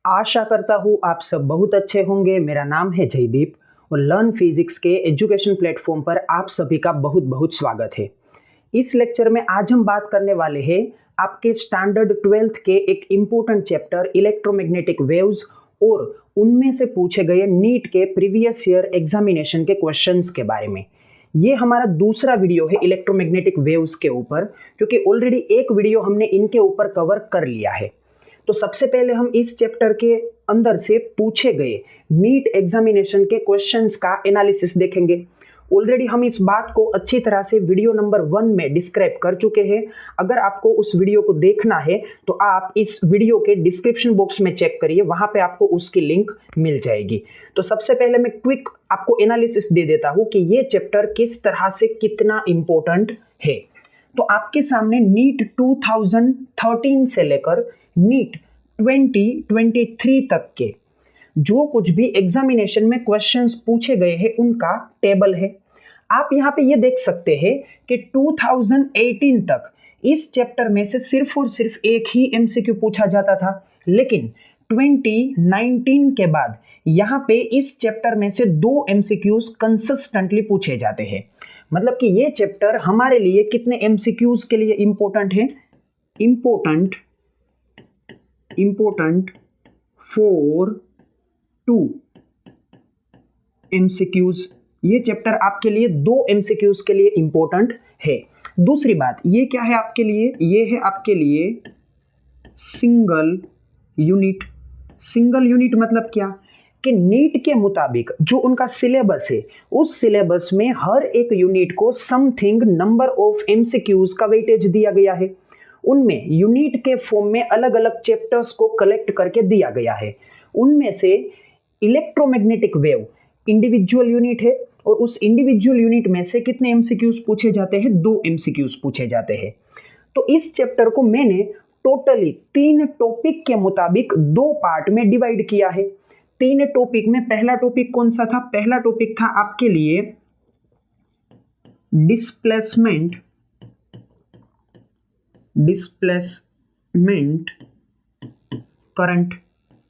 आशा करता हूँ आप सब बहुत अच्छे होंगे। मेरा नाम है जयदीप और लर्न फिजिक्स के एजुकेशन प्लेटफॉर्म पर आप सभी का बहुत बहुत स्वागत है। इस लेक्चर में आज हम बात करने वाले हैं आपके स्टैंडर्ड 12th के एक इम्पोर्टेंट चैप्टर इलेक्ट्रोमैग्नेटिक वेव्स और उनमें से पूछे गए नीट के प्रीवियस ईयर एग्जामिनेशन के क्वेश्चंस के बारे में। ये हमारा दूसरा वीडियो है इलेक्ट्रोमैग्नेटिक वेव्स के ऊपर, क्योंकि ऑलरेडी एक वीडियो हमने इनके ऊपर कवर कर लिया है। तो सबसे पहले हम इस चैप्टर के अंदर से पूछे गए नीट एग्जामिनेशन के क्वेश्चंस का एनालिसिस देखेंगे। ऑलरेडी हम इस बात को अच्छी तरह से वीडियो नंबर 1 में डिस्क्राइब कर चुके हैं। अगर आपको उस वीडियो को देखना है तो आप इस वीडियो के डिस्क्रिप्शन बॉक्स में चेक करिए, वहां पे आपको उसकी लिंक मिल जाएगी। तो सबसे पहले मैं क्विक आपको एनालिसिस दे देता हूं कि ये चैप्टर किस तरह से कितना इंपॉर्टेंट है। तो आपके सामने नीट 2013 से लेकर नीट 2023 तक के जो कुछ भी एग्जामिनेशन में क्वेश्चंस पूछे गए हैं उनका टेबल है। आप यहाँ पे ये देख सकते हैं कि 2018 तक इस चैप्टर में से सिर्फ और सिर्फ एक ही एमसीक्यू पूछा जाता था, लेकिन 2019 के बाद यहाँ पे इस चैप्टर में से 2 एमसीक्यूज कंसिस्टेंटली पूछे जाते हैं। मतलब कि ये चैप्टर हमारे लिए कितने एमसीक्यूज के लिए इंपॉर्टेंट है? Important for 2 MCQs. ये चैप्टर आपके लिए 2 एमसीक्यूज के लिए इंपॉर्टेंट है। दूसरी बात, ये क्या है आपके लिए? ये है आपके लिए सिंगल यूनिट। सिंगल यूनिट मतलब क्या कि नीट के मुताबिक जो उनका सिलेबस है, उस सिलेबस में हर एक यूनिट को समथिंग नंबर ऑफ एमसीक्यूज का वेटेज दिया गया है। उनमें यूनिट के फॉर्म में अलग अलग चैप्टर्स को कलेक्ट करके दिया गया है। उनमें से इलेक्ट्रोमैग्नेटिक वेव इंडिविजुअल यूनिट है और उस इंडिविजुअल यूनिट में से कितने एमसीक्यूज पूछे जाते हैं? 2 एमसीक्यूज पूछे जाते हैं। तो इस चैप्टर को मैंने टोटली 3 टॉपिक के मुताबिक 2 पार्ट में डिवाइड किया है। 3 टॉपिक में पहला टॉपिक कौन सा था? पहला टॉपिक था आपके लिए डिस्प्लेसमेंट करंट।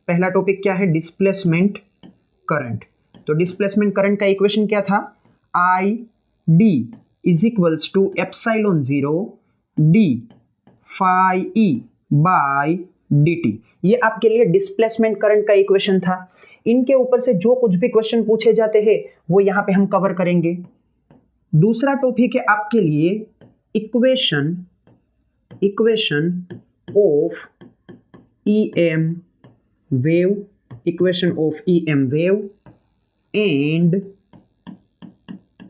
पहला टॉपिक क्या है? Displacement current. तो डिस्प्लेसमेंट करंट का इक्वेशन क्या था? I D is equals to epsilon 0 d phi e by d t. ये आपके लिए डिस्प्लेसमेंट करंट का इक्वेशन था। इनके ऊपर से जो कुछ भी क्वेश्चन पूछे जाते हैं वो यहां पे हम कवर करेंगे। दूसरा टॉपिक है आपके लिए equation of EM wave, equation of EM wave and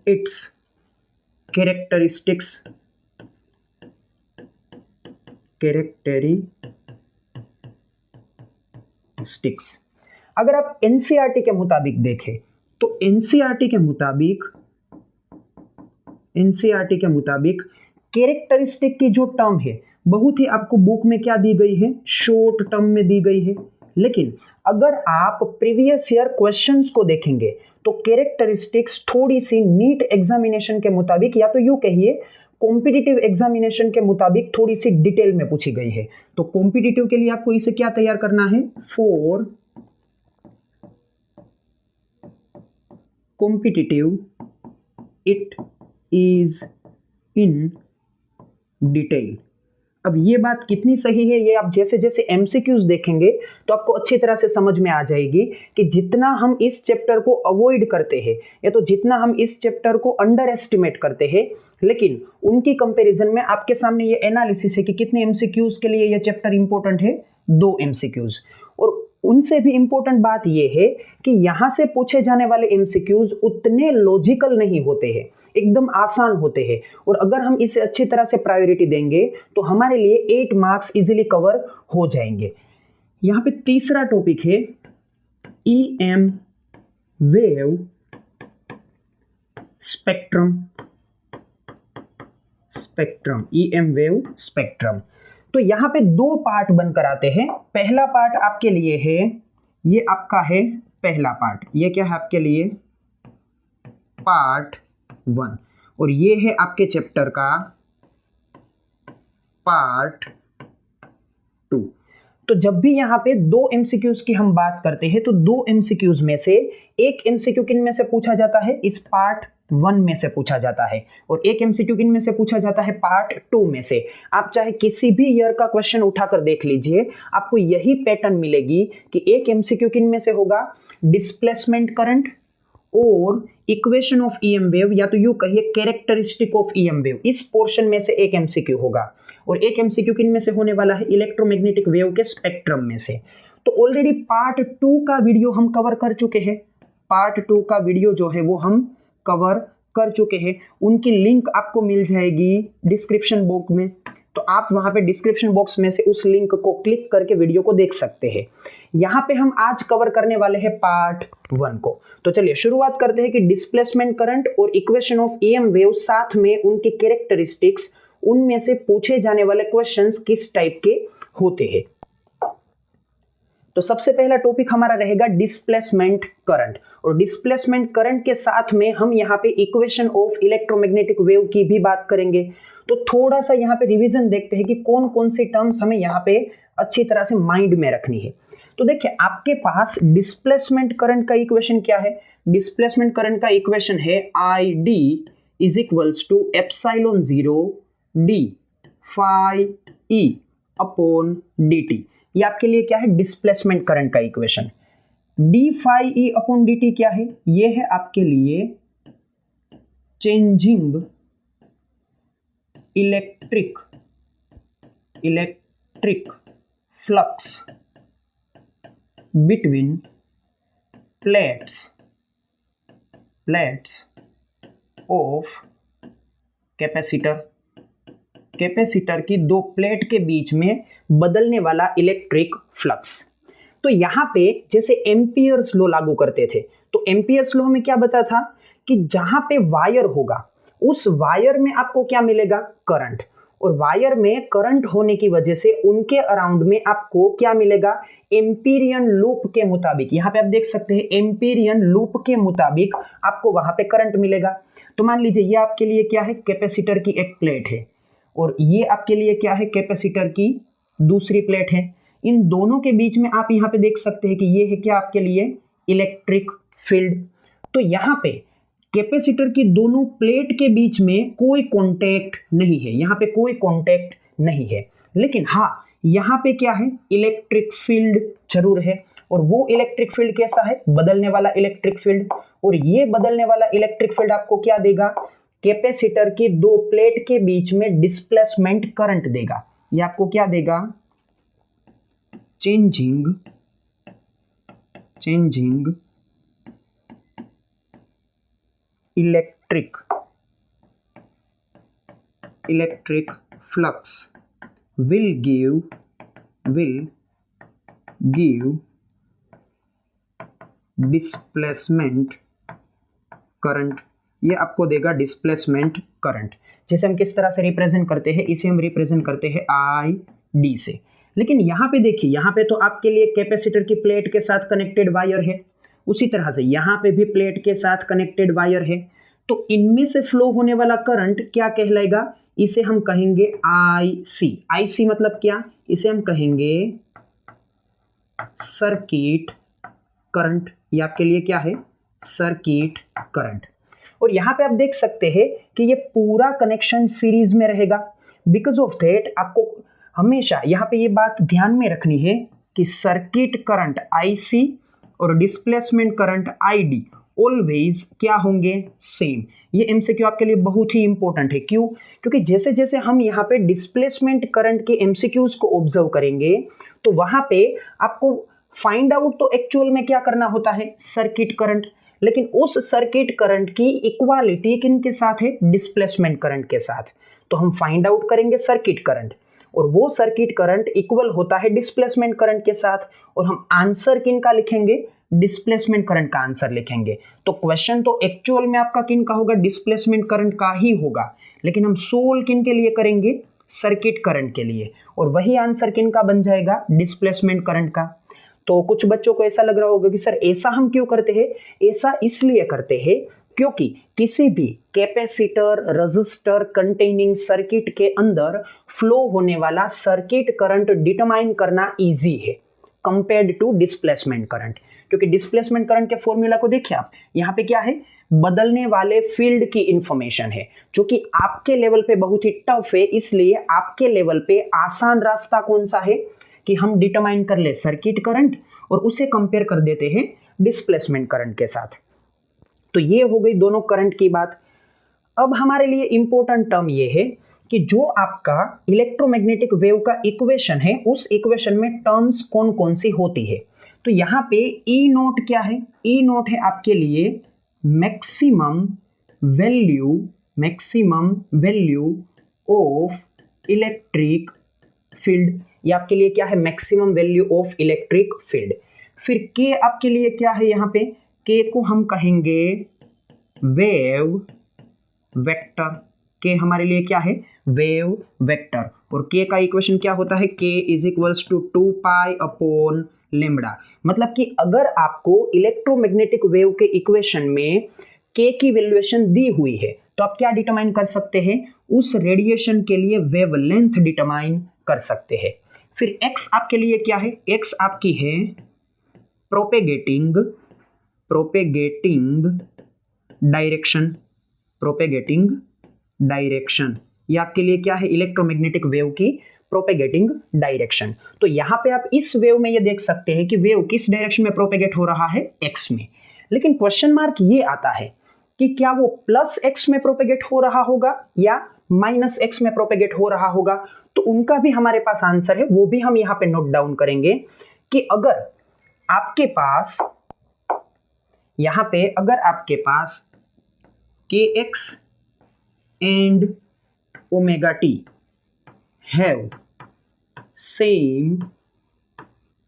its characteristics। अगर आप एनसीईआरटी के मुताबिक देखें तो एनसीईआरटी के मुताबिक कैरेक्टरिस्टिक की जो टर्म है बहुत ही आपको बुक में क्या दी गई है? शॉर्ट टर्म में दी गई है। लेकिन अगर आप प्रीवियस ईयर क्वेश्चंस को देखेंगे तो कैरेक्टरिस्टिक्स थोड़ी सी नीट एग्जामिनेशन के मुताबिक, या तो यूं कहिए कॉम्पिटिटिव एग्जामिनेशन के मुताबिक, थोड़ी सी डिटेल में पूछी गई है। तो कॉम्पिटिटिव के लिए आपको इसे क्या तैयार करना है? For competitive it is in detail. अब ये बात कितनी सही है, ये आप जैसे जैसे एमसीक्यूज देखेंगे तो आपको अच्छी तरह से समझ में आ जाएगी कि जितना हम इस चैप्टर को अवॉइड करते हैं या तो जितना हम इस चैप्टर को अंडर एस्टिमेट करते हैं, लेकिन उनकी कंपैरिजन में आपके सामने ये एनालिसिस है कि कितने एमसीक्यूज के लिए ये चैप्टर इंपॉर्टेंट है? 2 एमसीक्यूज। और उनसे भी इंपॉर्टेंट बात यह है कि यहां से पूछे जाने वाले एमसीक्यूज उतने लॉजिकल नहीं होते हैं, एकदम आसान होते हैं। और अगर हम इसे अच्छी तरह से प्रायोरिटी देंगे तो हमारे लिए 8 मार्क्स इजीली कवर हो जाएंगे। यहां पे तीसरा टॉपिक है EM वेव स्पेक्ट्रम। तो यहां पे 2 पार्ट बनकर आते हैं। पहला पार्ट आपके लिए है, ये आपका है पहला पार्ट। ये क्या है आपके लिए? पार्ट 1। और ये है आपके चैप्टर का पार्ट 2। तो जब भी यहाँ पे दो एमसीक्यूज की हम बात करते हैं तो दो एमसीक्यूज में से एक एमसीक्यू किन में से पूछा जाता है, इस पार्ट 1 में से पूछा जाता है, और एक एमसीक्यू किन में से पूछा जाता है, पार्ट 2 में से। आप चाहे किसी भी ईयर का क्वेश्चन उठाकर देख लीजिए, आपको यही पैटर्न मिलेगी कि एक एमसीक्यू किन में से होगा, डिस्प्लेसमेंट करंट और इक्वेशन ऑफ ईएम वेव, या तो यूं कहिए कैरेक्टरिस्टिक ऑफ ईएम वेव, इस पोर्शन में से एक एमसीक्यू होगा। और एक एमसीक्यू किन में से होने वाला है, इलेक्ट्रोमैग्नेटिक वेव के स्पेक्ट्रम में से। तो ऑलरेडी पार्ट 2 का वीडियो हम कवर कर चुके हैं, पार्ट 2 का वीडियो जो है वो हम कवर कर चुके हैं, उनकी लिंक आपको मिल जाएगी डिस्क्रिप्शन बॉक्स में। तो आप वहां पे डिस्क्रिप्शन बॉक्स में से उस लिंक को क्लिक करके वीडियो को देख सकते हैं। यहाँ पे हम आज कवर करने वाले हैं पार्ट 1 को। तो चलिए शुरुआत करते हैं कि डिस्प्लेसमेंट करंट और इक्वेशन ऑफ ईएम वेव, साथ में उनके कैरेक्टरिस्टिक्स, उनमें से पूछे जाने वाले क्वेश्चंस किस टाइप के होते हैं। तो सबसे पहला टॉपिक हमारा रहेगा डिस्प्लेसमेंट करंट, और डिस्प्लेसमेंट करंट के साथ में हम यहाँ पे इक्वेशन ऑफ इलेक्ट्रोमैग्नेटिक वेव की भी बात करेंगे। तो थोड़ा सा यहाँ पे रिवीजन देखते हैं कि कौन कौन सी टर्म्स हमें यहाँ पे अच्छी तरह से माइंड में रखनी है। तो देखिए, आपके पास डिस्प्लेसमेंट करंट का इक्वेशन क्या है, डिस्प्लेसमेंट करंट का इक्वेशन है ID is equals to epsilon 0 d phi e upon dt। ये आपके लिए क्या है, डिस्प्लेसमेंट करंट का equation. d phi e upon dt क्या है, ये है आपके लिए changing electric flux between plates of capacitor की दो प्लेट के बीच में बदलने वाला इलेक्ट्रिक फ्लक्स। तो यहाँ पे जैसे एम्पियर्स लॉ लागू करते थे, तो एम्पियर्स लॉ में क्या बता था कि जहां पे वायर होगा उस वायर में आपको क्या मिलेगा, करंट, और वायर में करंट होने की वजह से उनके अराउंड में आपको क्या मिलेगा, एम्पीरियन लूप के मुताबिक। यहाँ पे आप देख सकते हैं एम्पीरियन लूप के मुताबिक आपको वहां पे करंट मिलेगा। तो मान लीजिए ये आपके लिए क्या है, कैपेसिटर की एक प्लेट है, और ये आपके लिए क्या है, कैपेसिटर की दूसरी प्लेट है। इन दोनों के बीच में आप यहाँ पे देख सकते हैं कि ये है क्या आपके लिए, इलेक्ट्रिक फील्ड। तो यहाँ पे कैपेसिटर की दोनों प्लेट के बीच में कोई कांटेक्ट नहीं है, यहाँ पे कोई कांटेक्ट नहीं है, लेकिन हाँ यहाँ पे क्या है, इलेक्ट्रिक फील्ड जरूर है। और वो इलेक्ट्रिक फील्ड कैसा है, बदलने वाला इलेक्ट्रिक फील्ड। और ये बदलने वाला इलेक्ट्रिक फील्ड आपको क्या देगा, कैपेसिटर की दो प्लेट के बीच में डिस्प्लेसमेंट करंट देगा। ये आपको क्या देगा, changing electric flux will give displacement current. ये आपको देगा डिस्प्लेसमेंट करंट। जैसे हम किस तरह से रिप्रेजेंट करते हैं, इसे हम रिप्रेजेंट करते हैं ID से। लेकिन यहाँ पे देखिए, यहाँ पे तो आपके लिए कैपेसिटर की प्लेट के साथ कनेक्टेड वायर है, उसी तरह से यहाँ पे भी प्लेट के साथ कनेक्टेड वायर है। तो इनमें से फ्लो होने वाला करंट क्या कहलाएगा, इसे हम कहेंगे IC मतलब क्या, इसे हम कहेंगे सर्किट करंट। ये आपके लिए क्या है, सर्किट करंट। और यहाँ पे आप देख सकते हैं कि ये पूरा कनेक्शन सीरीज में रहेगा। बिकॉज ऑफ दैट आपको हमेशा यहाँ पे ये बात ध्यान में रखनी है कि सर्किट करंट IC और डिस्प्लेसमेंट करंट ID ऑलवेज क्या होंगे, सेम। ये MCQ आपके लिए बहुत ही इंपॉर्टेंट है। क्यों, क्योंकि जैसे जैसे हम यहाँ पे डिस्प्लेसमेंट करंट के MCQs को ऑब्जर्व करेंगे तो वहां पे आपको फाइंड आउट तो एक्चुअल में क्या करना होता है, सर्किट करंट। लेकिन उस सर्किट करंट की इक्वालिटी किनके साथ है, डिस्प्लेसमेंट करंट के साथ। तो हम फाइंड आउट करेंगे सर्किट करंट, और वो सर्किट करंट इक्वल होता है डिस्प्लेसमेंट करंट के साथ, और हम आंसर किनका लिखेंगे, डिस्प्लेसमेंट करंट का आंसर लिखेंगे। तो क्वेश्चन तो एक्चुअल में आपका किन का होगा, डिस्प्लेसमेंट करंट का ही होगा, लेकिन हम सोल्व किन के लिए करेंगे, सर्किट करंट के लिए, और वही आंसर किन का बन जाएगा, डिस्प्लेसमेंट करंट का। तो कुछ बच्चों को ऐसा लग रहा होगा कि सर ऐसा हम क्यों करते हैं, ऐसा इसलिए करते हैं क्योंकि किसी भी कैपेसिटर रजिस्टर कंटेनिंग सर्किट के अंदर फ्लो होने वाला सर्किट करंट डिटरमाइन करना इजी है कंपेयर्ड टू डिस्प्लेसमेंट करंट। क्योंकि डिस्प्लेसमेंट करंट के फॉर्मूला को देखिए आप, यहाँ पे क्या है, बदलने वाले फील्ड की इंफॉर्मेशन है जो कि आपके लेवल पे बहुत ही टफ है। इसलिए आपके लेवल पे आसान रास्ता कौन सा है कि हम डिटरमाइन कर ले सर्किट करंट और उसे कंपेयर कर देते हैं डिस्प्लेसमेंट करंट के साथ। तो ये हो गई दोनों करंट की बात। अब हमारे लिए इंपॉर्टेंट टर्म ये है कि जो आपका इलेक्ट्रोमैग्नेटिक वेव का इक्वेशन है उस इक्वेशन में टर्म्स कौन कौन सी होती है। तो यहाँ पे ई नोट क्या है, ई नोट है आपके लिए maximum value of electric field. ये आपके लिए क्या है, maximum value of electric field. फिर के आपके लिए क्या है, यहाँ पे के को हम कहेंगे वेव वेक्टर। के हमारे लिए क्या है, वेव वेक्टर। और के का इक्वेशन क्या होता है, k is equals to 2 pi upon lambda. मतलब कि अगर आपको इलेक्ट्रोमैग्नेटिक वेव के इक्वेशन में के की वैल्यूएशन दी हुई है तो आप क्या डिटरमाइन कर सकते हैं, उस रेडिएशन के लिए वेवलेंथ डिटरमाइन कर सकते हैं। फिर एक्स आपके लिए क्या है, एक्स आपकी है प्रोपेगेटिंग डायरेक्शन। ये आपके लिए क्या है, इलेक्ट्रोमैग्नेटिक वेव की प्रोपेगेटिंग डायरेक्शन। तो यहां पे आप इस वेव में ये देख सकते हैं कि वेव किस डायरेक्शन में प्रोपेगेट हो रहा है, एक्स में। लेकिन क्वेश्चन मार्क ये आता है कि क्या वो प्लस एक्स में प्रोपेगेट हो रहा होगा या माइनस एक्स में प्रोपेगेट हो रहा होगा। तो उनका भी हमारे पास आंसर है, वो भी हम यहां पे नोट डाउन करेंगे कि अगर आपके पास यहां पे अगर आपके पास k x and omega t have same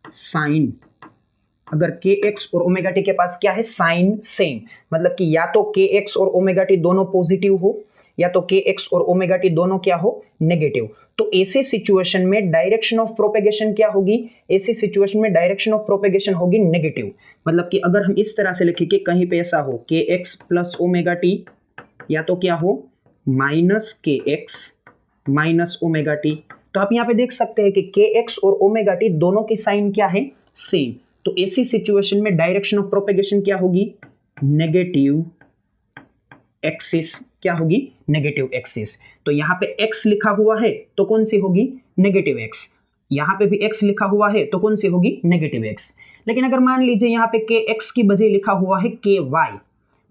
sign, अगर के एक्स और ओमेगा टी के पास क्या है, साइन सेम, मतलब कि या तो के एक्स और ओमेगा टी दोनों पॉजिटिव हो या तो के एक्स और ओमेगा टी दोनों क्या हो, नेगेटिव। तो ऐसे सिचुएशन में डायरेक्शन ऑफ प्रोपेगेशन क्या होगी, ऐसी सिचुएशन में डायरेक्शन ऑफ प्रोपेगेशन होगी नेगेटिव। मतलब कि अगर हम इस तरह से लिखें कि कहीं पे ऐसा हो के एक्स प्लस ओमेगा टी, या तो क्या हो माइनस के एक्स माइनस ओमेगा टी। तो आप यहाँ पे देख सकते हैं कि के एक्स और ओमेगा टी दोनों की साइन क्या है, सेम। तो ऐसी सिचुएशन में डायरेक्शन ऑफ प्रोपेगेशन क्या होगी, नेगेटिव एक्सिस। क्या होगी, नेगेटिव एक्सिस। तो यहाँ पे x लिखा हुआ है तो कौन सी होगी, नेगेटिव x। यहाँ पे भी x लिखा हुआ है तो कौन सी होगी, नेगेटिव x। लेकिन अगर मान लीजिए यहाँ पे के x की बजाय लिखा हुआ है के y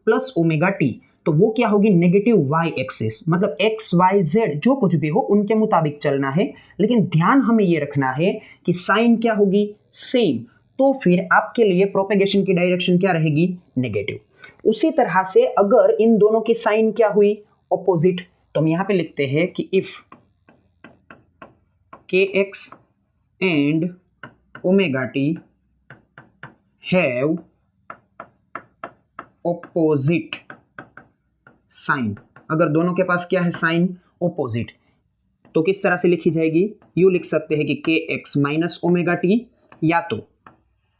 प्लस ओमेगा टी, तो वो क्या होगी, नेगेटिव y एक्सिस। मतलब x y z जो कुछ भी हो उनके मुताबिक चलना है, लेकिन ध्यान हमें ये रखना है कि साइन क्या होगी, सेम। तो फिर आपके लिए प्रोपेगेशन की डायरेक्शन क्या रहेगी, नेगेटिव। उसी तरह से अगर इन दोनों की साइन क्या हुई, ऑपोजिट, तो हम यहां पे लिखते हैं कि if k x and omega t have opposite sign, अगर दोनों के पास क्या है, साइन ऑपोजिट, तो किस तरह से लिखी जाएगी, यू लिख सकते हैं कि के एक्स माइनस ओमेगा टी या तो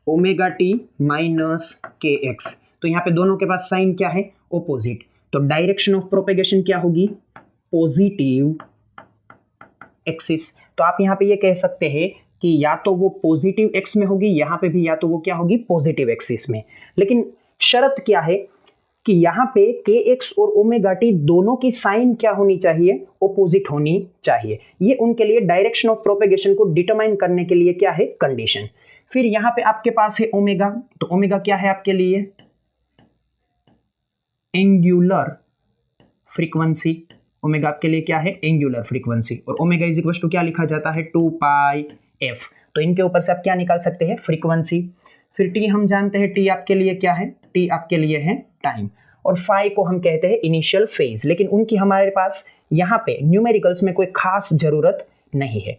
ओमेगा टी माइनस के एक्स। तो यहाँ पे दोनों के पास साइन क्या है, ऑपोजिट। तो डायरेक्शन ऑफ प्रोपेगेशन क्या होगी, पॉजिटिव एक्सिस। तो आप यहाँ पे ये कह सकते हैं कि या तो वो पॉजिटिव एक्स में होगी, यहाँ पे भी या तो वो क्या होगी, पॉजिटिव एक्सिस में। लेकिन शर्त क्या है कि यहाँ पे के एक्स और ओमेगा टी दोनों की साइन क्या होनी चाहिए, ऑपोजिट होनी चाहिए। ये उनके लिए डायरेक्शन ऑफ प्रोपेगेशन को डिटरमाइन करने के लिए क्या है, कंडीशन। फिर यहाँ पे आपके पास है ओमेगा, तो ओमेगा क्या है आपके लिए, एंगुलर फ्रीक्वेंसी। ओमेगा आपके लिए क्या है, एंगुलर फ्रीक्वेंसी। और ओमेगा इज इक्वल टू क्या लिखा जाता है, 2 पाई एफ। तो इनके ऊपर से आप क्या निकाल सकते हैं, फ्रीक्वेंसी। फिर टी हम जानते हैं, टी आपके लिए क्या है, टी आपके लिए है टाइम। और फाई को हम कहते हैं इनिशियल फेज, लेकिन उनकी हमारे पास यहाँ पे न्यूमेरिकल्स में कोई खास जरूरत नहीं है।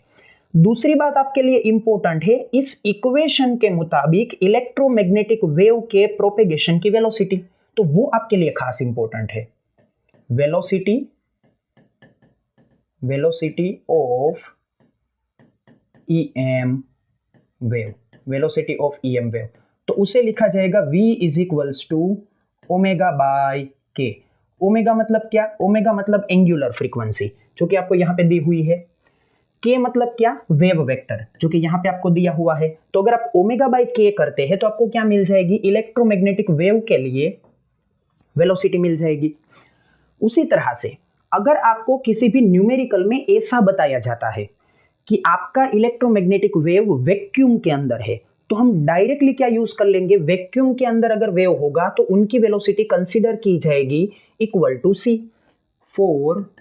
दूसरी बात आपके लिए इंपॉर्टेंट है, इस इक्वेशन के मुताबिक इलेक्ट्रोमैग्नेटिक वेव के प्रोपेगेशन की वेलोसिटी, तो वो आपके लिए खास इंपॉर्टेंट है। वेलोसिटी ऑफ ईएम वेव, तो उसे लिखा जाएगा v is equals to omega by k. Omega मतलब क्या? ओमेगा मतलब एंगुलर फ्रीक्वेंसी जो कि आपको यहाँ पे दी हुई है। के मतलब क्या? वेव वेक्टर जो कि यहाँ पे आपको दिया हुआ है। तो अगर आप ओमेगा बाई के करते हैं तो आपको क्या मिल जाएगी? इलेक्ट्रोमैग्नेटिक वेव के लिए वेलोसिटी मिल जाएगी। उसी तरह से अगर आपको किसी भी न्यूमेरिकल में ऐसा बताया जाता है कि आपका इलेक्ट्रोमैग्नेटिक वेव वैक्यूम के अंदर है, तो हम डायरेक्टली क्या यूज कर लेंगे? वैक्यूम के अंदर अगर वेव होगा तो उनकी वेलोसिटी कंसीडर की जाएगी equal to c for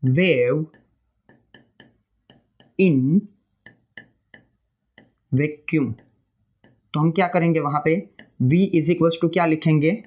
wave in vacuum. तो हम क्या करेंगे वहां पे? v इज इक्वल्स टू क्या लिखेंगे?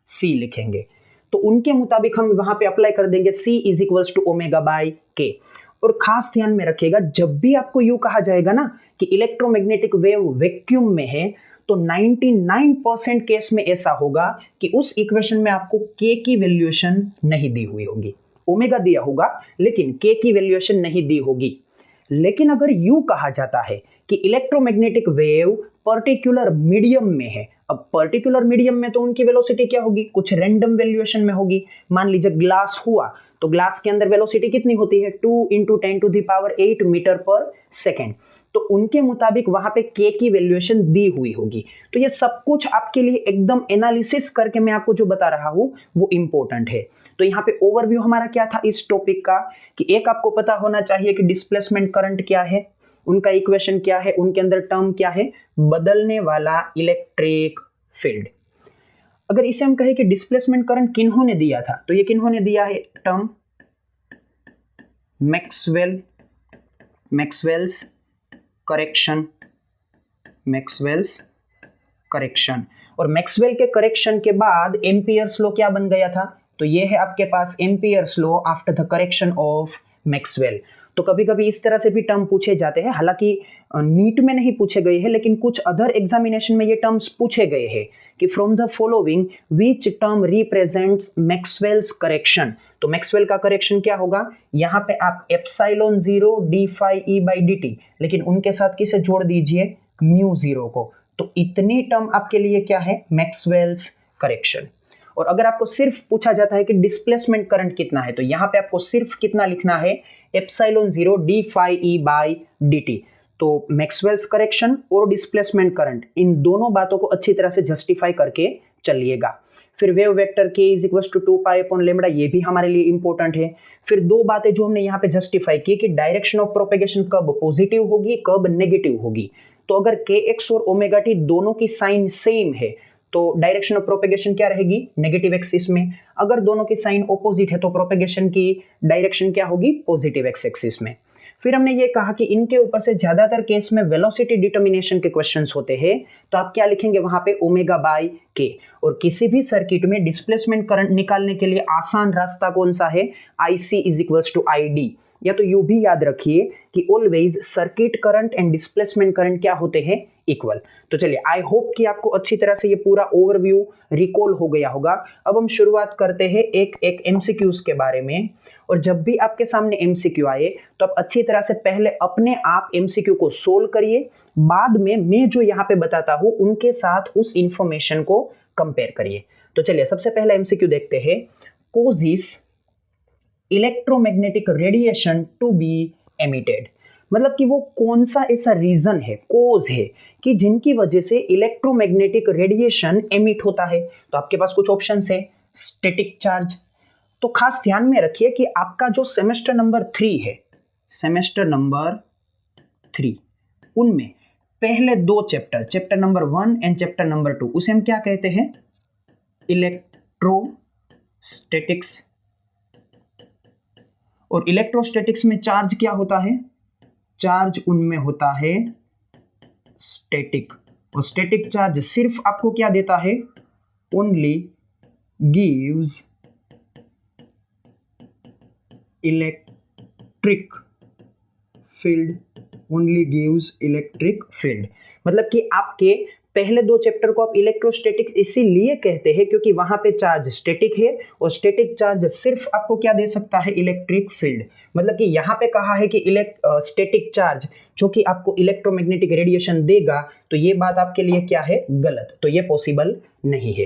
c लिखेंगे। तो उनके मुताबिक हम वहां पे अप्लाई कर देंगे c is equals to omega by k. और खास ध्यान में रखिएगा, जब भी आपको यू कहा जाएगा ना कि इलेक्ट्रोमैग्नेटिक वेव वैक्यूम में है, तो 99% केस में ऐसा होगा कि उस इक्वेशन में आपको k की वैल्यूएशन नहीं दी हुई होगी। ओमेगा दिया होगा लेकिन k की वैल्यूएशन नहीं दी होगी। लेकिन अगर यू कहा जाता है कि इलेक्ट्रोमैग्नेटिक वेव पर्टिकुलर मीडियम में है, अब पर्टिकुलर मीडियम में तो उनकी वेलोसिटी क्या होगी? कुछ रैंडम वैल्यूएशन में होगी। मान लीजिए ग्लास हुआ तो ग्लास के अंदर वेलोसिटी कितनी होती है? 2 × 10⁸ मीटर पर सेकेंड। तो उनके मुताबिक वहां पे k की वैल्यूएशन दी हुई होगी। तो ये सब कुछ आपके लिए एकदम एनालिसिस करके मैं आपको जो बता रहा हूं वो इंपॉर्टेंट है। तो यहाँ पे ओवरव्यू हमारा क्या था इस टॉपिक का कि एक आपको पता होना चाहिए कि डिस्प्लेसमेंट करंट क्या है, उनका इक्वेशन क्या है, उनके अंदर टर्म क्या है? बदलने वाला इलेक्ट्रिक फील्ड। अगर इसे हम कहें कि डिस्प्लेसमेंट करंट किन्होंने दिया था, तो ये किन्होंने दिया है टर्म? Maxwell's correction. और मैक्सवेल के करेक्शन के बाद एम्पियर्स लॉ क्या बन गया था? तो ये है आपके पास Ampere's law after the correction of Maxwell. तो कभी कभी इस तरह से भी टर्म पूछे जाते हैं, हालांकि नीट में नहीं पूछे गए हैं लेकिन कुछ अदर एग्जामिनेशन में ये टर्म्स पूछे गए हैं कि from the following which term represents Maxwell's correction. तो मैक्सवेल का करेक्शन क्या होगा? यहाँ पे आप epsilon 0 d phi e by d t, लेकिन उनके साथ किसे जोड़ दीजिए? म्यू 0 को। तो इतनी टर्म आपके लिए क्या है? Maxwell's correction. और अगर आपको सिर्फ पूछा जाता है कि डिस्प्लेसमेंट करंट कितना है, तो यहाँ पे आपको सिर्फ कितना लिखना है? Epsilon 0 d phi e by d t. तो मैक्सवेल्स करेक्शन और डिस्प्लेसमेंट करंट, इन दोनों बातों को अच्छी तरह से जस्टिफाई करके चलिएगा। फिर wave vector k is equal to 2 pi upon lambda, ये भी हमारे लिए इंपॉर्टेंट है। फिर दो बातें जो हमने यहाँ पे जस्टिफाई की कि डायरेक्शन ऑफ प्रोपेगेशन कब पॉजिटिव होगी, कब नेगेटिव होगी। तो अगर kx और ओमेगा टी दोनों की साइन सेम है तो डायरेक्शन ऑफ प्रोपेगेशन क्या रहेगी? नेगेटिव एक्सिस में। अगर दोनों की साइन ऑपोजिट है तो प्रोपेगेशन की डायरेक्शन क्या होगी? पॉजिटिव एक्स एक्सिस में। फिर हमने ये कहा कि इनके ऊपर से ज्यादातर केस में वेलोसिटी डिटर्मिनेशन के क्वेश्चंस होते हैं, तो आप क्या लिखेंगे वहां पे? Omega by k. और किसी भी सर्किट में डिस्प्लेसमेंट करंट निकालने के लिए आसान रास्ता कौन सा है? IC is equals to ID। या तो यू भी याद रखिए कि always circuit current and displacement current क्या होते हैं? इक्वल। तो चलिए, आई होप कि आपको अच्छी तरह से ये पूरा ओवरव्यू रिकॉल हो गया होगा। अब हम शुरुआत करते हैं एक एक MCQs के बारे में। और जब भी आपके सामने MCQ आए तो आप अच्छी तरह से पहले अपने आप MCQ को सोल्व करिए, बाद में मैं जो यहाँ पे बताता हूँ उनके साथ उस इंफॉर्मेशन को कंपेयर करिए। तो चलिए, सबसे पहले MCQ देखते हैं। Causes electromagnetic radiation to be emitted, मतलब कि वो कौन सा ऐसा रीजन है, कोज है कि जिनकी वजह से इलेक्ट्रोमैग्नेटिक रेडिएशन एमिट होता है। तो आपके पास कुछ ऑप्शंस है। Static charge. तो खास ध्यान में रखिए कि आपका जो सेमेस्टर नंबर 3 है, सेमेस्टर नंबर 3, उनमें पहले दो chapter number 1 and chapter number 2, उसे हम क्या कहते हैं? इलेक्ट्रोस्टैटिक्स। और इलेक्ट्रोस्टैटिक्स में चार्ज क्या होता है? चार्ज उनमें होता है स्टैटिक। और स्टैटिक चार्ज सिर्फ आपको क्या देता है? Only gives electric field, only gives electric field. मतलब कि आपके पहले दो चैप्टर को आप इलेक्ट्रोस्टैटिक्स इसीलिए कहते हैं क्योंकि वहां पे चार्ज स्टैटिक है और स्टैटिक चार्ज सिर्फ आपको क्या दे सकता है? Electric field. मतलब कि यहाँ पे कहा है कि स्टैटिक चार्ज जो कि आपको इलेक्ट्रोमैग्नेटिक रेडिएशन देगा, तो ये बात आपके लिए क्या है? गलत। तो ये पॉसिबल नहीं है।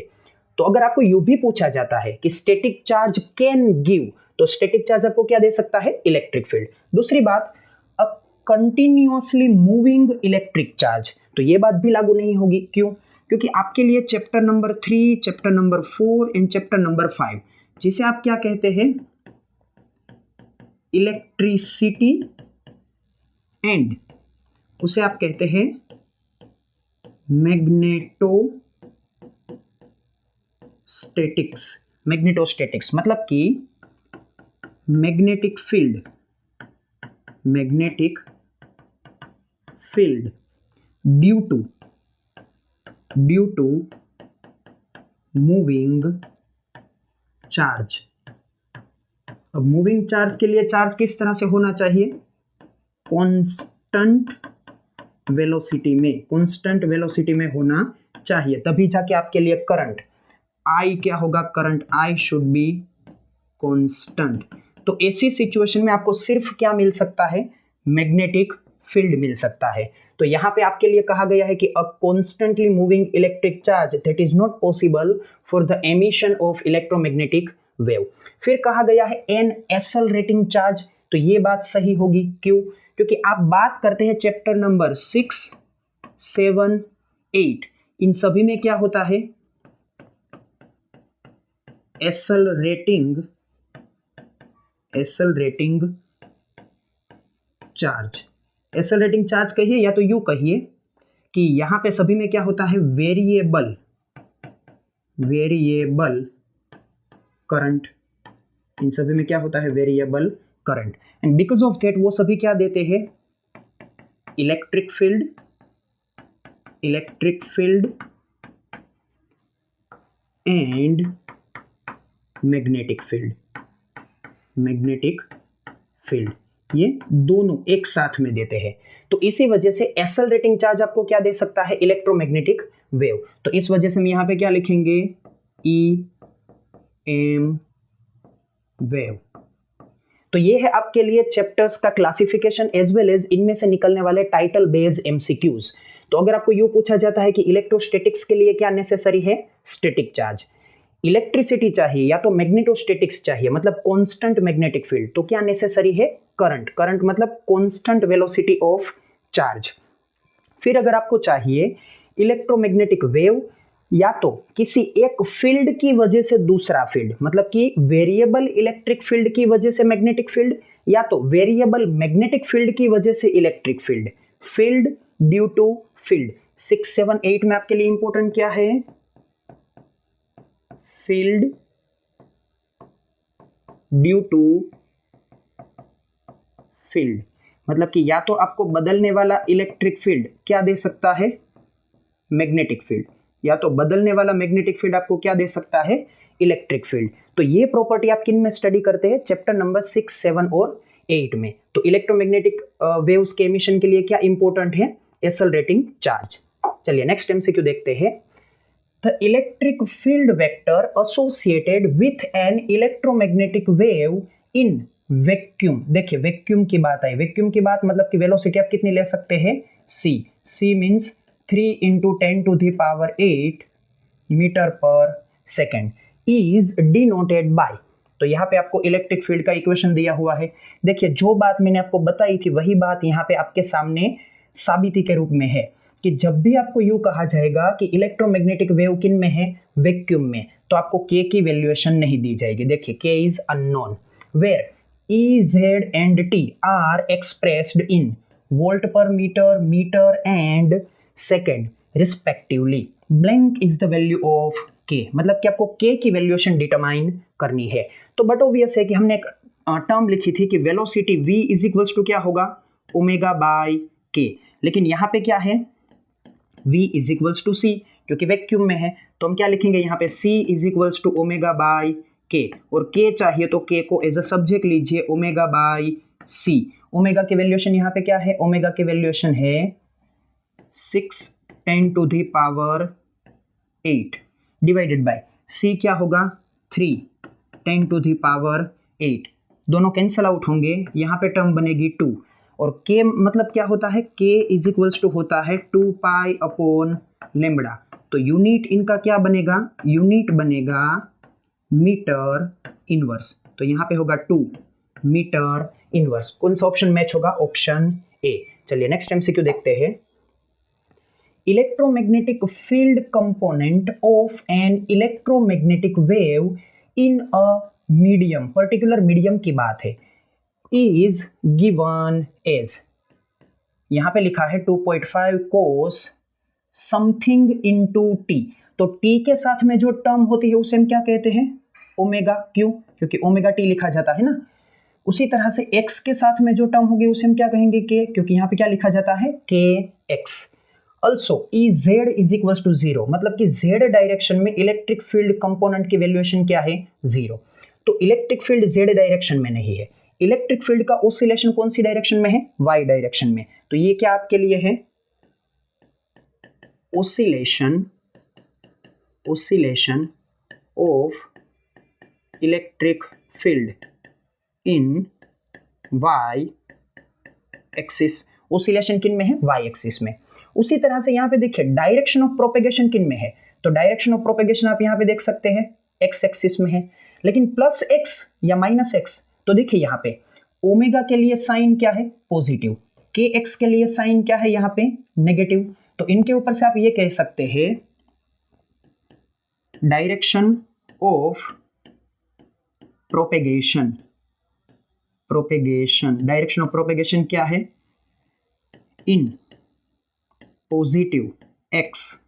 तो अगर आपको यू भी पूछा जाता है कि स्टैटिक चार्ज कैन गिव, तो स्टैटिक चार्ज आपको क्या दे सकता है? Electric field. दूसरी बात, अ कंटिन्यूअसली मूविंग इलेक्ट्रिक चार्ज, तो ये बात भी लागू नहीं होगी। क्यों? क्योंकि आपके लिए chapter number 3, chapter number 4 and chapter number 5, जिसे आप क्या कहते हैं? इलेक्ट्रिसिटी एंड उसे आप कहते हैं मैग्नेटोस्टैटिक्स। मैग्नेटोस्टैटिक्स मतलब कि magnetic field due to moving charge. अब मूविंग चार्ज के लिए चार्ज किस तरह से होना चाहिए? कांस्टेंट वेलोसिटी में होना चाहिए, तभी जाके आपके लिए करंट आई क्या होगा? Current I should be constant. तो ऐसी सिचुएशन में आपको सिर्फ क्या मिल सकता है? मैग्नेटिक फील्ड मिल सकता है। तो यहाँ पे आपके लिए कहा गया है कि a constantly moving electric charge that is not possible for the emission of electromagnetic wave. फिर कहा गया है एन एक्सेलरेटिंग चार्ज, तो ये बात सही होगी। क्यों? क्योंकि आप बात करते हैं चैप्टर नंबर 6, 7, 8, इन सभी में क्या होता है? Accelerating charge. एक्सेलरेटिंग चार्ज कहिए या तो यू कहिए कि यहां पे सभी में क्या होता है? Variable current. इन सभी में क्या होता है? Variable current. And because of that वो सभी क्या देते हैं? Electric field and magnetic field, ये दोनों एक साथ में देते हैं। तो इसी वजह से एक्सेलरेटिंग चार्ज आपको क्या दे सकता है? Electromagnetic wave. तो इस वजह से हम यहां पे क्या लिखेंगे? E M wave. तो ये है आपके लिए चैप्टर्स का क्लासिफिकेशन एज वेल एज इनमें से निकलने वाले टाइटल बेस्ड एमसीक्यूज। तो अगर आपको यू पूछा जाता है कि इलेक्ट्रोस्टैटिक्स के लिए क्या नेसेसरी है? Static charge. इलेक्ट्रिसिटी चाहिए या तो मैग्नेटोस्टैटिक्स चाहिए, मतलब कांस्टेंट मैग्नेटिक फील्ड, तो क्या नेसेसरी है? करंट मतलब कांस्टेंट वेलोसिटी ऑफ चार्ज। फिर अगर आपको चाहिए इलेक्ट्रोमैग्नेटिक वेव, या तो किसी एक फील्ड की वजह से दूसरा फील्ड, मतलब कि वेरिएबल इलेक्ट्रिक फील्ड की वजह से मैग्नेटिक फील्ड, या तो वेरिएबल मैग्नेटिक फील्ड की वजह से electric field due to field. 6, 7, 8 में आपके लिए इंपॉर्टेंट क्या है? फील्ड ड्यू टू फील्ड, मतलब कि या तो आपको बदलने वाला इलेक्ट्रिक फील्ड क्या दे सकता है? मैग्नेटिक फील्ड, या तो बदलने वाला मैग्नेटिक फील्ड आपको क्या दे सकता है? Electric field. तो ये प्रॉपर्टी आप किन में स्टडी करते हैं? चैप्टर नंबर 6, 7 और 8 में। तो इलेक्ट्रोमैग्नेटिक वेव्स के एमिशन के लिए क्या इंपॉर्टेंट है? Accelerating charge. चलिए नेक्स्ट एमसीक्यू देखते हैं। The electric field vector associated with an electromagnetic wave in vacuum। देखिए वैक्यूम की बात आई। वैक्यूम की बात मतलब कि वेलोसिटी आप कितनी ले सकते हैं? c मीन्स 3 × 10⁸ मीटर पर सेकेंड इज डिनोटेड बाय। तो यहाँ पे आपको इलेक्ट्रिक फील्ड का इक्वेशन दिया हुआ है। देखिए जो बात मैंने आपको बताई थी वही बात यहाँ पे आपके सामने साबिती के रूप में है कि जब भी आपको यू कहा जाएगा कि इलेक्ट्रोमैग्नेटिक वेव किन में है? वैक्यूम में, तो आपको के की वैल्यूएशन नहीं दी जाएगी। देखिए K is unknown, where E Z and T are expressed in volt per metre and second respectively. Blank is the value of K, मतलब कि आपको के की वैल्यूएशन डिटरमाइन करनी है। तो बट ऑब्वियस है कि हमने एक टर्म लिखी थी कि velocity v is equals to क्या होगा? ओमेगा बाय के। लेकिन यहाँ पे क्या है? v इज इक्वल्स टू सी, क्योंकि वैक्यूम में है तो हम क्या लिखेंगे यहाँ पे? c is equals to omega by k, और k चाहिए तो k को एज अ सब्जेक्ट लीजिए, ओमेगा बाय c। ओमेगा के वैल्यूएशन यहाँ पे क्या है? ओमेगा के वैल्यूएशन है 6 × 10⁸ डिवाइडेड बाय c क्या होगा? 3 × 10⁸। दोनों कैंसल आउट होंगे, यहाँ पे टर्म बनेगी 2, और k मतलब क्या होता है? k इज इक्वल्स टू होता है 2 पाई अपॉन लैम्बडा। तो यूनिट इनका क्या बनेगा, यूनिट बनेगा मीटर इनवर्स। तो यहाँ पे होगा 2 मीटर इनवर्स। कौन सा ऑप्शन मैच होगा, ऑप्शन ए। चलिए नेक्स्ट एमसीक्यू देखते हैं। Electromagnetic field component of an electromagnetic wave in a medium, particular medium की बात है, इज गिवन एज, यहां पे लिखा है 2.5 cos समथिंग इनटू टी। तो टी के साथ में जो टर्म होती है उसे हम क्या कहते हैं, ओमेगा। क्यों, क्योंकि ओमेगा टी लिखा जाता है ना। उसी तरह से x के साथ में जो टर्म होगी उसे हम क्या कहेंगे, के, क्योंकि यहाँ पे क्या लिखा जाता है, k x. Also E Z is equal to 0, मतलब कि z डायरेक्शन में इलेक्ट्रिक फील्ड कंपोनेंट की वैल्यूएशन क्या है, 0। तो इलेक्ट्रिक फील्ड z डायरेक्शन में नहीं है। इलेक्ट्रिक फील्ड का ऑसिलेशन कौन सी डायरेक्शन में है, y डायरेक्शन में। तो ये क्या आपके लिए है, oscillation of electric field in y axis. oscillation किन में है, y एक्सिस में। उसी तरह से यहाँ पे देखिए डायरेक्शन ऑफ प्रोपेगेशन किन में है, तो डायरेक्शन ऑफ प्रोपेगेशन आप यहाँ पे देख सकते हैं x एक्सिस में है। लेकिन प्लस x या माइनस x, तो देखिए यहाँ पे ओमेगा के लिए साइन क्या है, पॉजिटिव, के एक्स के लिए साइन क्या है यहाँ पे, नेगेटिव। तो इनके ऊपर से आप ये कह सकते हैं direction of propagation, direction of propagation क्या है, इन पॉजिटिव एक्स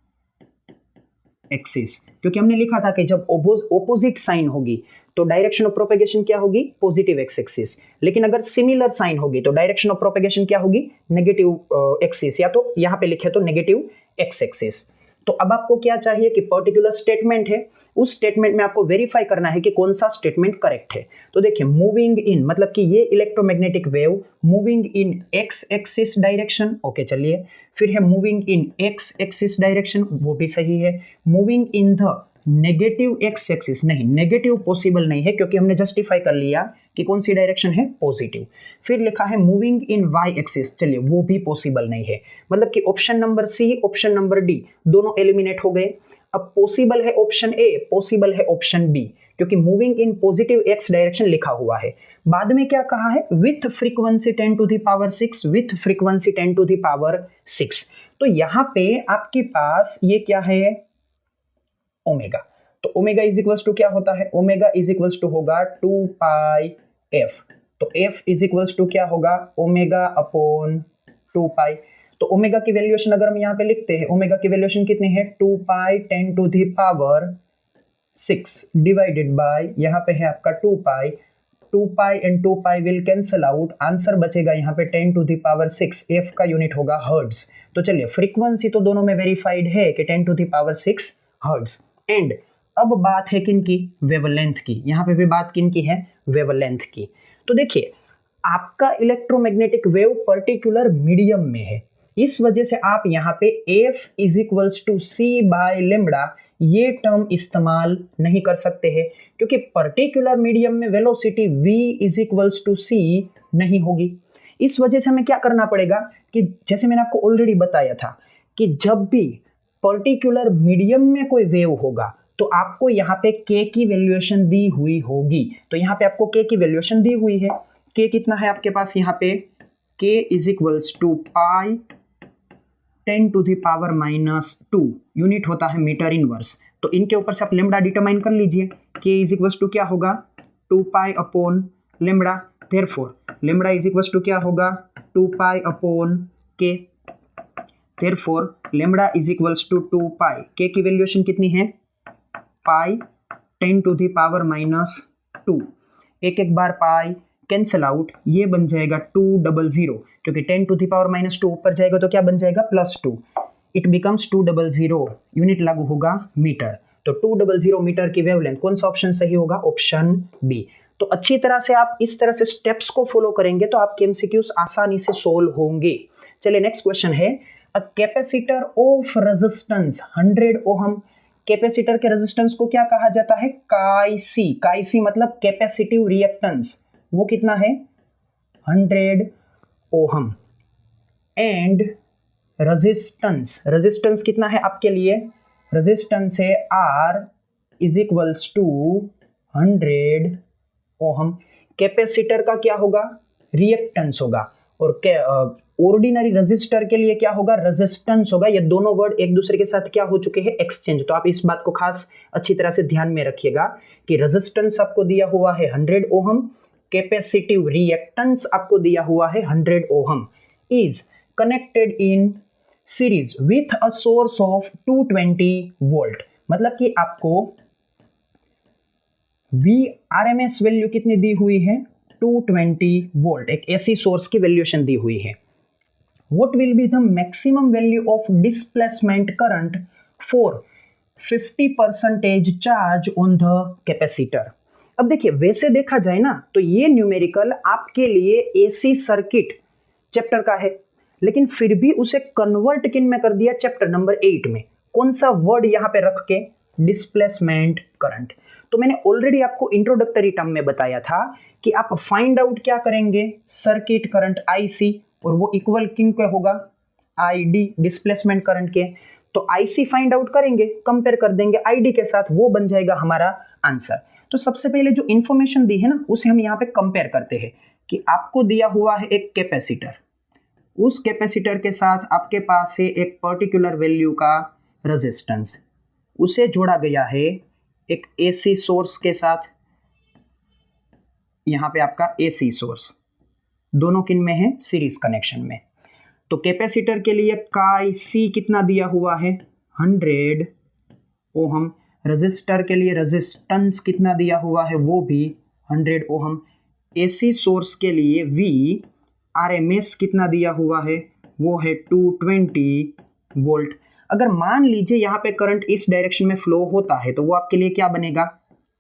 एक्सिस। क्योंकि हमने लिखा था कि जब ऑपोजिट साइन होगी तो डायरेक्शन ऑफ प्रोपेगेशन क्या होगी, पॉजिटिव एक्स एक्सिस। लेकिन अगर सिमिलर साइन होगी तो डायरेक्शन ऑफ प्रोपेगेशन क्या होगी, नेगेटिव एक्सिस, या तो यहाँ पे लिखे तो नेगेटिव एक्स एक्सिस। तो अब आपको क्या चाहिए कि पर्टिकुलर स्टेटमेंट है, उस स्टेटमेंट में आपको वेरीफाई करना है कि कौन सा स्टेटमेंट करेक्ट है। तो देखिए मूविंग इन, मतलब कि ये electromagnetic wave moving in x axis direction, okay चलिए। फिर है moving in x axis direction, वो भी सही है। Moving in the negative x axis, नहीं नेगेटिव पॉसिबल नहीं है क्योंकि हमने जस्टिफाई कर लिया कि कौन सी डायरेक्शन है, पॉजिटिव। फिर लिखा है मूविंग इन वाई एक्सिस, चलिए वो भी पॉसिबल नहीं है। मतलब कि option number C, option number D दोनों एलिमिनेट हो गए। अब पॉसिबल है ऑप्शन ए, पॉसिबल है ऑप्शन बी, क्योंकि moving in positive x direction लिखा हुआ है। बाद में क्या कहा है, with frequency 10 to the power 6, with frequency 10 to the power 6। तो यहाँ पे आपके पास ये क्या है, ओमेगा। तो ओमेगा इज इक्वल्स टू क्या होता है, ओमेगा इज इक्वल्स टू होगा 2 पाई एफ। तो एफ इज इक्वल्स टू क्या होगा, ओमेगा अपॉन 2 पाई। तो ओमेगा की वैल्यूएशन अगर हम यहाँ पे लिखते हैं, ओमेगा की वैल्यूएशन कितनी है, 2 pi 10 to the power 6 divided by यहाँ पे है आपका 2 pi. 2 pi and 2 pi will cancel out, answer बचेगा यहाँ पे 10 टू द पावर 6। एफ का यूनिट होगा हर्ट्ज। तो चलिए फ्रीक्वेंसी तो दोनों में वेरीफाइड है कि 10 to the power 6 hertz. And अब बात है किनकी, वेवलेंथ की। यहाँ पे भी बात किनकी है, वेवलेंथ की। तो देखिए आपका इलेक्ट्रोमैग्नेटिक वेव पर्टिकुलर मीडियम में है, इस वजह से आप यहाँ पे F is equals to C by lambda ये टर्म इस्तेमाल नहीं कर सकते हैं, क्योंकि पर्टिकुलर मीडियम में velocity V is equals to C नहीं होगी। इस वजह से हमें क्या करना पड़ेगा कि जैसे मैंने आपको ऑलरेडी बताया था कि जब भी पर्टिकुलर मीडियम में कोई वेव होगा तो आपको यहाँ पे k की वैल्यूएशन दी हुई होगी। तो यहाँ पे आपको k की वैल्यूएशन दी हुई है। k कितना है आपके पास, यहाँ पे k is equals to pi 10 to the power -2, unit होता है मीटर इनवर्स। तो इनके ऊपर से आप लेमड़ा डिटरमाइन कर लीजिए। k इज इक्वल्स टू क्या होगा, 2 pi upon lambda. Therefore lambda is equals to क्या होगा, 2 pi upon k। Therefore lambda is equals to 2 pi, k की वैल्यूएशन कितनी है, पाई 10 टू द पावर -2। एक एक बार पाई कैंसिल आउट, ये बन जाएगा 200, क्योंकि 10 टू द पावर -2 ऊपर जाएगा तो क्या बन जाएगा, +2। इट बिकम्स 200, यूनिट लागू होगा मीटर। तो 200 मीटर की वेवलेंथ, कौन सा ऑप्शन सही होगा, ऑप्शन बी। तो अच्छी तरह से आप इस तरह से स्टेप्स को फॉलो करेंगे तो आपके एमसीक्यूज आसानी से सोल्व होंगे। चलिए नेक्स्ट क्वेश्चन है, a capacitor of resistance 100 ohm. Capacitor के रेजिस्टेंस को क्या कहा जाता है, काई सी। काई सी मतलब कैपेसिटिव रिएक्टेंस, वो कितना है, 100 ओहम। एंड रेजिस्टेंस, रेजिस्टेंस कितना है आपके लिए, रेजिस्टेंस है R is equals to 100 ohm. Capacitor का क्या होगा, रिएक्टेंस होगा, और ऑर्डिनरी रेजिस्टर के लिए क्या होगा, रेजिस्टेंस होगा। ये दोनों वर्ड एक दूसरे के साथ क्या हो चुके हैं, एक्सचेंज। तो आप इस बात को खास अच्छी तरह से ध्यान में रखिएगा कि रेजिस्टेंस आपको दिया हुआ है 100 ओहम, कैपेसिटिव रिएक्टेंस आपको दिया हुआ है 100 ohm, is connected in series with a source of 220 volt. मतलब कि आपको Vrms वैल्यू कितनी दी हुई है, 220 वोल्ट, एक एसी सोर्स की वैल्यूएशन दी हुई है। What will be the maximum value of displacement current for 50% charge on the capacitor? अब देखिए, वैसे देखा जाए ना तो ये न्यूमेरिकल आपके लिए एसी सर्किट चैप्टर का है, लेकिन फिर भी उसे कन्वर्ट किन में कर दिया, चैप्टर नंबर 8 में। कौन सा वर्ड यहां पे रख के, डिस्प्लेसमेंट करंट। तो मैंने ऑलरेडी आपको इंट्रोडक्टरी टर्म में बताया था कि आप फाइंड आउट क्या करेंगे, सर्किट करंट आईसी, और वो इक्वल किन के होगा, आईडी, डिस्प्लेसमेंट करंट के। तो आईसी फाइंड आउट करेंगे, कंपेयर कर देंगे आईडी के साथ, वो बन जाएगा हमारा आंसर। तो सबसे पहले जो इंफॉर्मेशन दी है ना, उसे हम यहाँ पे कंपेयर करते हैं कि आपको दिया हुआ है एक कैपेसिटर, उस कैपेसिटर के साथ आपके पास है एक पर्टिकुलर वैल्यू का रेजिस्टेंस, उसे जोड़ा गया है एक एसी सोर्स के साथ। यहां पे आपका एसी सोर्स, दोनों किन में है, सीरीज कनेक्शन में। तो कैपेसिटर के लिए काई सी कितना दिया हुआ है, 100 ओहम। रेजिस्टर के लिए रेजिस्टेंस कितना दिया हुआ है, वो भी 100 ओहम। एसी सोर्स के लिए वी आरएमएस कितना दिया हुआ है, वो है 220 वोल्ट। अगर मान लीजिए यहाँ पे करंट इस डायरेक्शन में फ्लो होता है तो वो आपके लिए क्या बनेगा,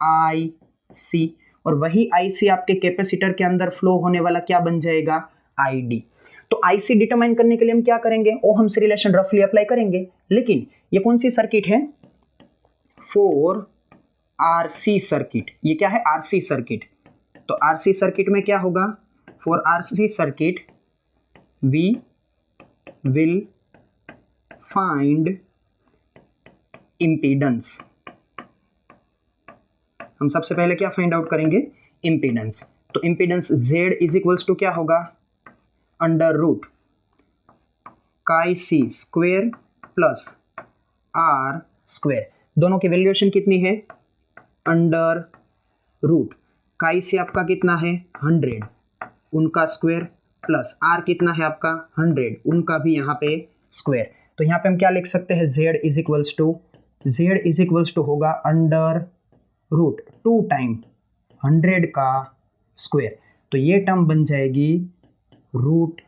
आई सी, और वही आई सी आपके कैपेसिटर के अंदर फ्लो होने वाला क्या बन जाएगा, आई डी। तो आई सी डिटरमाइन करने के लिए हम क्या करेंगे, ओहम्स रिलेशन रफली अप्लाई करेंगे। लेकिन ये कौन सी सर्किट है, फॉर आरसी सर्किट। ये क्या है, आरसी सर्किट। तो आरसी सर्किट में क्या होगा, for RC circuit we will find impedance. हम सबसे पहले क्या फाइंड आउट करेंगे, इम्पीडेंस। तो impedance Z is equals to क्या होगा, under root chi C square plus R square. दोनों की वैल्यूएशन कितनी है, अंडर रूट काई सी आपका कितना है 100, उनका स्क्वेयर, प्लस R कितना है आपका 100, उनका भी यहाँ पे स्क्वेयर। तो यहाँ पे हम क्या लिख सकते हैं, Z इज इक्वल्स टू होगा अंडर रूट 2 टाइम 100 का स्क्वेयर। तो ये टर्म बन जाएगी रूट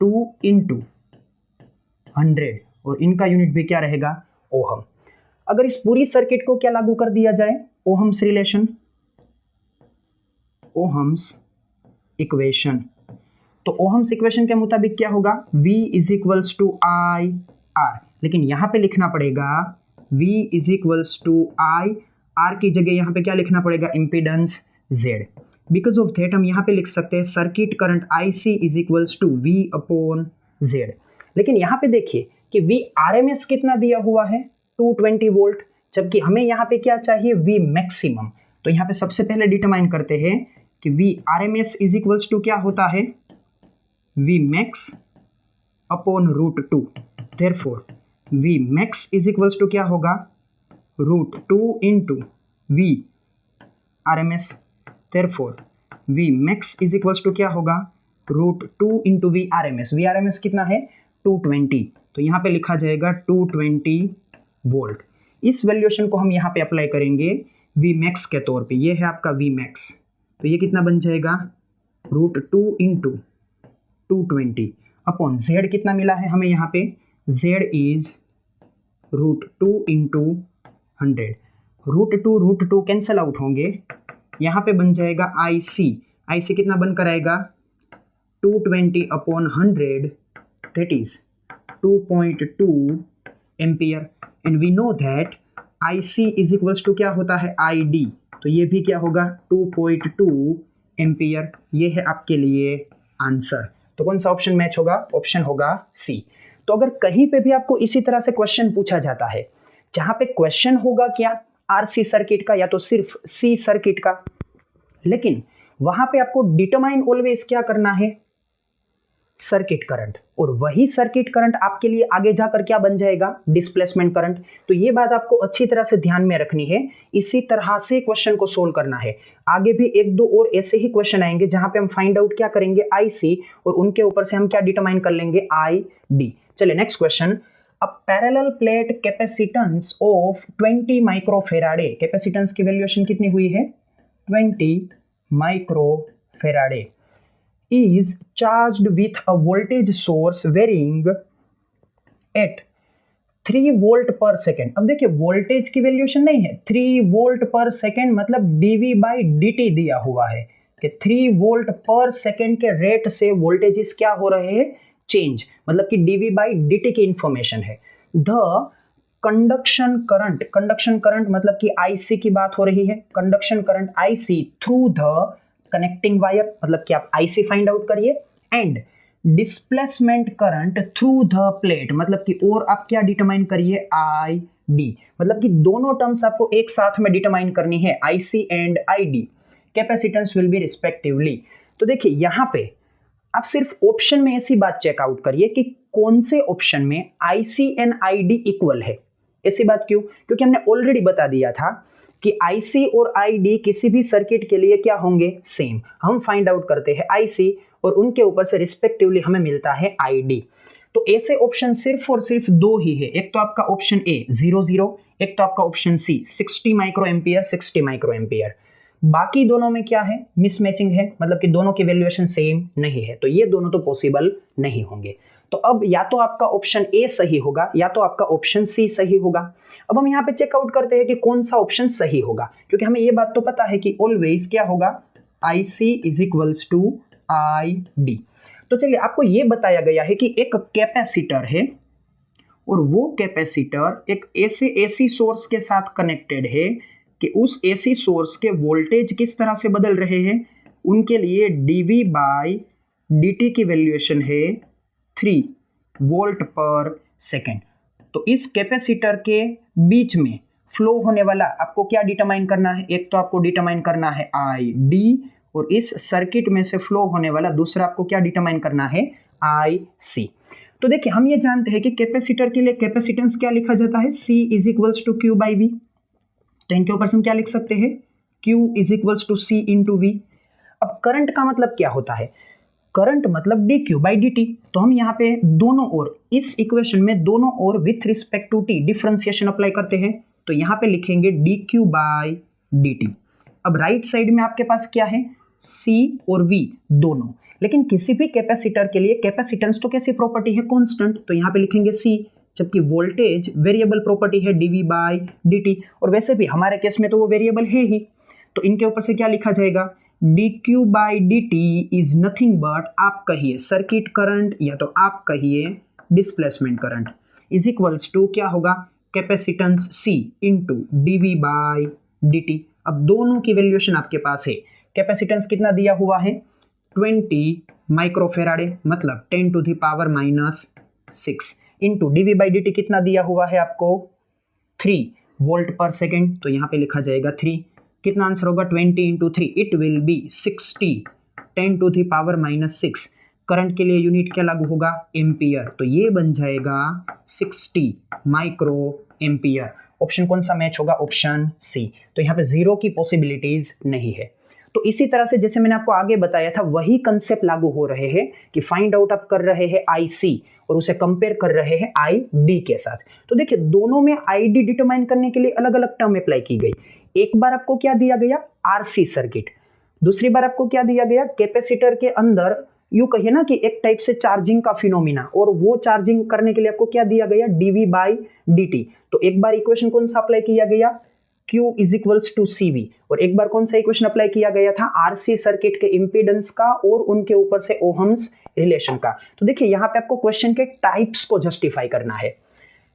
2 इंटू 100, और इनका यूनिट भी क्या रहेगा, ओहम। अगर इस पूरी सर्किट को क्या लागू कर दिया जाए, ओहम्स रिलेशन, ओहम्स इक्वेशन। तो ओहम्स इक्वेशन के मुताबिक क्या होगा, V is equals to I R. लेकिन यहां पे लिखना पड़ेगा V is equals to I R की जगह यहां पे क्या लिखना पड़ेगा, impedance Z। Because of that हम यहां पे लिख सकते हैं circuit current IC is equals to V upon Z। लेकिन यहां पे देखिए कि V RMS कितना दिया हुआ है, 220 वोल्ट, जबकि हमें यहां पे क्या चाहिए, V मैक्सिमम। तो यहां पे सबसे पहले डिटरमाइन करते हैं कि V RMS is equals to क्या होता है, V max upon root 2। Therefore V max is equals to क्या होगा, root 2 into V RMS। Therefore V max is equals to क्या होगा, root 2 into V RMS। V RMS कितना है, 220। तो यहाँ पे लिखा जाएगा 220 वोल्ट। इस वैल्यूएशन को हम यहाँ पे अप्लाई करेंगे V max के तौर पे। ये है आपका V max, तो ये कितना बन जाएगा, रूट 2 इंटू 220 अपॉन Z कितना मिला है हमें यहाँ पे, Z is root 2 into 100। Root two cancel out होंगे, यहाँ पे बन जाएगा IC कितना बनकर आएगा, 220 upon 100, that is 2.2 ampere. And we know that IC is equals to क्या होता है, ID। तो ये भी क्या होगा, 2.2 एम्पियर। ये है आपके लिए आंसर। तो कौन सा ऑप्शन मैच होगा, ऑप्शन होगा C। तो अगर कहीं पे भी आपको इसी तरह से क्वेश्चन पूछा जाता है जहां पे क्वेश्चन होगा क्या, आरसी सर्किट का या तो सिर्फ सी सर्किट का, लेकिन वहां पे आपको डिटरमाइन ऑलवेज क्या करना है, सर्किट करंट, और वही सर्किट करंट आपके लिए आगे जाकर क्या बन जाएगा, डिस्प्लेसमेंट करंट। तो ये बात आपको अच्छी तरह से ध्यान में रखनी है, इसी तरह से क्वेश्चन को सोल्व करना है। आगे भी एक दो और ऐसे ही क्वेश्चन आएंगे जहां पे हम फाइंड आउट क्या करेंगे, आईसी, और उनके ऊपर से हम क्या डिटरमाइन कर लेंगे, आई डी। चलिए next question, a parallel plate capacitance of 20 microfarad, capacitance की वैल्यूएशन कितनी हुई है, 20 microfarad, is charged with a voltage source varying at 3 volt पर सेकेंड। अब देखिए वोल्टेज की वैल्यूएशन नहीं है, 3 वोल्ट पर सेकेंड मतलब dV बाई dt दिया हुआ है कि 3 वोल्ट पर सेकेंड के रेट से वोल्टेजेस क्या हो रहे हैं, चेंज, मतलब कि dV बाई dt की इंफॉर्मेशन है। द कंडक्शन करंट मतलब कि IC की बात हो रही है, conduction current IC through the connecting wire, मतलब कि आप IC फाइंड आउट करिए, and displacement current through the plate, मतलब कि और आप क्या डिटरमाइन करिए, ID, मतलब कि दोनों टर्म्स आपको एक साथ में डिटरमाइन करनी है, IC and ID, capacitance will be respectively. तो देखिए यहां पे आप सिर्फ ऑप्शन में ऐसी बात चेकआउट करिए कि कौन से ऑप्शन में IC एंड ID इक्वल है। ऐसी बात क्यों, क्योंकि हमने ऑलरेडी बता दिया था कि IC और ID किसी भी सर्किट के लिए क्या होंगे, सेम। हम फाइंड आउट करते हैं IC और उनके ऊपर से रिस्पेक्टिवली हमें मिलता है ID। तो ऐसे ऑप्शन सिर्फ और सिर्फ दो ही है, एक तो आपका ऑप्शन ए 00, एक तो आपका option C 60 micro ampere 60 micro ampere. बाकी दोनों में क्या है, मिसमैचिंग है, मतलब कि दोनों की वैल्यूएशन सेम नहीं है, तो ये दोनों तो पॉसिबल नहीं होंगे। तो अब या तो आपका ऑप्शन ए सही होगा या तो आपका ऑप्शन सी सही होगा। अब हम यहाँ पे चेकआउट करते हैं कि कौन सा ऑप्शन सही होगा, क्योंकि हमें ये बात तो पता है कि ऑलवेज क्या होगा, IC is equals to ID। तो चलिए आपको ये बताया गया है कि एक कैपेसिटर है और वो कैपेसिटर एक ऐसे AC सोर्स के साथ कनेक्टेड है कि उस AC सोर्स के वोल्टेज किस तरह से बदल रहे हैं, उनके लिए dV बाई dt की वैल्यूएशन है 3 वोल्ट पर सेकेंड। तो इस कैपेसिटर के बीच में फ्लो होने वाला आपको क्या डिटरमाइन करना है, एक तो आपको डिटरमाइन करना है ID, और इस सर्किट में से फ्लो होने वाला दूसरा आपको क्या डिटरमाइन करना है, IC। तो देखिए हम ये जानते हैं कि कैपेसिटर के लिए कैपेसिटेंस क्या लिखा जाता है, C is equals to Q by V। तो इनके ऊपर से हम क्या लिख सकते हैं, Q is equals to C into V। अब करंट का मतलब क्या होता है, करंट मतलब dq बाई dt। तो हम यहाँ पे दोनों ओर, इस इक्वेशन में दोनों ओर with respect to t differentiation apply करते हैं, तो यहाँ पे लिखेंगे dq बाई dt। अब राइट साइड में आपके पास क्या है, C और V दोनों, लेकिन किसी भी कैपेसिटर के लिए कैपेसिटेंस तो कैसी प्रॉपर्टी है, कांस्टेंट, तो यहाँ पे लिखेंगे C, जबकि वोल्टेज वेरिएबल प्रॉपर्टी है dV बाई dt, और वैसे भी हमारे केस में तो वो वेरिएबल है ही, तो इनके ऊपर से क्या लिखा जाएगा, dq by dt is nothing but, आप कहिए सर्किट करंट या तो आप कहिए displacement current, is equals to क्या होगा, capacitance C into dV by dt। अब दोनों की वैल्यूएशन आपके पास है, कैपेसिटेंस कितना दिया हुआ है, 20 माइक्रोफेराडे मतलब 10 to the power -6 into dV by dt कितना दिया हुआ है आपको, 3 वोल्ट पर सेकेंड, तो यहाँ पे लिखा जाएगा 3, कितना आंसर होगा, 20 into 3, it will be 60, 10 to the power -6। Current के लिए यूनिट क्या लागू होगा, एम्पियर, तो ये बन जाएगा 60 माइक्रो एम्पियर। ऑप्शन कौन सा मैच होगा, ऑप्शन सी। तो यहाँ पे जीरो की पॉसिबिलिटीज नहीं है। तो इसी तरह से जैसे मैंने आपको आगे बताया था वही कंसेप्ट लागू हो रहे हैं कि फाइंड आउट आप कर रहे हैं IC और उसे कंपेयर कर रहे हैं ID के साथ। तो देखिए दोनों में ID डिटरमाइन करने के लिए अलग अलग टर्म अप्लाई की गई। एक बार आपको क्या दिया गया, RC सर्किट, दूसरी बार आपको क्या दिया गया, कैपेसिटर के अंदर यूं कहिए ना कि एक टाइप से चार्जिंग का फिनोमिना, और वो चार्जिंग करने के लिए आपको क्या दिया गया, dV बाई dt। तो एक बार इक्वेशन कौन सा अप्लाई किया गया, Q is equals to CV, और एक बार कौन सा इक्वेशन अप्लाई किया गया था, RC सर्किट के इंपीडेंस का और उनके ऊपर से ओहम्स रिलेशन का। तो देखिए यहाँ पे आपको क्वेश्चन के टाइप्स को जस्टिफाई करना है।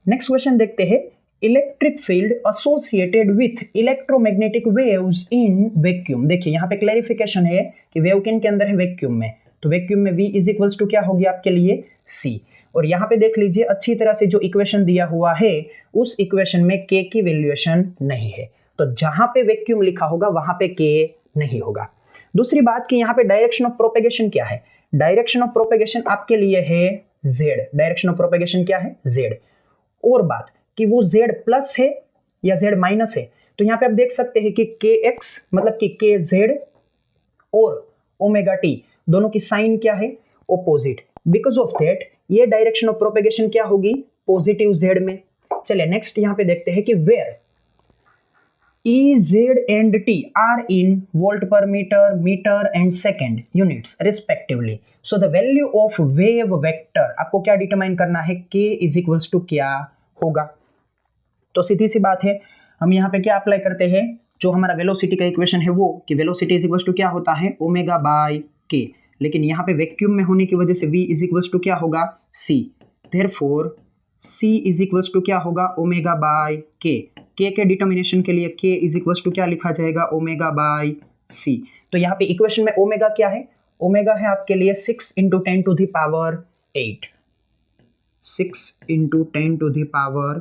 नेक्स्ट क्वेश्चन देखते हैं, electric field associated with electromagnetic waves in vacuum. देखिए यहाँ पे क्लैरिफिकेशन है कि वेव किन के अंदर है, वैक्यूम में। तो वैक्यूम में V इज इक्वल्स टू क्या होगी आपके लिए C। और यहाँ पे देख लीजिए अच्छी तरह से जो इक्वेशन दिया हुआ है उस इक्वेशन में K की वैल्यूएशन नहीं है, तो जहां पे वैक्यूम लिखा होगा वहां पे K नहीं होगा। दूसरी बात कि यहाँ पे डायरेक्शन ऑफ प्रोपेगेशन क्या है, डायरेक्शन ऑफ प्रोपेगेशन आपके लिए है Z। डायरेक्शन ऑफ प्रोपेगेशन क्या है Z। और बात कि वो Z प्लस है या Z माइनस है, तो यहाँ पे आप देख सकते हैं कि kx मतलब कि kz और ओमेगा t दोनों की साइन क्या है, ऑपोजिट। बिकॉज ऑफ दैट ये डायरेक्शन ऑफ प्रोपेगेशन क्या होगी, पॉजिटिव z में। चलिए नेक्स्ट यहाँ पे देखते हैं कि where Ez and T are in volt per meter, meter and second units respectively. So the value of wave vector आपको क्या डिटरमाइन करना है, k is equals to क्या होगा। तो सीधी सी बात है, हम यहाँ पे क्या अप्लाई करते हैं, जो हमारा वेलोसिटी का इक्वेशन है वो कि वेलोसिटी इज इक्वल्स टू क्या होता है, ओमेगा बाय के। लेकिन यहाँ पे वैक्यूम में होने की वजह से v इज इक्वल्स टू क्या होगा, c। Therefore c is equals to क्या होगा, ओमेगा बाय के। के डिटर्मिनेशन के लिए k इज इक्वल्स टू क्या लिखा जाएगा, ओमेगा बाय c। तो यहाँ पे इक्वेशन में ओमेगा क्या है, ओमेगा है आपके लिए 6 into 10 to the power 8, 6 into 10 to the power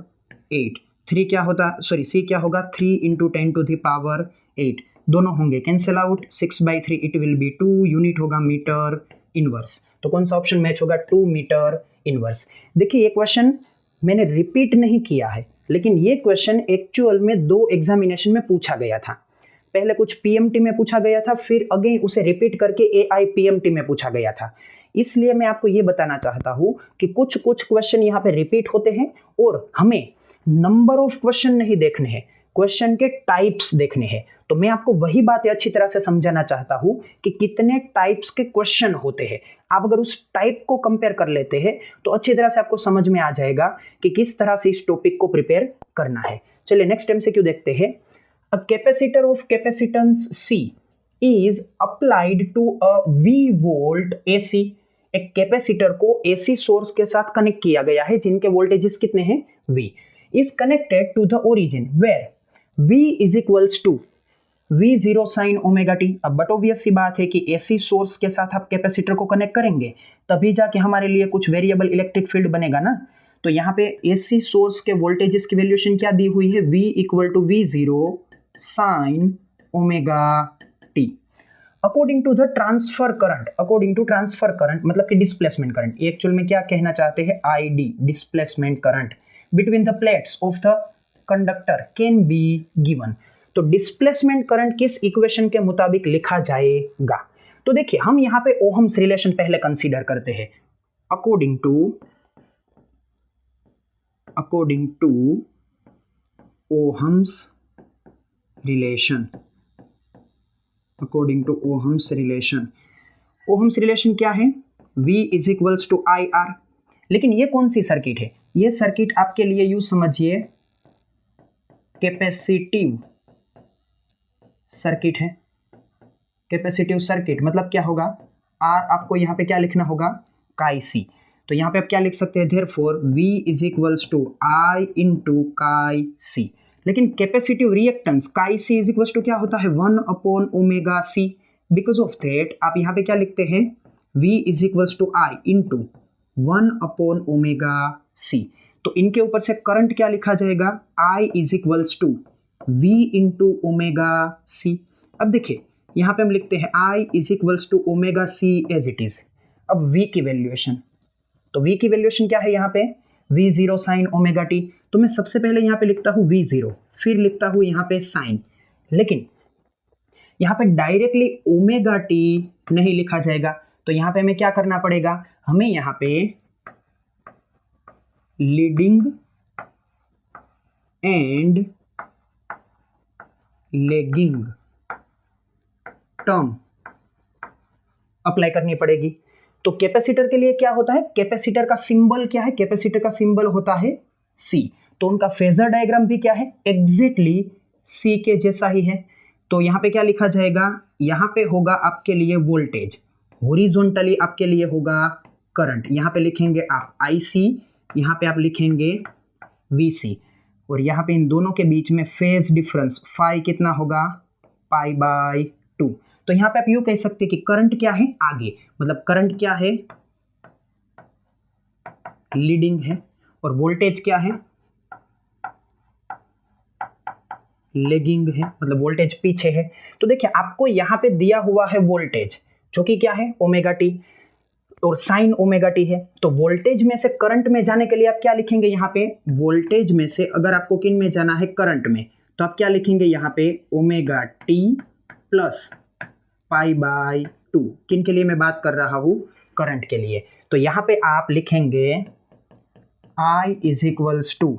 8। 3 क्या होता, सॉरी c क्या होगा, 3 इंटू 10 टू द पावर 8। दोनों होंगे cancel out, 6/3 it will B 2, unit होगा मीटर इनवर्स। तो कौन सा ऑप्शन मैच होगा, 2 मीटर इनवर्स। देखिए ये क्वेश्चन मैंने रिपीट नहीं किया है, लेकिन ये क्वेश्चन एक्चुअल में 2 एग्जामिनेशन में पूछा गया था। पहले कुछ पीएमटी में पूछा गया था, फिर अगेन उसे रिपीट करके एआईपीएमटी में पूछा गया था। इसलिए मैं आपको ये बताना चाहता हूं कि कुछ कुछ क्वेश्चन यहाँ पे रिपीट होते हैं और हमें नंबर ऑफ क्वेश्चन नहीं देखने हैं, क्वेश्चन के टाइप्स देखने हैं। तो मैं आपको वही बातें अच्छी तरह से समझाना चाहता हूं कि कितने टाइप्स के क्वेश्चन होते हैं। आप अगर उस टाइप को कंपेयर कर लेते हैं तो अच्छी तरह से आपको समझ में आ जाएगा कि किस तरह से इस टॉपिक को प्रिपेयर करना है। चलिए नेक्स्ट एमसीक्यू देखते हैं। A capacitor of capacitance C is applied to a V volt AC। एक कैपेसिटर को AC सोर्स के साथ कनेक्ट किया गया है जिनके वोल्टेजेस कितने हैं, V is connected to the origin where V is equals to V0 sin omega T. अब बट ऑब्वियस सी बात है कि AC सोर्स के साथ आप कैपेसिटर को कनेक्ट करेंगे तभी जाके हमारे लिए कुछ वेरिएबल इलेक्ट्रिक फील्ड बनेगा ना। तो यहाँ पे AC सोर्स के वोल्टेजेस की वैल्यूएशन क्या दी हुई है, V equal to V0 sin omega t according to the transfer current. According to transfer current मतलब कि डिस्प्लेसमेंट करंट, एक्चुअल में क्या कहना चाहते हैं, ID displacement current between the plates of the conductor can be given. तो displacement current किस equation के मुताबिक लिखा जाएगा, तो देखिए हम यहाँ पे ओहम्स रिलेशन पहले कंसीडर करते हैं। According to Ohm's relation, according to Ohm's relation, Ohm's relation क्या है, V is equals to IR। लेकिन ये कौन सी सर्किट है, ये सर्किट आपके लिए यूं समझिए कैपेसिटिव सर्किट है। कैपेसिटिव सर्किट मतलब क्या होगा, R आपको यहाँ पे क्या लिखना होगा, काई C। तो यहाँ पे आप क्या लिख सकते हैं, therefore V is equals to I into chi C। लेकिन capacitive reactance chi C is equals to क्या होता है, 1 upon omega C। Because of that आप यहाँ पे क्या लिखते हैं, V is equals to I into 1 upon omega C। तो इनके ऊपर से करंट क्या लिखा जाएगा, I is equals to V into omega C। अब देखिए यहाँ पे हम लिखते हैं I is equals to omega C as it is. अब V की वैल्यूएशन, तो V की वैल्यूएशन क्या है यहाँ पे, V0 साइन ओमेगा टी। तो मैं सबसे पहले यहाँ पे लिखता हूँ V0, फिर लिखता हूँ यहाँ पे साइन। लेकिन यहाँ पे डायरेक्टली ओमेगा टी नहीं लिखा जाएगा, तो यहाँ पे हमें क्या करना पड़ेगा, हमें यहाँ पे leading and lagging term apply करनी पड़ेगी। तो कैपेसिटर के लिए क्या होता है, कैपेसिटर का सिंबल क्या है, कैपेसिटर का सिंबल होता है C। तो उनका फेजर डायग्राम भी क्या है, एग्जैक्टली C के जैसा ही है। तो यहाँ पे क्या लिखा जाएगा, यहाँ पे होगा आपके लिए वोल्टेज, हॉरिजॉन्टली आपके लिए होगा करंट। यहाँ पे लिखेंगे आप IC, यहाँ पे आप लिखेंगे VC, और यहाँ पे इन दोनों के बीच में फेज डिफरेंस फाई कितना होगा, पाई बाय 2। तो यहाँ पे आप यूँ कह सकते हैं कि करंट क्या है, आगे, मतलब करंट क्या है, लीडिंग है, और वोल्टेज क्या है, लेगिंग है, मतलब वोल्टेज पीछे है। तो देखिए आपको यहाँ पे दिया हुआ है वोल्टेज जो कि क्या है, ओमेगा टी, और साइन ओमेगा टी है। तो वोल्टेज में से करंट में जाने के लिए आप क्या लिखेंगे, यहाँ पे वोल्टेज में से अगर आपको किन में जाना है, करंट में, तो आप क्या लिखेंगे यहाँ पे, omega T plus pi by 2। किन के लिए मैं बात कर रहा हूँ, करंट के लिए। तो यहाँ पे आप लिखेंगे I is equals to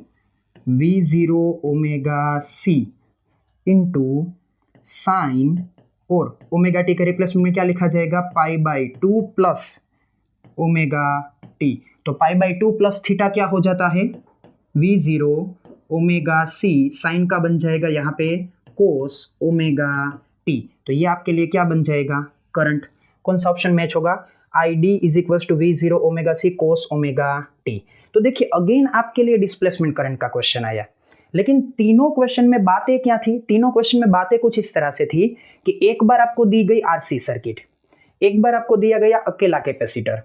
V0 omega C into sine, और ओमेगा टी के रिप्लेसमेंट में क्या लिखा जाएगा, pi by 2 plus omega t. तो पाई बाय 2 प्लस थीटा क्या हो जाता है, V0 ओमेगा C साइन का बन जाएगा यहाँ पे कोस ओमेगा टी। तो ये आपके लिए क्या बन जाएगा, करंट। कौन सा ऑप्शन मैच होगा, ID is equal to V0 omega C cos omega t. तो देखिए अगेन आपके लिए डिस्प्लेसमेंट करंट का क्वेश्चन आया, लेकिन तीनों क्वेश्चन में बातें क्या थी, तीनों क्वेश्चन में बातें कुछ इस तरह से थी कि एक बार आपको दी गई RC सर्किट, एक बार आपको दिया गया अकेला कैपेसिटर,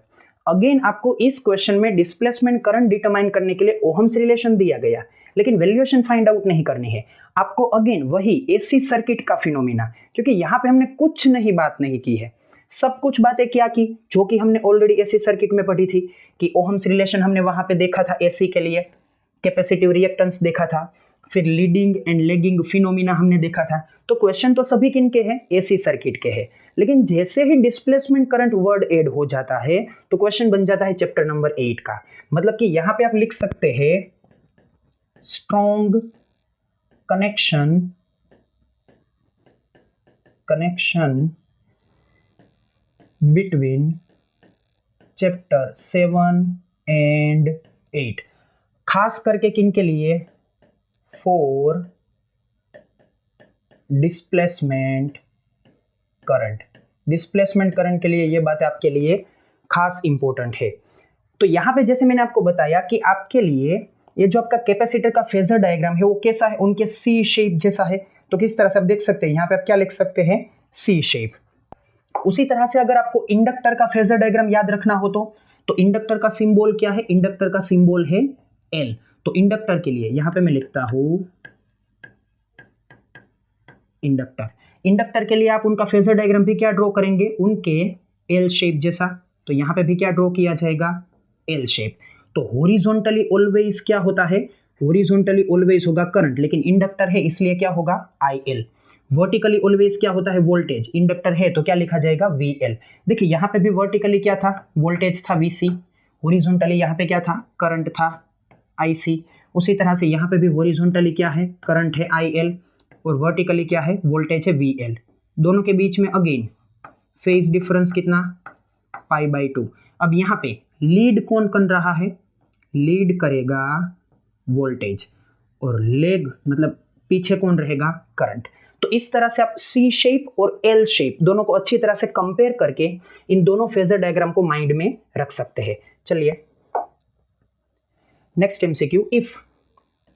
अगेन आपको इस क्वेश्चन में डिस्प्लेसमेंट करंट डिटरमाइन करने के लिए ओहम्स रिलेशन दिया गया, लेकिन वैल्यूएशन फाइंड आउट नहीं करनी है आपको। अगेन वही AC सर्किट का फिनोमिना, क्योंकि यहाँ पे हमने कुछ बात नहीं की है, सब कुछ बातें क्या की जो कि हमने ऑलरेडी AC सर्किट में पढ़ी थी कि ओहम्स रिलेशन हमने वहां पे देखा था AC के लिए, कैपेसिटिव रिएक्टेंस देखा था, फिर लीडिंग एंड लेगिंग फिनोमिना हमने देखा था। तो क्वेश्चन तो सभी किन के हैं, AC सर्किट के हैं, लेकिन जैसे ही डिस्प्लेसमेंट करंट वर्ड ऐड हो जाता है तो क्वेश्चन बन जाता है चैप्टर नंबर 8 का। मतलब कि यहां पे आप लिख सकते हैं strong connection between chapter 7 and 8, खास करके किन के लिए, for displacement current. Displacement current के लिए ये बात आपके लिए खास इंपॉर्टेंट है। तो यहाँ पे जैसे मैंने आपको बताया कि आपके लिए ये जो आपका कैपेसिटर का फेजर डायग्राम है वो कैसा है, उनके सी शेप जैसा है। तो किस तरह से आप देख सकते हैं, यहाँ पे आप क्या लिख सकते हैं, सी शेप। उसी तरह से अगर आपको इंडक्टर का फेजर डायग्राम याद रखना हो तो इंडक्टर का सिंबल क्या है, इंडक्टर का सिंबल है L। तो इंडक्टर के लिए यहां पे मैं लिखता हूं इंडक्टर के लिए आप उनका फेजर डायग्राम भी क्या ड्रॉ करेंगे, उनके L शेप जैसा। तो यहां पे भी क्या ड्रॉ किया जाएगा, L शेप। तो हॉरिजॉन्टली ऑलवेज क्या होता है, हॉरिजॉन्टली ऑलवेज होगा करंट, लेकिन इंडक्टर है इसलिए क्या होगा, IL। वर्टिकली ऑलवेज क्या होता है, वोल्टेज, इंडक्टर है तो क्या लिखा जाएगा, VL। देखिए यहाँ पे भी वर्टिकली क्या था, वोल्टेज था VC, हॉरिजॉन्टली यहाँ पे क्या था, करंट था IC। उसी तरह से यहाँ पे भी हॉरिजॉन्टली क्या है, करंट है IL, और वर्टिकली क्या है, वोल्टेज है VL। दोनों के बीच में अगेन फेज डिफरेंस कितना, पाई बाय 2। अब यहाँ पे लीड कौन कर रहा है, लीड करेगा वोल्टेज, और लेग मतलब पीछे कौन रहेगा, करंट। तो इस तरह से आप सी शेप और एल शेप दोनों को अच्छी तरह से कंपेयर करके इन दोनों फेजर डायग्राम को माइंड में रख सकते हैं। चलिए next MCQ, if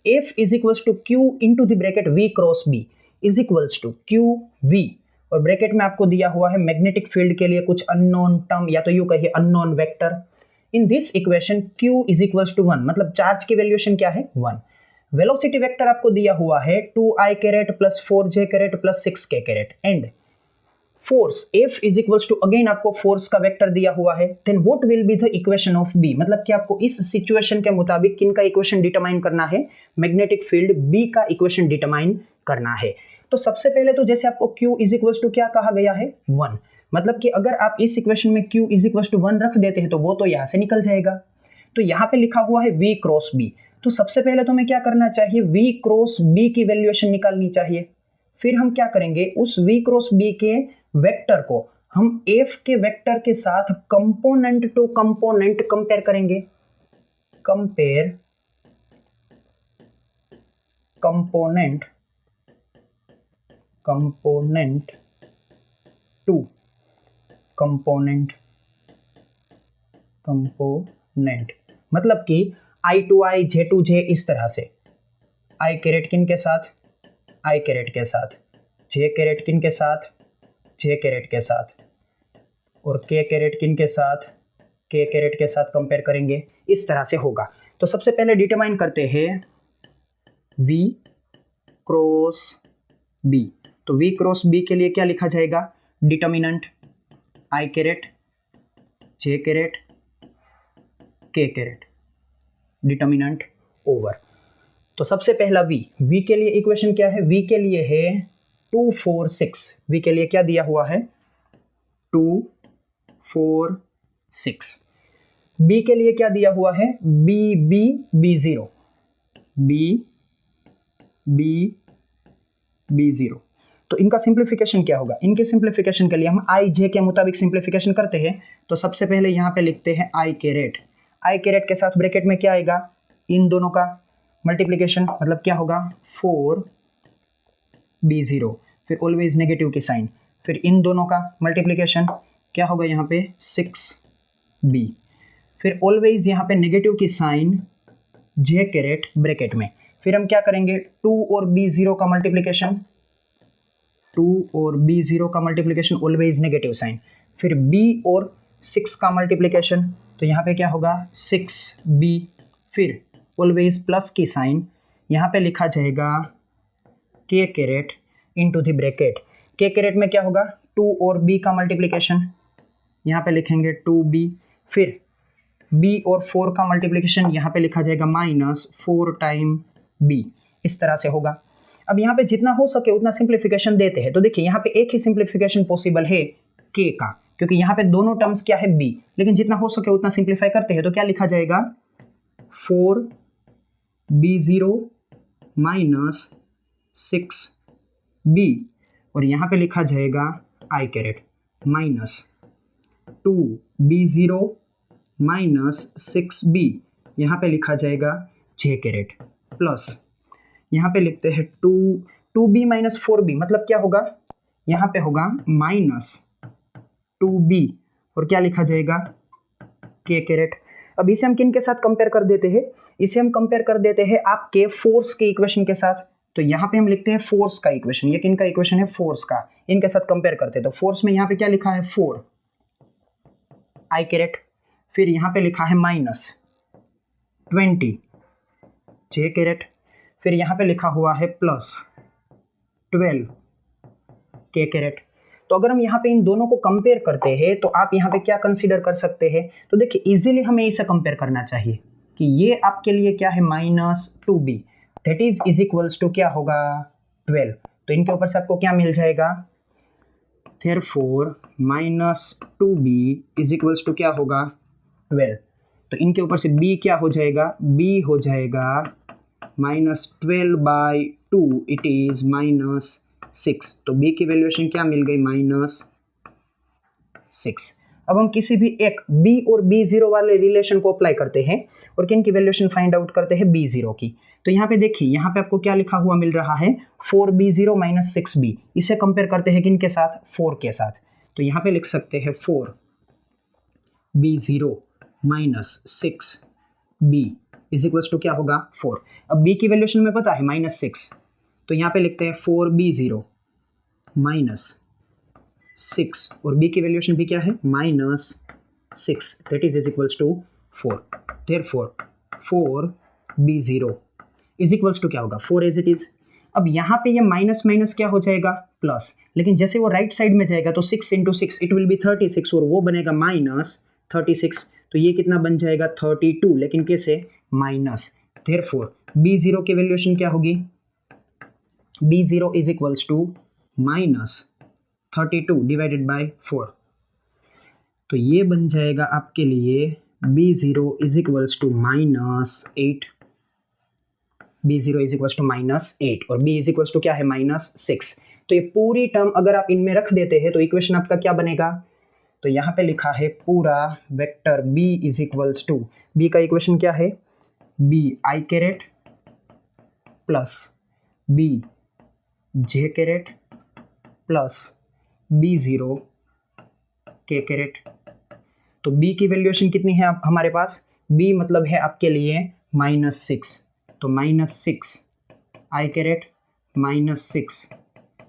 F is equals to Q into the bracket V cross B is equals to QV, और ब्रैकेट में आपको दिया हुआ है मैग्नेटिक फील्ड के लिए कुछ अननोन टर्म, या तो यूं कहिए unknown vector. In this equation Q is equals to 1, मतलब चार्ज की वैल्यूएशन क्या है, 1। वेलोसिटी वेक्टर आपको दिया हुआ है 2i caret plus 4j caret plus 6k caret, and force F is equals to, again आपको फोर्स का वेक्टर दिया हुआ है। Then what will be the equation of B, मतलब कि आपको इस सिचुएशन के मुताबिक किन का इक्वेशन डिटरमाइन करना है, मैग्नेटिक फील्ड B का इक्वेशन डिटरमाइन करना है। तो सबसे पहले तो जैसे आपको Q इज इक्वल्स टू क्या कहा गया है, 1, मतलब कि अगर आप इस इक्वेशन में Q इज इक्वल्स टू 1 रख देते हैं तो वो तो यहाँ से निकल जाएगा। तो यहाँ पे लिखा हुआ है V क्रॉस B, तो सबसे पहले तो हमें क्या करना चाहिए, V क्रॉस B की वैल्यूएशन निकालनी चाहिए। फिर हम क्या करेंगे, उस V क्रॉस B के वेक्टर को हम F के वेक्टर के साथ कंपोनेंट टू कंपोनेंट कंपेयर करेंगे, कंपेयर कंपोनेंट टू कंपोनेंट, मतलब कि I to I, J to J, इस तरह से I कैरेट किन के साथ, I कैरेट के साथ, J कैरेट किन के साथ, जे कैरेट के साथ, और के कैरेट किन के साथ, के कैरेट के साथ कंपेयर करेंगे, इस तरह से होगा। तो सबसे पहले डिटरमाइन करते हैं V क्रॉस B। तो V क्रॉस B के लिए क्या लिखा जाएगा, determinant I caret, J caret, K caret, determinant over. तो सबसे पहला V के लिए इक्वेशन क्या है, V के लिए है 2 4 6। V के लिए क्या दिया हुआ है, 2 4 6। B के लिए क्या दिया हुआ है, B0, B0। तो इनका सिंप्लीफिकेशन क्या होगा, इनके सिंप्लीफिकेशन के लिए हम आई जे के मुताबिक सिंप्लीफिकेशन करते हैं। तो सबसे पहले यहाँ पे लिखते हैं आई कैरेट, आई कैरेट के साथ ब्रैकेट में क्या आएगा, इन दोनों का मल्टीप्लिकेशन, मतलब क्या होगा 4B0, फिर ऑलवेज नेगेटिव की साइन, फिर इन दोनों का मल्टीप्लिकेशन क्या होगा यहाँ पे 6B, फिर ऑलवेज यहाँ पे नेगेटिव की साइन, जे कैरेट ब्रैकेट में, फिर हम क्या करेंगे 2 और B0 का मल्टीप्लिकेशन, 2 और B0 का मल्टीप्लिकेशन ऑलवेज नेगेटिव साइन, फिर B और 6 का मल्टीप्लिकेशन, तो यहाँ पे क्या होगा 6B, फिर ऑलवेज प्लस की साइन, यहाँ पे लिखा जाएगा के कैरेट इनटू द ब्रैकेट, के कैरेट में क्या होगा 2 और B का मल्टीप्लिकेशन, यहाँ पे लिखेंगे 2B, फिर B और 4 का मल्टीप्लिकेशन, यहाँ पे लिखा जाएगा -4 टाइम B, इस तरह से होगा। अब यहाँ पे जितना हो सके उतना सिंप्लीफिकेशन देते हैं। तो देखिए यहाँ पे एक ही सिंप्लीफिकेशन पॉसिबल है K का, क्योंकि यहाँ पे दोनों टर्म्स क्या है B, लेकिन जितना हो सके उतना सिंप्लीफाई करते हैं। तो क्या लिखा जाएगा 4B0 -6B, और यहाँ पे लिखा जाएगा I कैरेट -2B0 -6B, यहाँ पे लिखा जाएगा J कैरेट, प्लस यहाँ पे लिखते हैं 2B - 4B, मतलब क्या होगा, यहाँ पे होगा -2B, और क्या लिखा जाएगा K कैरेट। अब इसे हम किन के साथ कंपेयर कर देते हैं, इसे हम कंपेयर कर देते हैं आपके फोर्स के इक्वेशन के साथ। तो यहाँ पे हम लिखते हैं फोर्स का इक्वेशन, ये किन का इक्वेशन है, फोर्स का, इनके साथ कंपेयर करते हैं। तो फोर्स में यहाँ पे क्या लिखा है 4 I कैरेट, फिर यहाँ पे लिखा है -20 J कैरेट, फिर यहाँ पे लिखा हुआ है +12 K कैरेट। तो अगर हम यहाँ पे इन दोनों को कंपेयर करते हैं तो आप यहाँ पे क्या कंसीडर कर सकते हैं, तो देखिए इजीली हमें इसे कंपेयर करना चाहिए कि ये आपके लिए क्या है -2B, that is equals to क्या होगा 12। तो इनके ऊपर से आपको क्या मिल जाएगा, therefore -2B is equals to क्या होगा 12। तो इनके ऊपर से B क्या हो जाएगा, B हो जाएगा -12/2, इट इज -6। तो B की वैल्यूएशन क्या मिल गई, -6। अब हम किसी भी एक B और B0 वाले रिलेशन को अप्लाई करते हैं और किन की वैल्यूएशन फाइंड आउट करते हैं, B0 की। तो यहाँ पे देखिए, यहाँ पे आपको क्या लिखा हुआ मिल रहा है 4B0 - 6B, इसे कंपेयर करते हैं किन के साथ, 4 के साथ। तो यहाँ पे लिख सकते हैं 4B0 - 6B is equals to क्या होगा 4। अब B की वैल्यूएशन में पता है -6, तो यहाँ पे लिखते हैं 4B0 - 6, और B की वैल्यूएशन भी क्या है -6, that is equals to 4। Therefore 4B0 is equals to क्या होगा 4 एज इट इज। अब यहाँ पे ये माइनस माइनस क्या हो जाएगा प्लस, लेकिन जैसे वो राइट साइड में जाएगा तो 6 × 6 इट विल बी 36, और वो बनेगा -36। तो ये कितना बन जाएगा 32, लेकिन कैसे माइनस। देयरफॉर B0 की वैल्यूएशन क्या होगी, B0 is equals to -32 divided by 4। तो ये बन जाएगा आपके लिए B0 is equals to -8, B0 is equals to -8, और B इज इक्वल्स टू क्या है -6। तो ये पूरी टर्म अगर आप इनमें रख देते हैं तो इक्वेशन आपका क्या बनेगा, तो यहाँ पे लिखा है पूरा vector B is equals to, B का इक्वेशन क्या है, B I caret plus B J caret plus B0 K caret. तो B की वैल्यूएशन कितनी है हमारे पास, B मतलब है आपके लिए -6, तो -6 I caret -6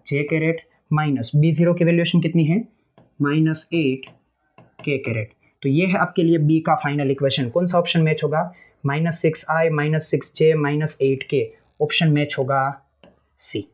J caret minus B0 की वैल्यूएशन कितनी है, -8 k कैरेट। तो ये है आपके लिए बी का फाइनल इक्वेशन। कौन सा ऑप्शन मैच होगा, -6i -6j -8k, option match होगा सी।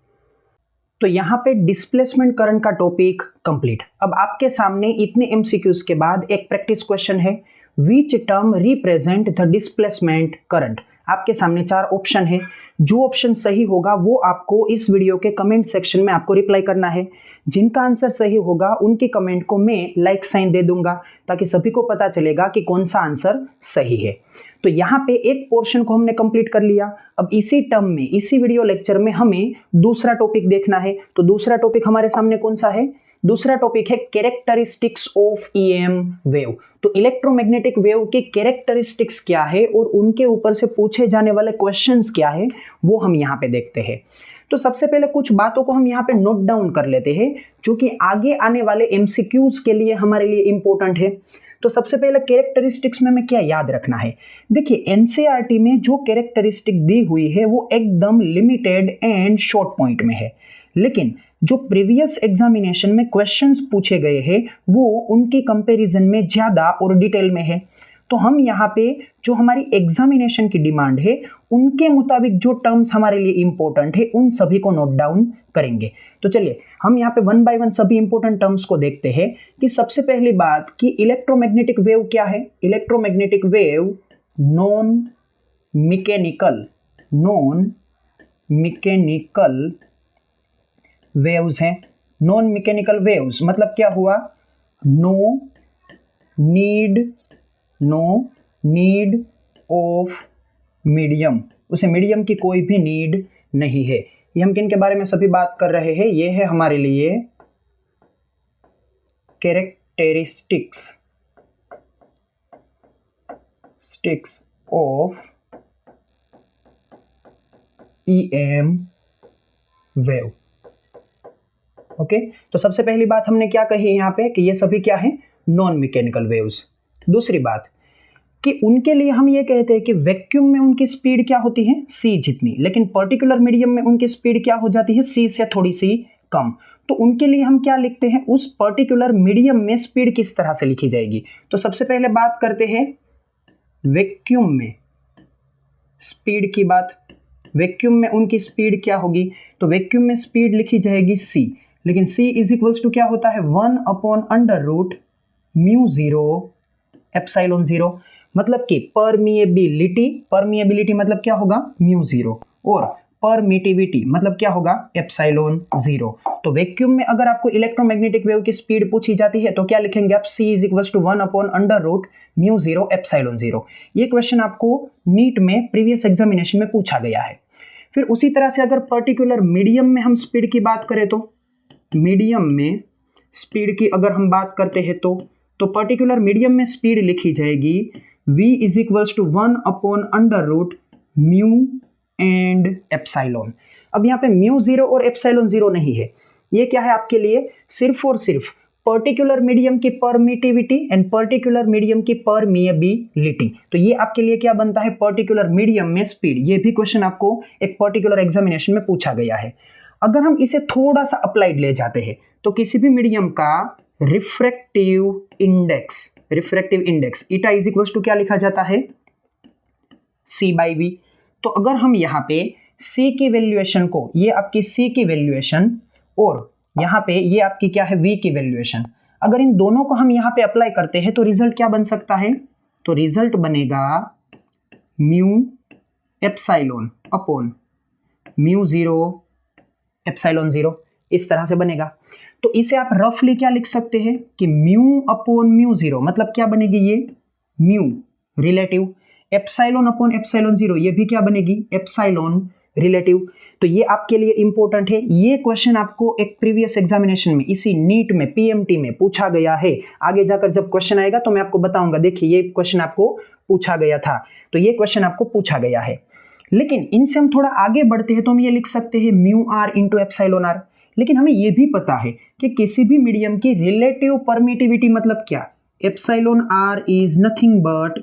तो यहाँ पे डिस्प्लेसमेंट करंट का टॉपिक कंप्लीट। अब आपके सामने इतने एमसीक्यूज के बाद एक प्रैक्टिस क्वेश्चन है, which term represent the displacement current. आपके सामने 4 ऑप्शन है, जो ऑप्शन सही होगा वो आपको इस वीडियो के कमेंट सेक्शन में आपको रिप्लाई करना है। जिनका आंसर सही होगा उनकी कमेंट को मैं लाइक साइन दे दूंगा, ताकि सभी को पता चलेगा कि कौन सा आंसर सही है। तो यहाँ पे एक पोर्शन को हमने कंप्लीट कर लिया। अब इसी टर्म में, इसी वीडियो लेक्चर में हमें दूसरा टॉपिक देखना है। तो दूसरा टॉपिक हमारे सामने कौन सा है, दूसरा टॉपिक है कैरेक्टरिस्टिक्स ऑफ ईएम वेव। तो इलेक्ट्रोमैग्नेटिक वेव के कैरेक्टरिस्टिक्स क्या है और उनके ऊपर से पूछे जाने वाले क्वेश्चंस क्या है, वो हम यहाँ पे देखते हैं। तो सबसे पहले कुछ बातों को हम यहाँ पे नोट डाउन कर लेते हैं, जो कि आगे आने वाले एमसीक्यूज के लिए हमारे लिए इंपॉर्टेंट है। तो सबसे पहले कैरेक्टरिस्टिक्स में हमें क्या याद रखना है, देखिए एनसीईआरटी में जो कैरेक्टरिस्टिक दी हुई है वो एकदम लिमिटेड एंड शॉर्ट पॉइंट में है, लेकिन जो प्रीवियस एग्जामिनेशन में क्वेश्चंस पूछे गए हैं वो उनकी कंपैरिजन में ज़्यादा और डिटेल में है। तो हम यहाँ पे जो हमारी एग्जामिनेशन की डिमांड है उनके मुताबिक जो टर्म्स हमारे लिए इंपॉर्टेंट है उन सभी को नोट डाउन करेंगे। तो चलिए हम यहाँ पे वन बाय वन सभी इंपॉर्टेंट टर्म्स को देखते हैं कि सबसे पहली बात कि इलेक्ट्रोमैग्नेटिक वेव क्या है। Electromagnetic wave non mechanical waves हैं। नॉन मैकेनिकल वेव्स मतलब क्या हुआ, नो नीड ऑफ मीडियम, उसे मीडियम की कोई भी नीड नहीं है। ये हम किन के बारे में सभी बात कर रहे हैं, ये है हमारे लिए characteristics of EM wave. Okay, तो सबसे पहली बात हमने क्या कही यहाँ पे कि ये सभी क्या है, नॉन मैकेनिकल वेव्स। दूसरी बात कि उनके लिए हम ये कहते हैं कि वैक्यूम में उनकी स्पीड क्या होती है, c जितनी, लेकिन पर्टिकुलर मीडियम में उनकी स्पीड क्या हो जाती है, c से थोड़ी सी कम। तो उनके लिए हम क्या लिखते हैं, उस पर्टिकुलर मीडियम में स्पीड किस तरह से लिखी जाएगी। तो सबसे पहले बात करते हैं वैक्यूम में स्पीड की बात। वैक्यूम में उनकी स्पीड क्या होगी, तो वैक्यूम में स्पीड लिखी जाएगी c, लेकिन c इज इक्वल्स टू क्या होता है, 1/√μ0 एप्सिलॉन 0। मतलब कि परमिएबिलिटी मतलब क्या होगा, μ0, और परमिटिविटी मतलब क्या होगा, एप्सिलॉन 0। तो वैक्यूम में अगर आपको इलेक्ट्रोमैग्नेटिक वेव की स्पीड पूछी जाती है तो क्या लिखेंगे आप, c is equals to 1/√μ0 epsilon 0। ये क्वेश्चन आपको नीट में प्रीवियस एग्जामिनेशन में पूछा गया है। फिर उसी तरह से अगर पर्टिकुलर मीडियम में हम स्पीड की बात करें, तो मीडियम में स्पीड की अगर हम बात करते हैं तो पर्टिकुलर मीडियम में स्पीड लिखी जाएगी v is equals to 1/√μ and epsilon. अब यहाँ पे μ0 और एप्सिलॉन 0 नहीं है, ये क्या है आपके लिए, सिर्फ और सिर्फ पर्टिकुलर मीडियम की परमिटिविटी एंड पर्टिकुलर मीडियम की परमिएबिलिटी। तो ये आपके लिए क्या बनता है, पर्टिकुलर मीडियम में स्पीड। ये भी क्वेश्चन आपको एक पर्टिकुलर एग्जामिनेशन में पूछा गया है। अगर हम इसे थोड़ा सा अप्लाइड ले जाते हैं तो किसी भी मीडियम का refractive index eta is equals to क्या लिखा जाता है, c/v। तो अगर हम यहाँ पे c की वैल्यूएशन को, ये आपकी c की वैल्यूएशन और यहाँ पे ये आपकी क्या है, v की वैल्यूएशन, अगर इन दोनों को हम यहाँ पे अप्लाई करते हैं तो रिजल्ट क्या बन सकता है, तो रिजल्ट बनेगा म्यू एप्सिलॉन अपॉन μ0 एप्सिलॉन 0, इस तरह से बनेगा। तो इसे आप रफली क्या लिख सकते हैं कि म्यू अपॉन μ0 मतलब क्या बनेगी, ये mu relative, epsilon upon epsilon 0 ये भी क्या बनेगी, एप्सिलॉन रिलेटिव। तो ये आपके लिए इंपॉर्टेंट है। ये क्वेश्चन आपको एक प्रीवियस एग्जामिनेशन में, इसी नीट में, पीएमटी में पूछा गया है। आगे जाकर जब क्वेश्चन आएगा तो मैं आपको बताऊंगा, देखिए ये क्वेश्चन आपको पूछा गया था, तो ये क्वेश्चन आपको पूछा गया है। लेकिन इनसे हम थोड़ा आगे बढ़ते हैं तो हम ये लिख सकते हैं mu R into epsilon R. लेकिन हमें ये भी पता है कि किसी भी मीडियम की रिलेटिव परमिटिविटी मतलब क्या, epsilon R is nothing but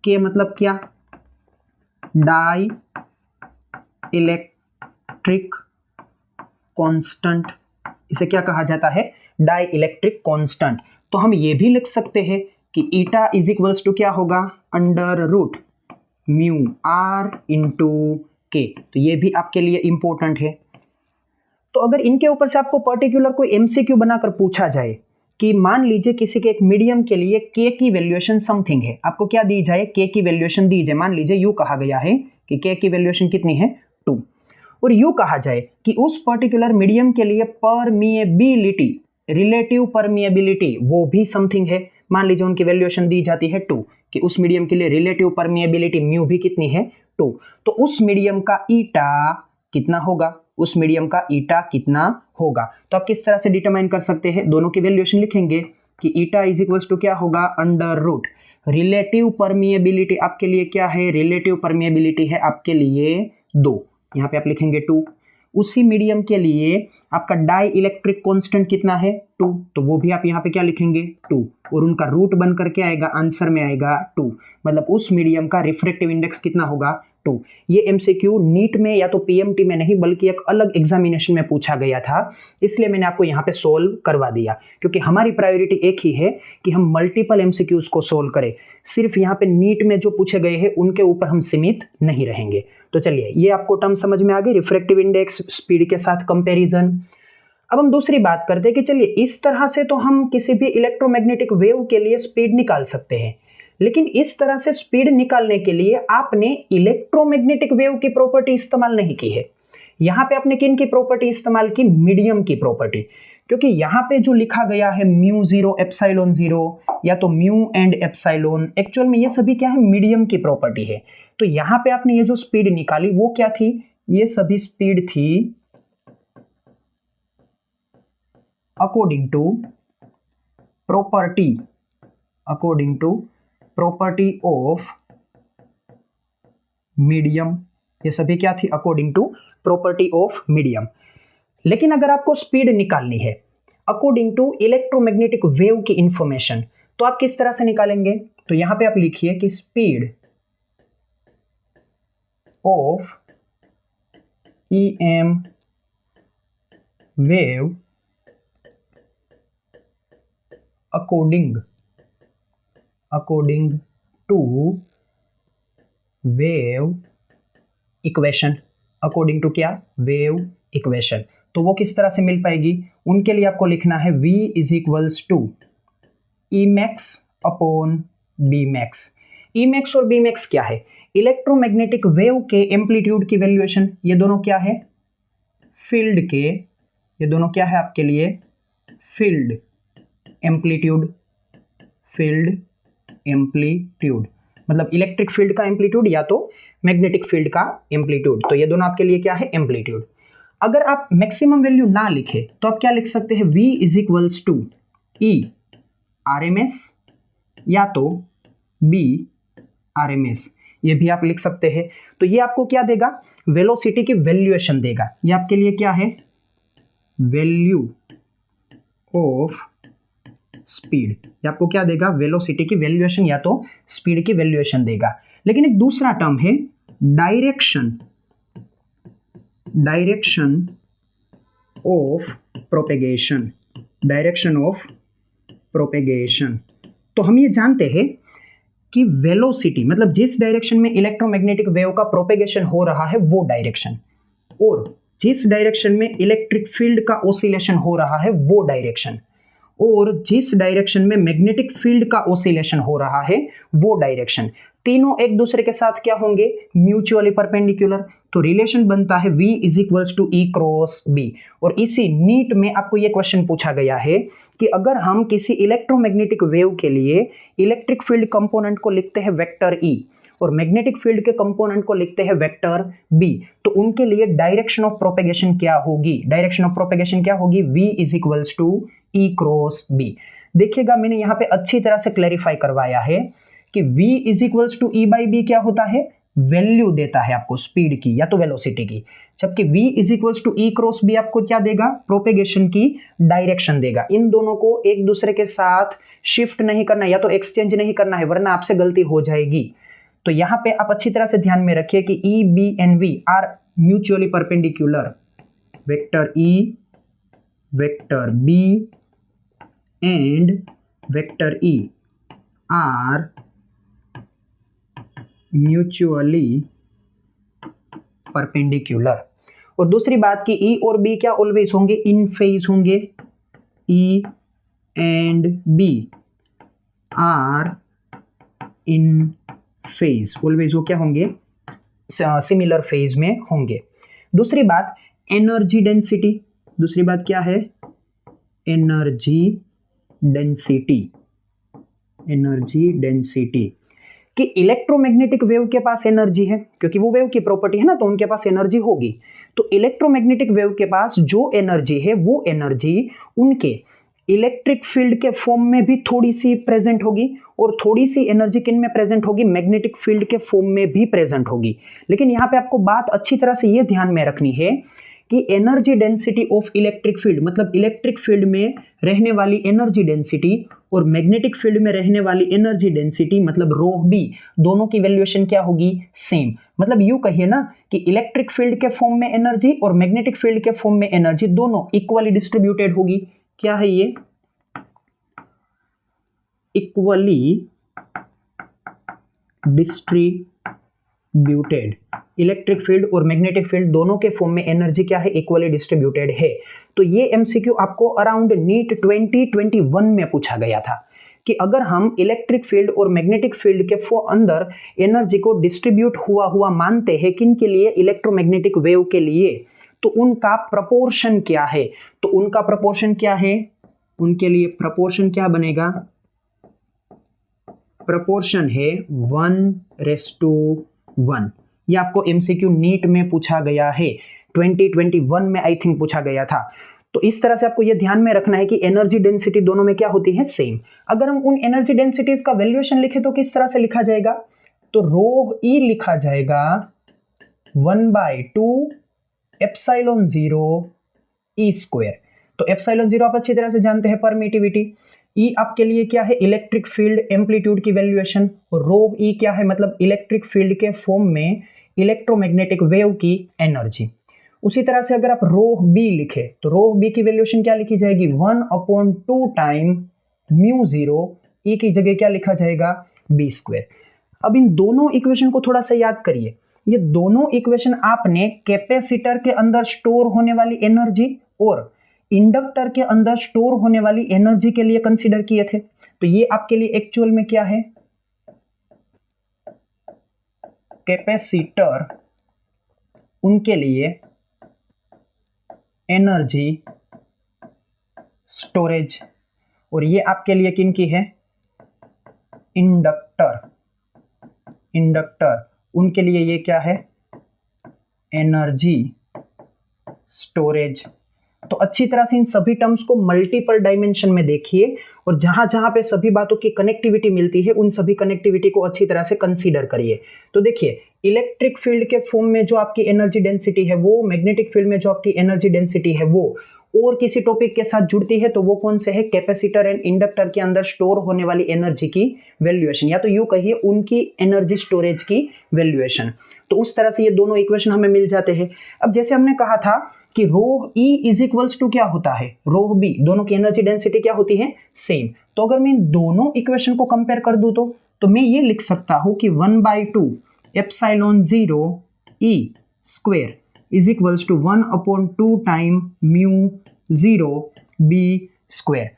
K मतलब क्या, डाई इलेक्ट्रिक कांस्टेंट इसे क्या कहा जाता है, डाई इलेक्ट्रिक कांस्टेंट। तो हम ये भी लिख सकते हैं कि ईटा इज इक्वल्स टू क्या होगा, under root mu R into K. तो ये भी आपके लिए इंपॉर्टेंट है। तो अगर इनके ऊपर से आपको पर्टिकुलर कोई एमसीक्यू बनाकर पूछा जाए कि मान लीजिए किसी के एक मीडियम के लिए के की वैल्यूएशन समथिंग है, आपको क्या दी जाए, के की वैल्यूएशन दी जाए, मान लीजिए यू कहा गया है कि के की वैल्यूएशन कितनी है 2, और यू कहा जाए कि उस पर्टिकुलर मीडियम के लिए परमिएबिलिटी, रिलेटिव परमिएबिलिटी वो भी समथिंग है, मान लीजिए उनकी वैल्यूएशन दी जाती है 2, कि उस मीडियम के लिए रिलेटिव परमिएबिलिटी म्यू भी कितनी है 2, तो उस मीडियम का ईटा कितना होगा, उस मीडियम का ईटा कितना होगा। तो आप किस तरह से डिटरमाइन कर सकते हैं, दोनों की वैल्यूएशन लिखेंगे कि ईटा इज इक्वल्स टू क्या होगा, अंडर रूट रिलेटिव परमिएबिलिटी आपके लिए क्या है, रिलेटिव परमिएबिलिटी है आपके लिए 2, यहाँ पे आप लिखेंगे 2। उसी मीडियम के लिए आपका डाई इलेक्ट्रिक कांस्टेंट कितना है 2, तो वो भी आप यहाँ पे क्या लिखेंगे 2, और उनका रूट बन करके आएगा, आंसर में आएगा 2, मतलब उस मीडियम का रिफ्रैक्टिव इंडेक्स कितना होगा 2। ये एमसीक्यू नीट में या तो पीएमटी में नहीं बल्कि एक अलग एग्जामिनेशन में पूछा गया था, इसलिए मैंने आपको यहाँ पे सोल्व करवा दिया, क्योंकि हमारी प्रायोरिटी एक ही है कि हम मल्टीपल एमसीक्यूज को सोल्व करें, सिर्फ यहाँ पे नीट में जो पूछे गए हैं उनके ऊपर हम सीमित नहीं रहेंगे। तो चलिए ये आपको टर्म समझ में आ गई, रिफ्रैक्टिव इंडेक्स, स्पीड के साथ कंपैरिजन। अब हम दूसरी बात करते हैं कि चलिए इस तरह से तो हम किसी भी इलेक्ट्रोमैग्नेटिक वेव के लिए स्पीड निकाल सकते हैं, लेकिन इस तरह से स्पीड निकालने के लिए आपने इलेक्ट्रोमैग्नेटिक वेव की प्रॉपर्टी इस्तेमाल नहीं की है। यहाँ पे आपने किन की प्रॉपर्टी इस्तेमाल की, मीडियम की प्रॉपर्टी, क्योंकि यहाँ पे जो लिखा गया है म्यू 0 एप्सिलॉन 0 या तो म्यू एंड एप्सिलॉन, एक्चुअल में ये सभी क्या है, मीडियम की प्रॉपर्टी है। तो यहाँ पे आपने ये जो स्पीड निकाली वो क्या थी, ये सभी स्पीड थी according to property of medium, ये सभी क्या थी, according to property of medium. लेकिन अगर आपको स्पीड निकालनी है अकॉर्डिंग टू इलेक्ट्रोमैग्नेटिक वेव की इंफॉर्मेशन, तो आप किस तरह से निकालेंगे, तो यहां पे आप लिखिए कि speed of EM wave according to wave equation, according to क्या, वेव इक्वेशन। तो वो किस तरह से मिल पाएगी, उनके लिए आपको लिखना है V is equals to Emax upon Bmax। Emax और Bmax क्या है, इलेक्ट्रोमैग्नेटिक वेव के एम्पलीट्यूड की वैल्यूएशन, ये दोनों क्या है, फील्ड के, ये दोनों क्या है आपके लिए, फील्ड एम्पलीट्यूड, मतलब इलेक्ट्रिक फील्ड का एम्पलीट्यूड या तो मैग्नेटिक फील्ड का एम्पलीट्यूड, तो ये दोनों आपके लिए क्या है, एम्पलीट्यूड। अगर आप मैक्सिमम वैल्यू ना लिखे तो आप क्या लिख सकते हैं, V is equals to E RMS या तो B RMS, ये भी आप लिख सकते हैं। तो ये आपको क्या देगा, वेलोसिटी की वैल्यूएशन देगा, ये आपके लिए क्या है, वैल्यू ऑफ स्पीड, ये आपको क्या देगा, वेलोसिटी की वैल्यूएशन या तो स्पीड की वैल्यूएशन देगा। लेकिन एक दूसरा टर्म है डायरेक्शन ऑफ प्रोपेगेशन। तो हम ये जानते हैं कि वेलोसिटी मतलब जिस डायरेक्शन में इलेक्ट्रोमैग्नेटिक वेव का प्रोपेगेशन हो रहा है वो डायरेक्शन, और जिस डायरेक्शन में इलेक्ट्रिक फील्ड का ऑसिलेशन हो रहा है वो डायरेक्शन, और जिस डायरेक्शन में मैग्नेटिक फील्ड का ऑसिलेशन हो रहा है वो डायरेक्शन, तीनों एक दूसरे के साथ क्या होंगे, म्यूचुअली परपेंडिकुलर। तो रिलेशन बनता है V is equals to E cross B। और इसी नीट में आपको ये क्वेश्चन पूछा गया है कि अगर हम किसी इलेक्ट्रोमैग्नेटिक वेव के लिए इलेक्ट्रिक फील्ड कंपोनेंट को लिखते हैं वेक्टर E और मैग्नेटिक फील्ड के कंपोनेंट को लिखते हैं वेक्टर B, तो उनके लिए डायरेक्शन ऑफ प्रोपेगेशन क्या होगी, V is equals to E cross B। देखिएगा मैंने यहाँ पे अच्छी तरह से क्लैरिफाई करवाया है कि V is equals to E by B क्या होता है, वैल्यू देता है आपको स्पीड की या तो वेलोसिटी की, जबकि V is equals to E cross B आपको क्या देगा, प्रोपेगेशन की डायरेक्शन देगा। इन दोनों को एक दूसरे के साथ शिफ्ट नहीं करना या तो एक्सचेंज नहीं करना है, वरना आपसे गलती हो जाएगी। तो यहाँ पे आप अच्छी तरह से ध्यान में रखिए कि E B and V are mutually perpendicular, vector E vector B and vector E are mutually perpendicular. और दूसरी बात कि ई और बी क्या ऑलवेज होंगे, इन फेज होंगे। E and B are in phase, always वो क्या होंगे, सिमिलर फेज में होंगे। दूसरी बात एनर्जी डेंसिटी, दूसरी बात क्या है, एनर्जी डेंसिटी। एनर्जी डेंसिटी कि इलेक्ट्रोमैग्नेटिक वेव के पास एनर्जी है, क्योंकि वो वेव की प्रॉपर्टी है ना, तो उनके पास एनर्जी होगी। तो इलेक्ट्रोमैग्नेटिक वेव के पास जो एनर्जी है वो एनर्जी उनके इलेक्ट्रिक फील्ड के फॉर्म में भी थोड़ी सी प्रेजेंट होगी, और थोड़ी सी एनर्जी किन में प्रेजेंट होगी, मैग्नेटिक फील्ड के फॉर्म में भी प्रेजेंट होगी। लेकिन यहाँ पे आपको बात अच्छी तरह से ये ध्यान में रखनी है कि energy density of electric field, मतलब इलेक्ट्रिक फील्ड में रहने वाली एनर्जी डेंसिटी और मैग्नेटिक फील्ड में रहने वाली एनर्जी डेंसिटी, मतलब रो बी, दोनों की वैल्यूएशन क्या होगी, सेम। मतलब यूं कहिए ना कि इलेक्ट्रिक फील्ड के फॉर्म में एनर्जी और मैग्नेटिक फील्ड के फॉर्म में एनर्जी दोनों इक्वली डिस्ट्रीब्यूटेड होगी। क्या है ये, इक्वली डिस्ट्रीब्यूटेड। इलेक्ट्रिक फील्ड और मैग्नेटिक फील्ड दोनों के फॉर्म में एनर्जी क्या है, इक्वली डिस्ट्रीब्यूटेड है। तो ये एमसीक्यू आपको अराउंड नीट 2021 में पूछा गया था कि अगर हम इलेक्ट्रिक फील्ड और मैग्नेटिक फील्ड के अंदर एनर्जी को डिस्ट्रीब्यूट हुआ मानते हैं किन के लिए, इलेक्ट्रोमैग्नेटिक वेव के लिए, तो उनका प्रपोर्शन क्या है। तो उनका प्रपोर्शन क्या है, उनके लिए प्रपोर्शन क्या बनेगा, प्रपोर्शन है 1:1। ये आपको एमसीक्यू नीट में पूछा गया है, 2021 में आई थिंक पूछा गया था। तो इस तरह से आपको ये ध्यान में रखना है कि एनर्जी डेंसिटी दोनों में क्या होती है, सेम। अगर हम उन एनर्जी डेंसिटीज का वैल्यूएशन लिखे तो किस तरह से लिखा जाएगा, तो रो ई लिखा जाएगा 1/2 एप्सिलॉन 0 ई स्क्वायर। तो एप्सिलॉन 0 आप अच्छी तरह से जानते हैं परमिटिविटी, ई आपके लिए क्या है, इलेक्ट्रिक फील्ड एम्पलीट्यूड की वैल्यूएशन, और रो ई क्या है, मतलब इलेक्ट्रिक फील्ड के फॉर्म में इलेक्ट्रोमैग्नेटिक वेव की एनर्जी। उसी तरह से अगर आप रो बी लिखे तो रो बी की वैल्यूएशन क्या लिखी जाएगी, 1/2 टाइम म्यू 0, ई की जगह क्या लिखा जाएगा, बी स्क्वायर। अब इन दोनों इक्वेशन को थोड़ा सा याद करिए। ये दोनों इक्वेशन आपने कैपेसिटर के अंदर स्टोर होने वाली एनर्जी और इंडक्टर के अंदर स्टोर होने वाली एनर्जी के लिए कंसीडर किए थे। तो ये आपके लिए एक्चुअल में क्या है, कैपेसिटर, उनके लिए एनर्जी स्टोरेज, और ये आपके लिए किन की है, इंडक्टर। इंडक्टर उनके लिए ये क्या है, एनर्जी स्टोरेज। तो अच्छी तरह से इन सभी टर्म्स को मल्टीपल डायमेंशन में देखिए, और जहां जहां पे सभी बातों की कनेक्टिविटी मिलती है उन सभी कनेक्टिविटी को अच्छी तरह से कंसीडर करिए। तो देखिए, इलेक्ट्रिक फील्ड के फॉर्म में जो आपकी एनर्जी डेंसिटी है वो, मैग्नेटिक फील्ड में जो आपकी एनर्जी डेंसिटी है वो, और किसी टॉपिक के साथ जुड़ती है तो वो कौन से है, कैपेसिटर एंड इंडक्टर के अंदर स्टोर होने वाली एनर्जी की वैल्यूएशन, या तो यूं कहिए उनकी एनर्जी स्टोरेज की वैल्यूएशन। तो उस तरह से ये दोनों इक्वेशन हमें मिल जाते हैं। अब जैसे हमने कहा था कि रो ई इज इक्वल्स टू क्या होता है, रो बी, दोनों की एनर्जी डेंसिटी क्या होती है, सेम। तो अगर मैं इन दोनों इक्वेशन को कंपेयर कर दूं तो मैं ये लिख सकता हूं कि 1/2 epsilon 0 E square is equals to 1/2 time mu 0 B square.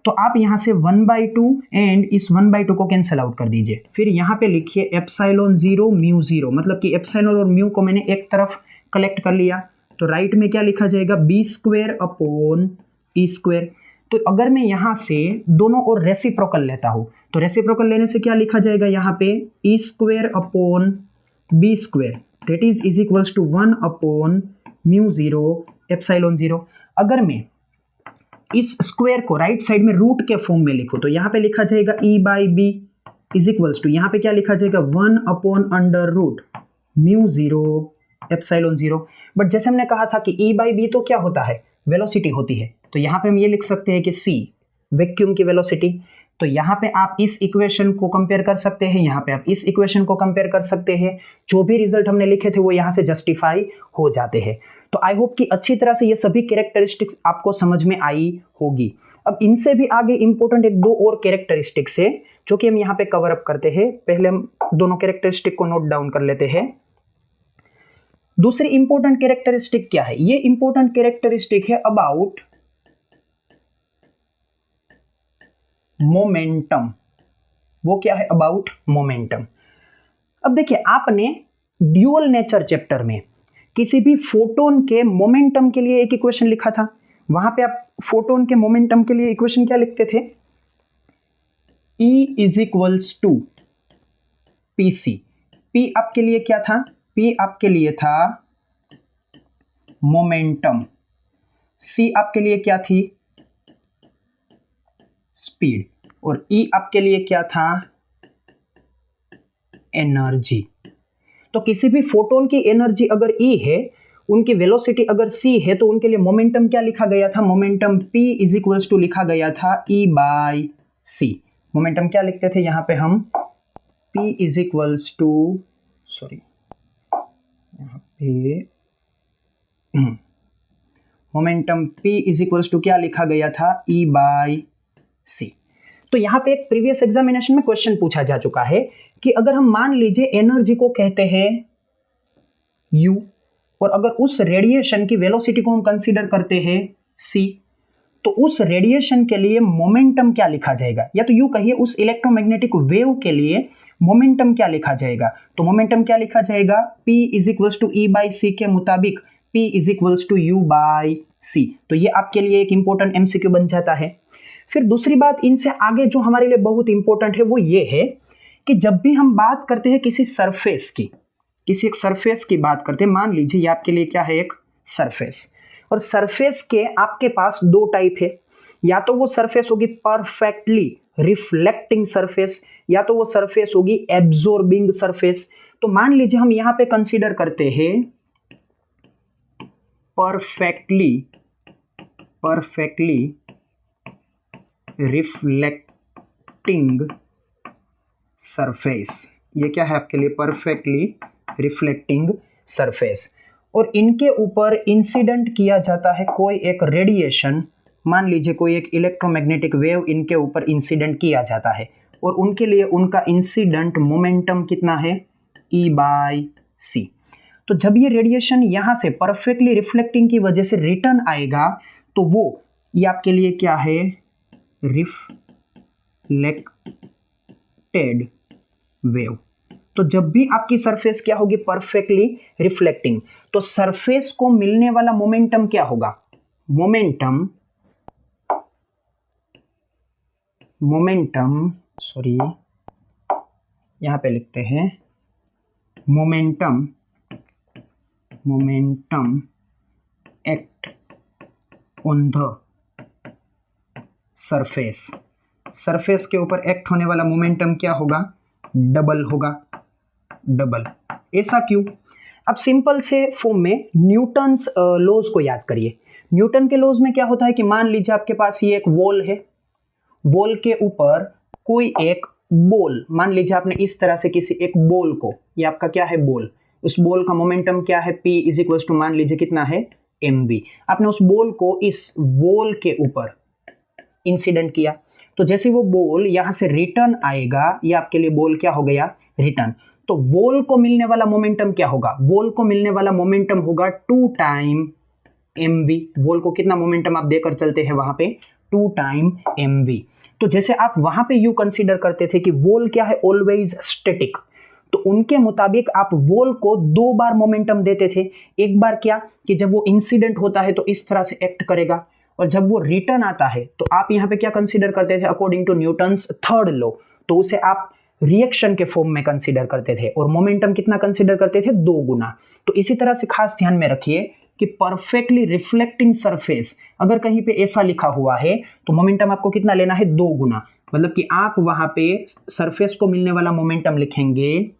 तो आप यहां से 1/2 एंड इस 1/2 को कैंसिल आउट कर दीजिए। फिर यहां पे लिखिए एप्सिलॉन 0 म्यू 0, मतलब कि एप्सिलॉन और म्यू को मैंने एक तरफ कलेक्ट कर लिया। तो राइट में क्या लिखा जाएगा, B square upon E square. तो अगर मैं यहां से दोनों और रेसिप्रोकल लेता हूं तो रेसिप्रोकल लेने से क्या लिखा जाएगा, यहाँ पे E square upon B square, that is equals to 1/म्यू 0 एप्सिलॉन 0। अगर मैं इस स्क्वायर को राइट साइड में रूट के फॉर्म में लिखूं तो यहाँ पे लिखा जाएगा E/B इज इक्वल्स टू, यहाँ पे क्या लिखा जाएगा 1/√μ 0 एप्सिलॉन 0। बट जैसे हमने कहा था कि E/B तो क्या होता है, वेलोसिटी होती है। तो यहाँ पे हम ये लिख सकते हैं कि C वैक्यूम की वेलोसिटी। तो यहाँ पे आप इस इक्वेशन को कंपेयर कर सकते हैं, यहाँ पे आप इस इक्वेशन को कंपेयर कर सकते हैं। जो भी रिजल्ट हमने लिखे थे वो यहाँ से जस्टिफाई हो जाते हैं। तो आई होप कि अच्छी तरह से ये सभी कैरेक्टरिस्टिक्स आपको समझ में आई होगी। अब इनसे भी आगे इंपॉर्टेंट एक दो और कैरेक्टरिस्टिक्स है जो कि हम यहाँ पे कवर अप करते हैं। पहले हम दोनों कैरेक्टरिस्टिक को नोट डाउन कर लेते हैं। दूसरी इंपॉर्टेंट कैरेक्टरिस्टिक क्या है? ये इंपॉर्टेंट कैरेक्टरिस्टिक है अबाउट मोमेंटम। वो क्या है? About momentum. अब देखिए, आपने ड्यूअल नेचर चैप्टर में किसी भी फोटोन के मोमेंटम के लिए एक इक्वेशन लिखा था। वहां पे आप फोटोन के मोमेंटम के लिए इक्वेशन क्या लिखते थे? E is equals to PC। P आपके लिए क्या था? P आपके लिए था मोमेंटम। C आपके लिए क्या थी? स्पीड। और E आपके लिए क्या था? एनर्जी। तो किसी भी फोटोन की एनर्जी अगर E है, उनकी वेलोसिटी अगर C है, तो उनके लिए मोमेंटम क्या लिखा गया था? Momentum P is equals to लिखा गया था E बाई C। मोमेंटम क्या लिखते थे यहाँ पे हम? P is equals to, sorry यहाँ पे momentum P is equals to क्या लिखा गया था? E by C। तो यहाँ पे एक प्रीवियस एग्जामिनेशन में क्वेश्चन पूछा जा चुका है कि अगर हम मान लीजिए एनर्जी को कहते हैं U, और अगर उस रेडिएशन की वेलोसिटी को हम कंसीडर करते हैं C, तो उस रेडिएशन के लिए मोमेंटम क्या लिखा जाएगा? या तो यूं कहिए, उस इलेक्ट्रोमैग्नेटिक वेव के लिए मोमेंटम क्या लिखा जाएगा? तो मोमेंटम क्या लिखा जाएगा? P is equals to E by C के मुताबिक P is equals to U by C। तो ये आपके लिए एक इंपॉर्टेंट MCQ बन जाता है। फिर दूसरी बात, इनसे आगे जो हमारे लिए बहुत इंपॉर्टेंट है वो ये है कि जब भी हम बात करते हैं किसी सरफेस की, किसी एक सरफेस की बात करते हैं, मान लीजिए ये आपके लिए क्या है? एक सरफेस। और सरफेस के आपके पास दो टाइप है। या तो वो सरफेस होगी परफेक्टली रिफ्लेक्टिंग सरफेस, या तो वो सरफेस होगी एब्जॉर्बिंग सरफेस। तो मान लीजिए हम यहां पे कंसीडर करते हैं परफेक्टली रिफ्लेक्टिंग सरफेस। ये क्या है आपके लिए? Perfectly reflecting surface. और इनके ऊपर इंसिडेंट किया जाता है कोई एक रेडिएशन, मान लीजिए कोई एक इलेक्ट्रोमैग्नेटिक वेव इनके ऊपर इंसिडेंट किया जाता है, और उनके लिए उनका इंसिडेंट मोमेंटम कितना है? E by C। तो जब ये रेडिएशन यहाँ से परफेक्टली रिफ्लेक्टिंग की वजह से रिटर्न आएगा, तो वो ये आपके लिए क्या है? Reflected wave. तो जब भी आपकी सरफेस क्या होगी? परफेक्टली रिफ्लेक्टिंग, तो सरफेस को मिलने वाला मोमेंटम क्या होगा? मोमेंटम सॉरी, यहां पे लिखते हैं momentum act on the surface. Surface के ऊपर एक्ट होने वाला मोमेंटम क्या होगा? डबल होगा। डबल। ऐसा क्यों? अब सिंपल से फॉर्म में न्यूटन्स लॉज को याद करिए। न्यूटन के लॉज में क्या होता है कि मान लीजिए आपके पास ये एक वॉल है, वॉल के ऊपर कोई एक बॉल, मान लीजिए आपने इस तरह से किसी एक बॉल को, ये आपका क्या है? बॉल। उस बॉल का मोमेंटम क्या है? P इज इक्वल टू मान लीजिए कितना है? mv। आपने उस बॉल को इस वॉल के ऊपर इंसिडेंट किया, तो जैसे वो बॉल यहां से रिटर्न आएगा, ये आपके लिए बॉल क्या हो गया? रिटर्न। तो वॉल को मिलने वाला मोमेंटम क्या होगा? वॉल को मिलने वाला मोमेंटम होगा 2 टाइम mv। वॉल को कितना मोमेंटम आप देकर चलते हैं वहां पे? 2 टाइम mv। तो जैसे आप वहां पे यू कंसीडर करते थे कि वॉल क्या है? ऑलवेज स्टैटिक, तो उनके मुताबिक आप वॉल को 2 बार मोमेंटम देते थे। एक बार क्या कि जब वो इंसिडेंट होता है तो इस तरह से एक्ट करेगा, और जब वो रिटर्न आता है तो आप यहाँ पे क्या कंसीडर करते थे? According to Newton's third law, तो उसे आप रिएक्शन के फॉर्म में कंसीडर करते थे, और मोमेंटम कितना कंसीडर करते थे? 2 गुना। तो इसी तरह से खास ध्यान में रखिए कि परफेक्टली रिफ्लेक्टिंग सरफेस अगर कहीं पे ऐसा लिखा हुआ है तो मोमेंटम आपको कितना लेना है? 2 गुना। मतलब कि आप वहां पे सरफेस को मिलने वाला मोमेंटम लिखेंगे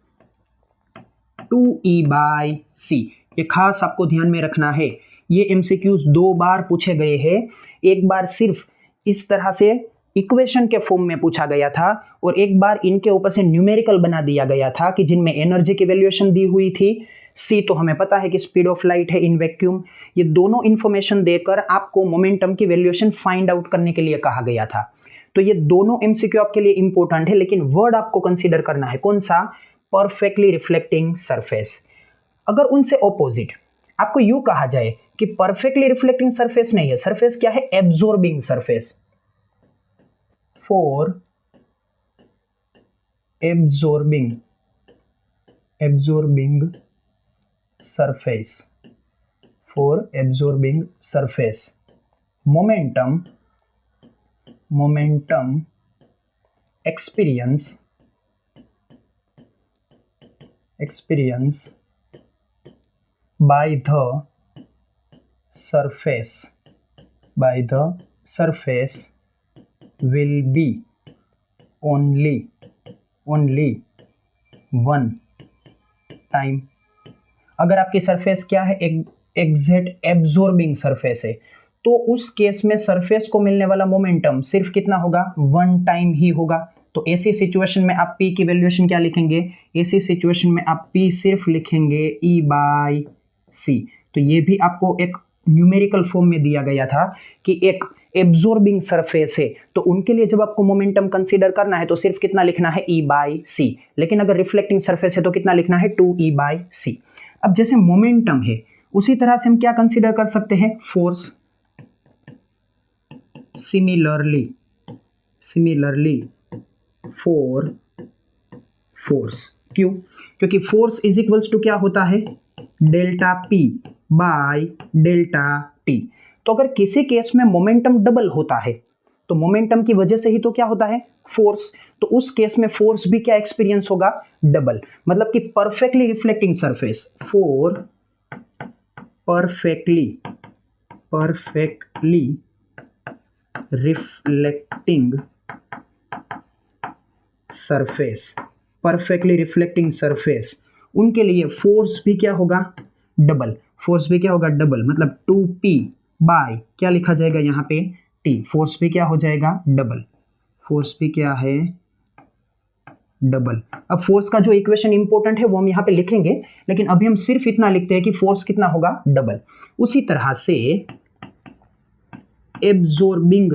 2e बाई C। ये खास आपको ध्यान में रखना है। ये MCQs 2 बार पूछे गए हैं। एक बार सिर्फ इस तरह से इक्वेशन के फॉर्म में पूछा गया था और एक बार इनके ऊपर से न्यूमेरिकल बना दिया गया था कि जिनमें एनर्जी की वैल्यूएशन दी हुई थी, सी तो हमें पता है कि स्पीड ऑफ लाइट है इन वैक्यूम। ये दोनों इंफॉर्मेशन देकर आपको मोमेंटम की वैल्यूएशन फाइंड आउट करने के लिए कहा गया था। तो ये दोनों एमसीक्यू आपके लिए इंपॉर्टेंट है, लेकिन वर्ड आपको कंसीडर करना है कौन सा, परफेक्टली रिफ्लेक्टिंग सरफेस। अगर उनसे ऑपोजिट आपको यूं कहा जाए कि परफेक्टली रिफ्लेक्टिंग सरफेस नहीं है, सरफेस क्या है, absorbing surface. For absorbing surface, for absorbing surface, momentum experience by the surface will be only one time। अगर आपकी सरफेस क्या है, एग्जैक्ट एब्जॉर्बिंग सरफेस है, तो उस केस में सरफेस को मिलने वाला मोमेंटम सिर्फ कितना होगा, वन टाइम ही होगा। तो ऐसी सिचुएशन में आप P की वैल्यूएशन क्या लिखेंगे, ऐसी सिचुएशन में आप P सिर्फ लिखेंगे E/C। तो ये भी आपको एक न्यूमेरिकल फॉर्म में दिया गया था कि एक एब्जॉर्बिंग सरफेस है तो उनके लिए जब आपको मोमेंटम कंसीडर करना है तो सिर्फ कितना लिखना है, E/C। लेकिन अगर रिफ्लेक्टिंग सरफेस है तो कितना लिखना है, 2E/C। अब जैसे मोमेंटम है उसी तरह से हम क्या कंसीडर कर सकते हैं, फोर्स। सिमिलरली फॉर फोर्स, क्यों, क्योंकि फोर्स इज इक्वल्स टू क्या होता है, delta P by delta T। तो अगर किसी केस में मोमेंटम डबल होता है तो मोमेंटम की वजह से ही तो क्या होता है, फोर्स। तो उस केस में फोर्स भी क्या एक्सपीरियंस होगा, डबल। मतलब कि perfectly reflecting surface, for perfectly reflecting surface, उनके लिए फोर्स भी क्या होगा, डबल। मतलब 2P बाय क्या लिखा जाएगा यहाँ पे, T। फोर्स भी क्या हो जाएगा, डबल। अब फोर्स का जो इक्वेशन इंपॉर्टेंट है वो हम यहाँ पे लिखेंगे, लेकिन अभी हम सिर्फ इतना लिखते हैं कि फोर्स कितना होगा, डबल। उसी तरह से एब्जॉर्बिंग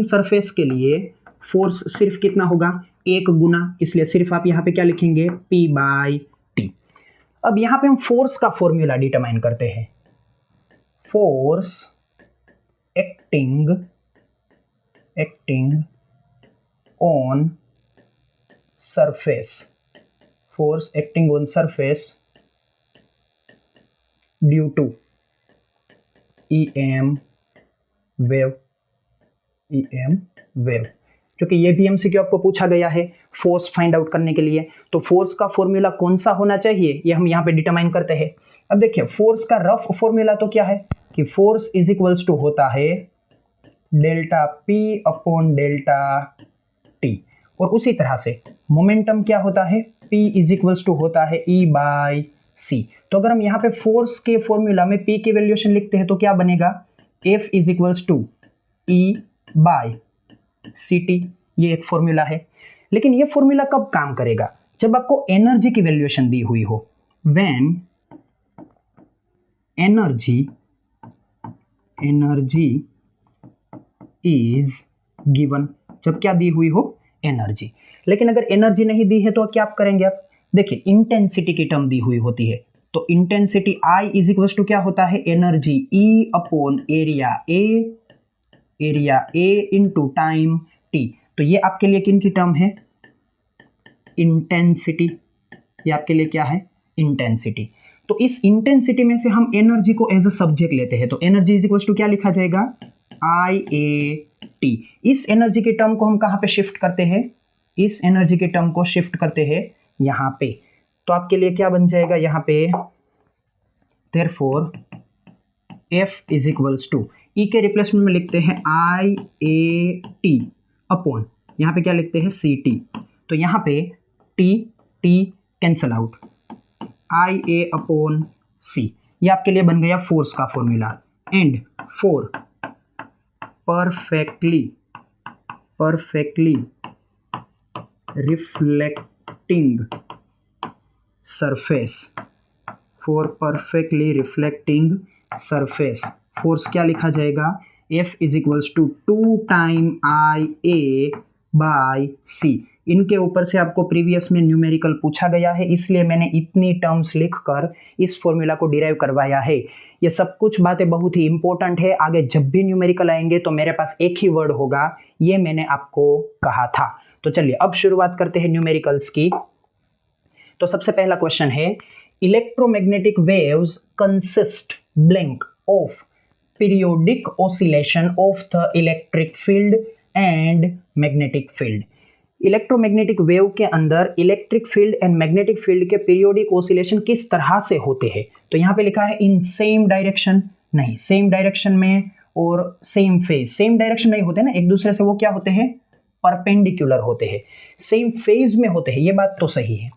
सरफेस के लिए फोर्स सिर्फ कितना होगा, एक गुना, इसलिए सिर्फ आप यहाँ पे क्या लिखेंगे, P/T। अब यहाँ पे हम फोर्स का फॉर्मूला डिटरमाइन करते हैं। Force acting on surface due to EM wave, क्योंकि ये भी एमसीक्यू आपको पूछा गया है फोर्स फाइंड आउट करने के लिए। तो फोर्स का फॉर्मूला कौन सा होना चाहिए ये हम यहाँ पे डिटरमाइन करते हैं। अब देखिए फोर्स का रफ फॉर्मूला तो क्या है कि फोर्स इज इक्वल्स टू होता है delta P upon delta T। और उसी तरह से मोमेंटम क्या होता है, P इज इक्वल्स टू होता है E/C। तो अगर हम यहाँ पे फोर्स के फॉर्मूला में P की वैल्यूएशन लिखते हैं तो क्या बनेगा, F is equals to E/CT। ये एक फॉर्मूला है, लेकिन ये फॉर्मूला कब काम करेगा, जब आपको एनर्जी की वैल्यूएशन दी हुई हो। व्हेन एनर्जी इज गिवन, जब क्या दी हुई हो, एनर्जी। लेकिन अगर एनर्जी नहीं दी है तो क्या आप करेंगे, आप देखिए इंटेंसिटी की टर्म दी हुई होती है, तो intensity I is equal to क्या होता है, energy E upon area A into time T। तो ये आपके लिए किन की टर्म है, इंटेंसिटी। ये आपके लिए क्या है, इंटेंसिटी। तो इस इंटेंसिटी में से हम एनर्जी को एज अ सब्जेक्ट लेते हैं, तो एनर्जी इज इक्वल टू क्या लिखा जाएगा, IAT। इस एनर्जी के टर्म को हम कहाँ पे शिफ्ट करते हैं, इस एनर्जी के टर्म को शिफ्ट करते हैं यहाँ पे। तो आपके लिए क्या बन जाएगा यहाँ पे, therefore F is equals to E के रिप्लेसमेंट में लिखते हैं IAT अपॉन यहाँ पे क्या लिखते हैं, CT। तो यहाँ पे T cancel out, IA upon C। ये आपके लिए बन गया फोर्स का formula, and for perfectly reflecting surface, for perfectly reflecting surface force क्या लिखा जाएगा, F is equals to 2 time IA by C। इनके ऊपर से आपको प्रीवियस में न्यूमेरिकल पूछा गया है, इसलिए मैंने इतनी टर्म्स लिखकर इस फॉर्मूला को डिराइव करवाया है। ये सब कुछ बातें बहुत ही इंपॉर्टेंट है, आगे जब भी न्यूमेरिकल आएंगे तो मेरे पास एक ही वर्ड होगा, ये मैंने आपको कहा था। तो चलिए अब शुरुआत करते हैं न्यूमेरिकल्स की। तो सबसे पहला क्वेश्चन है, electromagnetic waves consist blank of periodic oscillation of the electric field and magnetic field। Electromagnetic wave के अंदर electric field and magnetic field के पीरियोडिक ऑसिलेशन किस तरह से होते हैं। तो यहाँ पे लिखा है इन सेम डायरेक्शन, नहीं सेम डायरेक्शन में और सेम फेज, सेम डायरेक्शन नहीं होते ना एक दूसरे से, वो क्या होते हैं, परपेंडिकुलर होते हैं। सेम फेज में होते हैं, ये बात तो सही है।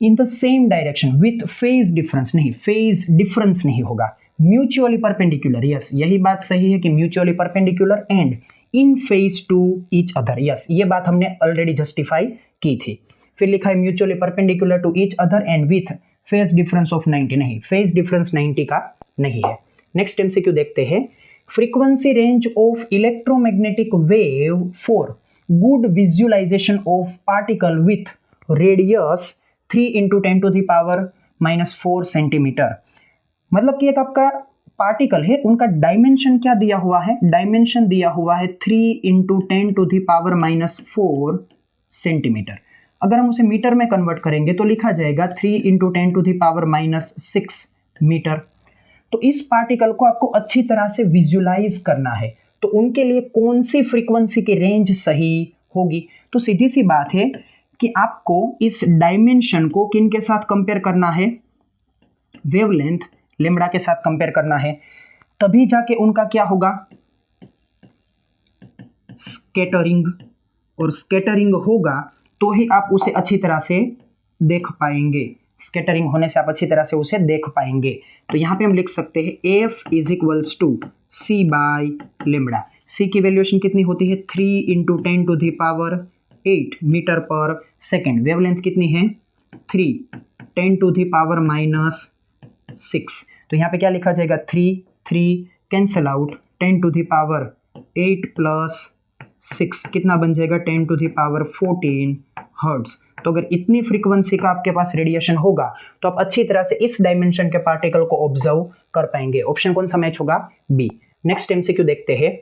In the same direction with phase difference, नहीं फेज डिफरेंस नहीं होगा, म्यूचुअली परपेंडिकुलर, यस यही बात सही है कि mutually perpendicular and in phase two each other, yes ये बात हमने ऑलरेडी जस्टिफाई की थी। फिर लिखा है mutually perpendicular to each other and with phase difference of 90, नहीं फेज डिफरेंस 90 का नहीं है। नेक्स्ट एमसीक्यू देखते हैं, frequency range of electromagnetic wave for good visualization of particle with radius 3 × 10⁻⁻4 centimetre. मतलब कि एक आपका पार्टिकल है, उनका डायमेंशन क्या दिया हुआ है, डायमेंशन दिया हुआ है 3 × 10⁻⁻4 सेंटीमीटर। अगर हम उसे मीटर में कन्वर्ट करेंगे तो लिखा जाएगा 3 × 10⁻6 मीटर। तो इस पार्टिकल को आपको अच्छी तरह से विजुलाइज करना है, तो उनके लिए कौन सी फ्रीक्वेंसी की रेंज सही होगी। तो सीधी सी बात है कि आपको इस डायमेंशन को किन के साथ कंपेयर करना है, वेवलेंथ लेम्डा के साथ कंपेयर करना है, तभी जाके उनका क्या होगा, स्कैटरिंग, और स्कैटरिंग होगा तो ही आप उसे अच्छी तरह से देख पाएंगे, स्कैटरिंग होने से आप अच्छी तरह से उसे देख पाएंगे। तो यहाँ पे हम लिख सकते हैं F is equals to C by lambda. C की वैल्यूएशन कितनी होती है, 3 × 10⁸ मीटर पर सेकेंड। वेवलेंथ कितनी है, 3 10⁻6। तो यहाँ पे क्या लिखा जाएगा, 3 कैंसल आउट, 10⁸ प्लस 6 कितना बन जाएगा, 10⁻14 हर्ट्ज। तो अगर इतनी फ्रीक्वेंसी का आपके पास रेडिएशन होगा तो आप अच्छी तरह से इस डायमेंशन के पार्टिकल को ऑब्जर्व कर पाएंगे। ऑप्शन कौन सा मैच होगा, बी। नेक्स्ट एमसीक्यू देखते हैं,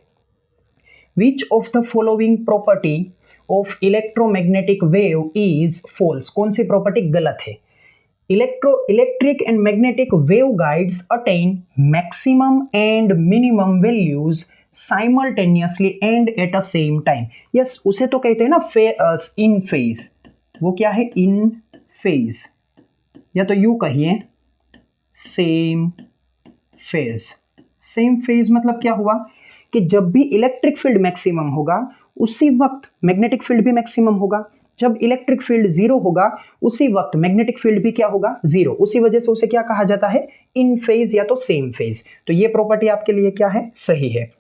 which of the following property of electromagnetic wave is false. कौन सी प्रॉपर्टी गलत है। Electric and magnetic wave guides attain maximum and minimum values simultaneously and at a same time. Yes, उसे तो कहते हैं ना इन फेज। वो क्या है, इन फेज, या तो यू कहिए सेम फेज। सेम फेज मतलब क्या हुआ कि जब भी इलेक्ट्रिक फील्ड मैक्सिमम होगा उसी वक्त मैग्नेटिक फील्ड भी मैक्सिमम होगा। जब इलेक्ट्रिक फील्ड जीरो होगा उसी वक्त मैग्नेटिक फील्ड भी क्या होगा, जीरो। उसी वजह से उसे क्या कहा जाता है, इन फेज या तो सेम फेज। तो ये प्रॉपर्टी आपके लिए क्या है, सही है।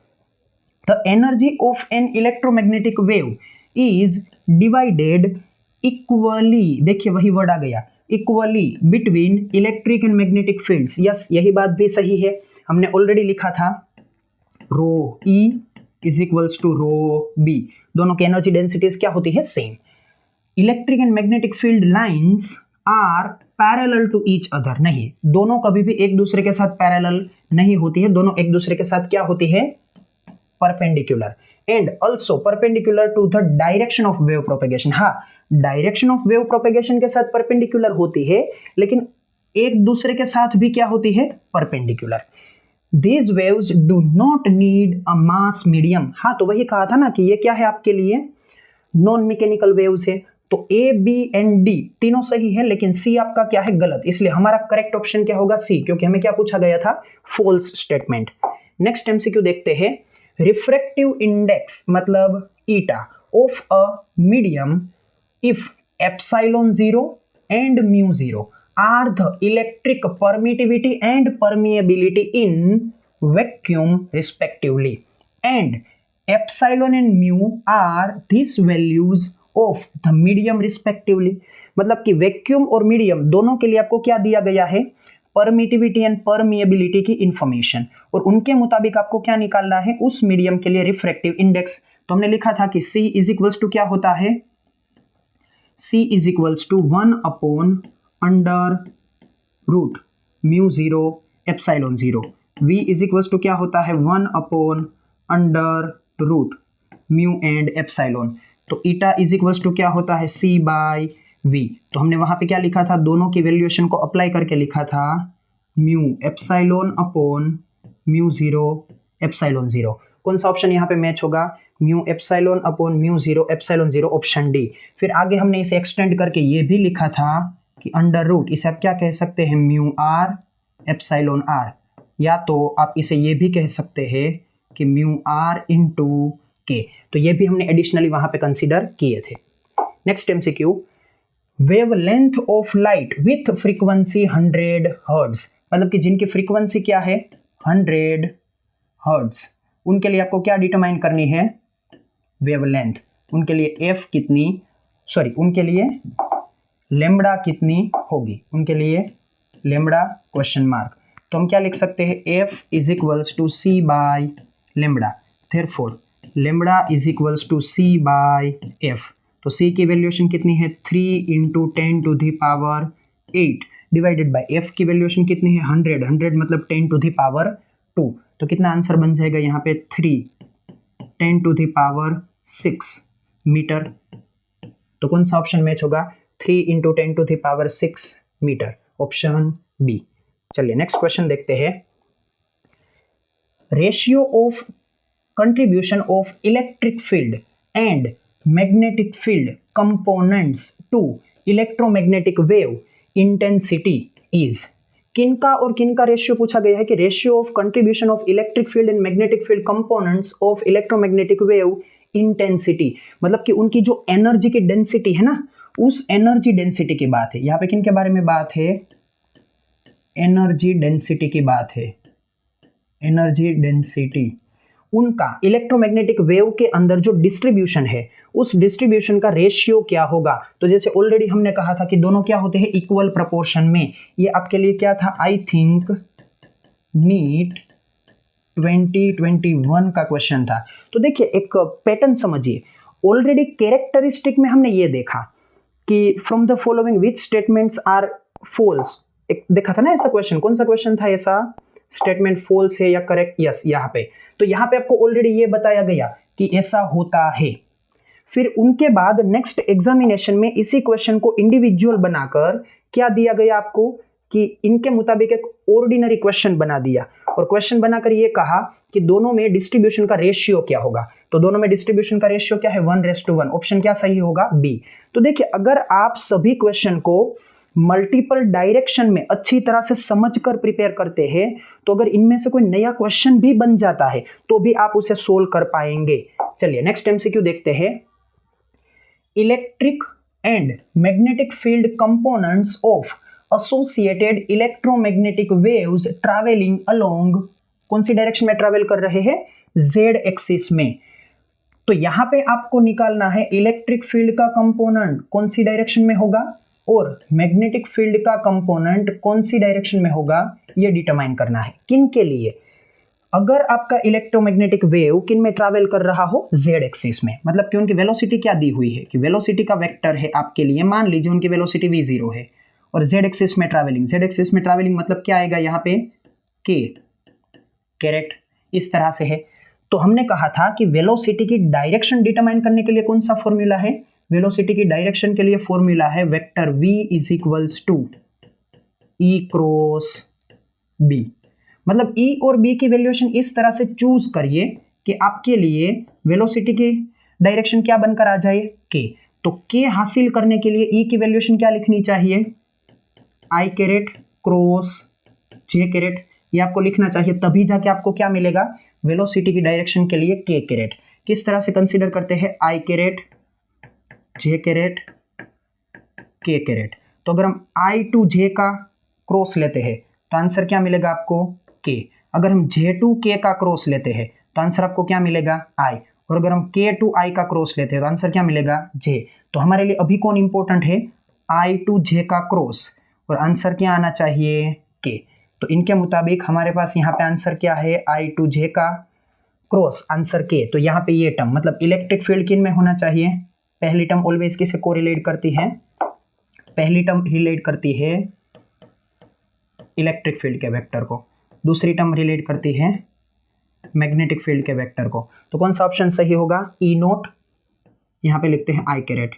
The energy of an electromagnetic wave is divided equally, देखिए वही वर्ड आ गया, equally between electric and magnetic fields. Yes, यही बात भी सही है, हमने ऑलरेडी लिखा था rho E is equals to rho B. दोनों की एनर्जी डेंसिटीज क्या होती है, same. Electric and magnetic field lines are parallel to each other, नहीं, दोनों कभी भी एक दूसरे के साथ पैरेलल नहीं होती है, दोनों एक दूसरे के साथ क्या होती है, perpendicular. And also perpendicular to the direction of wave propagation. हाँ, डायरेक्शन ऑफ वेव प्रोपेगेशन के साथ परपेंडिकुलर होती है, लेकिन एक दूसरे के साथ भी क्या होती है, perpendicular. These waves do not need a mass medium। हाँ, तो वही कहा था ना कि ये क्या है आपके लिए, नॉन मैकेनिकल वेव्स है। तो A, B एंड D तीनों सही है, लेकिन C आपका क्या है, गलत। इसलिए हमारा करेक्ट ऑप्शन क्या होगा, C, क्योंकि हमें क्या पूछा गया था, फॉल्स स्टेटमेंट। नेक्स्ट एमसीक्यू देखते हैं, रिफ्रैक्टिव इंडेक्स मतलब eta of a medium if epsilon 0 and mu 0। Are the electric permittivity and permeability in vacuum respectively and epsilon and mu are this values of the medium respectively. मतलब कि vacuum और medium दोनों के लिए आपको क्या दिया गया है, परमिटिविटी एंड परमिएबिलिटी की इंफॉर्मेशन, और उनके मुताबिक आपको क्या निकालना है, उस मीडियम के लिए रिफ्रैक्टिव इंडेक्स। तो हमने लिखा था कि C इज इक्वल्स टू क्या होता है, C is equals to 1 under root mu 0 epsilon 0। V is equals to क्या होता है, 1 under root mu and epsilon. तो ईटा इज इक्वल्स टू क्या होता है, C बाय V। तो हमने वहां पे क्या लिखा था, दोनों की वैल्यूएशन को अप्लाई करके लिखा था mu epsilon upon mu 0 epsilon 0। कौन सा ऑप्शन यहाँ पे मैच होगा, mu epsilon upon mu 0 epsilon 0, option D. फिर आगे हमने इसे एक्सटेंड करके ये भी लिखा था कि अंडर रूट, इसे आप क्या कह सकते हैं, म्यू आर एप्सिलॉन आर, या तो आप इसे ये भी कह सकते हैं कि म्यू आर इंटू के। तो ये भी हमने एडिशनली वहां पे कंसीडर किए थे। Next MCQ, wavelength of light with frequency 100 hertz, मतलब कि जिनकी फ्रीक्वेंसी क्या है 100 हर्ट्ज, उनके लिए आपको क्या डिटरमाइन करनी है, वेवलेंथ। उनके लिए एफ कितनी, सॉरी उनके लिए लेम्बडा कितनी होगी, उनके लिए लेम्बडा क्वेश्चन मार्क। तो हम क्या लिख सकते हैं, F is equals to C by lambda, therefore lambda is equals to C by F. तो C की वैल्यूएशन कितनी है, 3 into 10 to the power 8 divided by F की वैल्यूएशन कितनी है, 100 मतलब 10 टू दी पावर 2। तो कितना आंसर बन जाएगा यहाँ पे, 3 10 टू दी पावर 6 मीटर। तो कौन सा ऑप्शन मैच होगा, 3 into 10 to the power 6 metre, option B. चलिए नेक्स्ट क्वेश्चन देखते हैं। Ratio of contribution of electric field and magnetic field components to electromagnetic wave intensity is, किनका और किनका रेशियो पूछा गया है कि ratio of contribution of electric field and magnetic field components of electromagnetic wave intensity, मतलब कि उनकी जो एनर्जी की डेंसिटी है ना, उस एनर्जी डेंसिटी की बात है। यहाँ पे किनके बारे में बात है, एनर्जी डेंसिटी की बात है, एनर्जी डेंसिटी, उनका इलेक्ट्रोमैग्नेटिक वेव के अंदर जो डिस्ट्रीब्यूशन है, उस डिस्ट्रीब्यूशन का रेशियो क्या होगा। तो जैसे ऑलरेडी हमने कहा था कि दोनों क्या होते हैं, इक्वल प्रोपोर्शन में। ये आपके लिए क्या था, आई थिंक नीट 2021 का क्वेश्चन था। तो देखिए एक पैटर्न समझिए, ऑलरेडी कैरेक्टरिस्टिक में हमने ये देखा कि from the following which statements are false, एक देखा था ना ऐसा क्वेश्चन, कौन सा क्वेश्चन था ऐसा, स्टेटमेंट फॉल्स है या करेक्ट, यस यहाँ पे। तो यहाँ पे आपको ऑलरेडी ये बताया गया कि ऐसा होता है। फिर उनके बाद नेक्स्ट एग्जामिनेशन में इसी क्वेश्चन को इंडिविजुअल बनाकर क्या दिया गया आपको कि इनके मुताबिक एक ऑर्डिनरी क्वेश्चन बना दिया, और क्वेश्चन बनाकर ये कहा कि दोनों में डिस्ट्रीब्यूशन का रेशियो क्या होगा। तो दोनों में डिस्ट्रीब्यूशन का रेशियो क्या है, 1:1। ऑप्शन क्या सही होगा, बी। तो देखिए अगर आप सभी क्वेश्चन को मल्टीपल डायरेक्शन में अच्छी तरह से समझकर प्रिपेयर करते हैं, तो अगर इनमें से कोई नया क्वेश्चन भी बन जाता है तो भी आप उसे सोल्व कर पाएंगे। चलिए नेक्स्ट एमसीक्यू देखते हैं। Electric and magnetic field components of associated electromagnetic waves travelling along, कौन सी डायरेक्शन में ट्रैवल कर रहे हैं, जेड एक्सिस में। तो यहां पे आपको निकालना है इलेक्ट्रिक फील्ड का कंपोनेंट कौन सी डायरेक्शन में होगा और मैग्नेटिक फील्ड का कंपोनेंट कौन सी डायरेक्शन में होगा, ये डिटरमाइन करना है। किन के लिए, अगर आपका इलेक्ट्रोमैग्नेटिक वेव किन में ट्रैवल कर रहा हो, जेड एक्सिस में, मतलब कि उनकी वेलोसिटी क्या दी हुई है कि वेलोसिटी का वेक्टर है आपके लिए, मान लीजिए उनकी वेलोसिटी v0 है और जेड एक्सिस में ट्रैवलिंग, जेड एक्सिस में ट्रैवलिंग मतलब क्या आएगा यहाँ पे, के कैरेट, इस तरह से है। तो हमने कहा था कि वेलोसिटी की डायरेक्शन डिटरमाइन करने के लिए कौन सा फॉर्मूला है, वेलोसिटी की डायरेक्शन के लिए फॉर्मूला है vector v is equals to E cross B. मतलब e और b की वैल्यूएशन इस तरह से चूज करिए कि आपके लिए वेलोसिटी की डायरेक्शन क्या बनकर आ जाए, k। तो k हासिल करने के लिए e की वैल्यूएशन क्या लिखनी चाहिए, i caret cross j caret, ये आपको लिखना चाहिए, तभी जाके आपको क्या मिलेगा, वेलोसिटी की डायरेक्शन के लिए k कैरेट। किस तरह से कंसीडर करते हैं, i caret j caret k caret. तो अगर हम I to J का क्रॉस लेते हैं तो आंसर क्या मिलेगा आपको K। अगर हम J to K का क्रॉस लेते हैं तो आंसर आपको क्या मिलेगा I। और अगर हम K to I का क्रॉस लेते हैं तो आंसर क्या मिलेगा J। तो हमारे लिए अभी कौन इंपॉर्टेंट है, I to J का क्रॉस, और आंसर क्या आना चाहिए K। तो इनके मुताबिक हमारे पास यहाँ पे आंसर क्या है, I to J का क्रॉस, आंसर K। तो यहाँ पे ये टर्म मतलब इलेक्ट्रिक फील्ड किन में होना चाहिए, पहली टर्म ऑलवेज किसे कोरिलेट करती है, पहली टर्म रिलेट करती है इलेक्ट्रिक फील्ड के वेक्टर को, दूसरी टर्म रिलेट करती है मैग्नेटिक फील्ड के वेक्टर को। तो कौन सा ऑप्शन सही होगा, E नोट यहाँ पे लिखते हैं I कैरेट,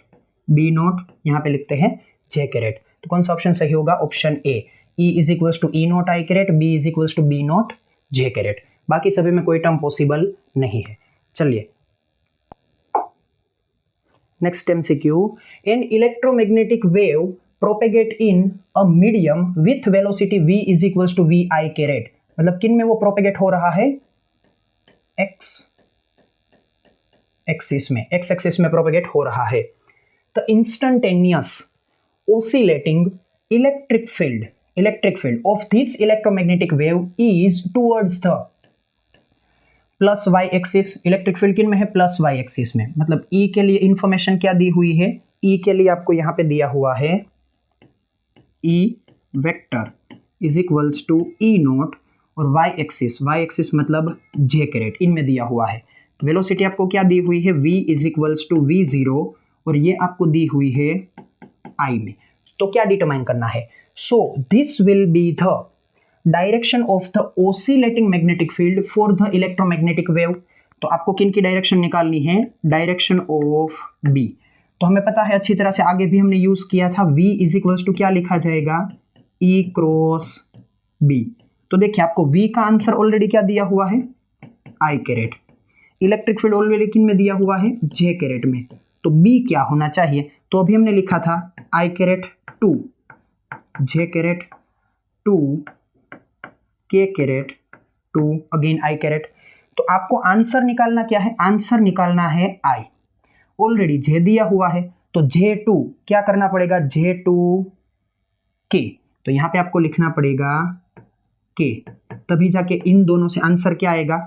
B नोट यहाँ पे लिखते हैं J कैरेट। तो कौन सा ऑप्शन सही होगा, option A, E is equals to E nought I caret, B is equals to B nought J caret. बाकी सभी में कोई टर्म पॉसिबल नहीं है। चलिए next MCQ, an electromagnetic wave propagate in a medium with velocity v is equals to V I caret. मतलब किन में वो प्रोपेगेट हो रहा है, x एक्सिस में, x एक्सिस में प्रोपेगेट हो रहा है। The instantaneous oscillating electric field of this electromagnetic wave is towards the plus Y axis. Electric field किन में है, प्लस वाई एक्सिस में। मतलब E के लिए इंफॉर्मेशन क्या दी हुई है, E के लिए आपको यहाँ पे दिया हुआ है E vector is equals to E nought, और वाई एक्सिस मतलब J कैरेट, इनमें दिया हुआ है। वेलोसिटी आपको क्या दी हुई है, V is equals to V0, और ये आपको दी हुई है I में। तो क्या डिटरमाइन करना है, so this will be the direction of the oscillating magnetic field for the electromagnetic wave. तो आपको किन की डायरेक्शन निकालनी है, डायरेक्शन ऑफ B। तो हमें पता है अच्छी तरह से, आगे भी हमने यूज किया था, V इज इक्वल्स टू क्या लिखा जाएगा, E क्रॉस B। तो देखिए आपको V का आंसर ऑलरेडी क्या दिया हुआ है, I caret. Electric field already किन में दिया हुआ है, J कैरेट में। तो B क्या होना चाहिए, तो अभी हमने लिखा था I caret 2, J caret 2, K caret 2, again I caret. तो आपको आंसर निकालना क्या है, आंसर निकालना है I। ऑलरेडी J दिया हुआ है तो J2 क्या करना पड़ेगा, J2 K। तो यहाँ पे आपको लिखना पड़ेगा K, तभी जाके इन दोनों से आंसर क्या आएगा,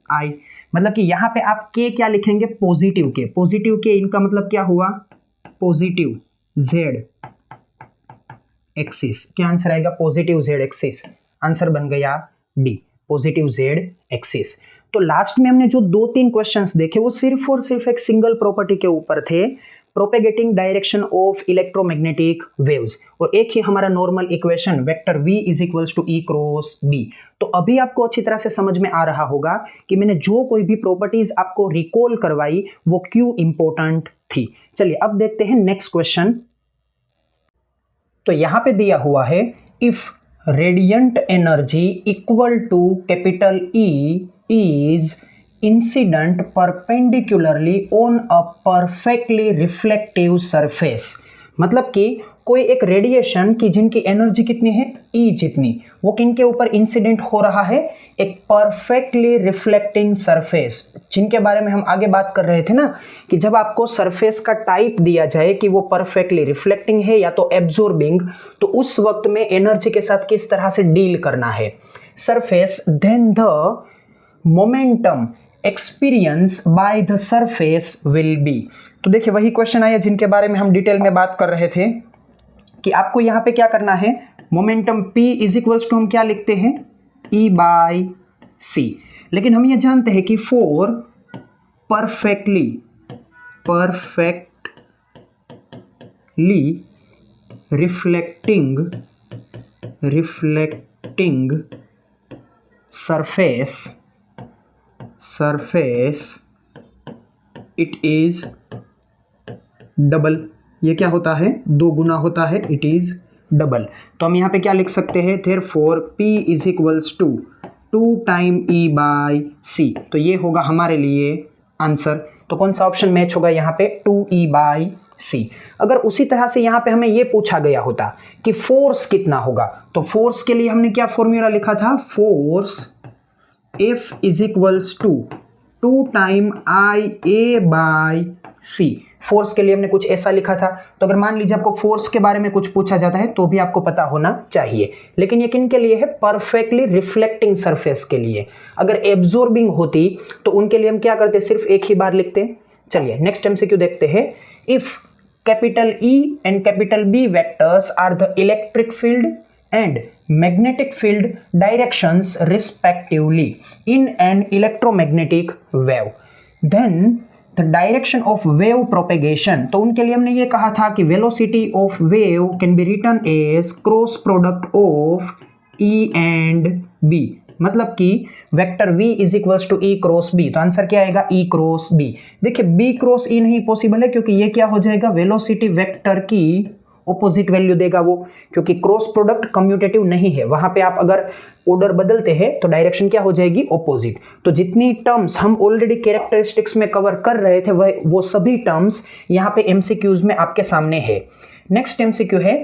I। मतलब कि यहाँ पे आप K क्या लिखेंगे, पॉजिटिव K, इनका मतलब क्या हुआ, पॉजिटिव Z एक्सिस। क्या आंसर आएगा, पॉजिटिव Z एक्सिस। आंसर बन गया डी, पॉजिटिव Z एक्सिस। तो लास्ट में हमने जो 2-3 क्वेश्चंस देखे वो सिर्फ और सिर्फ एक सिंगल प्रॉपर्टी के ऊपर थे, propagating direction of electromagnetic waves, और एक ही हमारा normal equation vector V is equals to E cross B। तो अभी आपको अच्छी तरह से समझ में आ रहा होगा कि मैंने जो कोई भी प्रॉपर्टीज आपको रिकॉल करवाई वो क्यों इंपॉर्टेंट थी। चलिए अब देखते हैं नेक्स्ट क्वेश्चन। तो यहां पे दिया हुआ है, if radiant energy equal to capital E is incident perpendicularly on a perfectly reflective surface। मतलब कि कोई एक रेडिएशन की जिनकी एनर्जी कितनी है, E जितनी, वो किनके ऊपर इंसिडेंट हो रहा है, एक परफेक्टली रिफ्लेक्टिंग सरफेस, जिनके बारे में हम आगे बात कर रहे थे ना कि जब आपको सरफेस का टाइप दिया जाए कि वो परफेक्टली रिफ्लेक्टिंग है या तो एब्जॉर्बिंग, तो उस वक्त में एनर्जी के साथ किस तरह से डील करना है surface, then the momentum experience by the surface will be. तो देखिए वही क्वेश्चन आया जिनके बारे में हम डिटेल में बात कर रहे थे कि आपको यहाँ पे क्या करना है, momentum P is equals to हम क्या लिखते हैं, E बाई C। लेकिन हम ये जानते हैं कि for perfectly reflecting surface it is double. ये क्या होता है, दो गुना होता है, इट इज डबल। तो हम यहाँ पे क्या लिख सकते हैं, therefore P is equals to 2 time E by C। तो ये होगा हमारे लिए आंसर। तो कौन सा ऑप्शन मैच होगा यहाँ पे, 2E बाई C। अगर उसी तरह से यहाँ पे हमें ये पूछा गया होता कि फोर्स कितना होगा, तो फोर्स के लिए हमने क्या फॉर्मूला लिखा था, force F is equals to 2 time IA by C। Force के लिए हमने कुछ ऐसा लिखा था। तो अगर मान लीजिए आपको फोर्स के बारे में कुछ पूछा जाता है तो भी आपको पता होना चाहिए। लेकिन ये किन के लिए है? परफेक्टली रिफ्लेक्टिंग सरफेस के लिए। अगर एब्जॉर्बिंग होती तो उनके लिए हम क्या करते? सिर्फ एक ही बार लिखते। चलिए नेक्स्ट एमसीक्यू देखते हैं। If capital E and capital B vectors are the electric field and magnetic field directions respectively in an electromagnetic wave, then the direction of wave propagation, तो उनके लिए हमने ये कहा था कि velocity of wave can be written as cross product of E and B, मतलब कि vector v is equals to E cross B। तो आंसर क्या आएगा? E cross B। देखिए B क्रॉस E नहीं पॉसिबल है क्योंकि ये क्या हो जाएगा? वेलोसिटी वेक्टर की ऑपोजिट वैल्यू देगा वो, क्योंकि क्रॉस प्रोडक्ट कम्यूटेटिव नहीं है। वहां पे आप अगर ऑर्डर बदलते हैं तो डायरेक्शन क्या हो जाएगी? ऑपोजिट। तो जितनी टर्म्स हम ऑलरेडी कैरेक्टरिस्टिक्स में कवर कर रहे थे वो सभी टर्म्स यहाँ पे एमसीक्यूज में आपके सामने है। नेक्स्ट एमसीक्यू है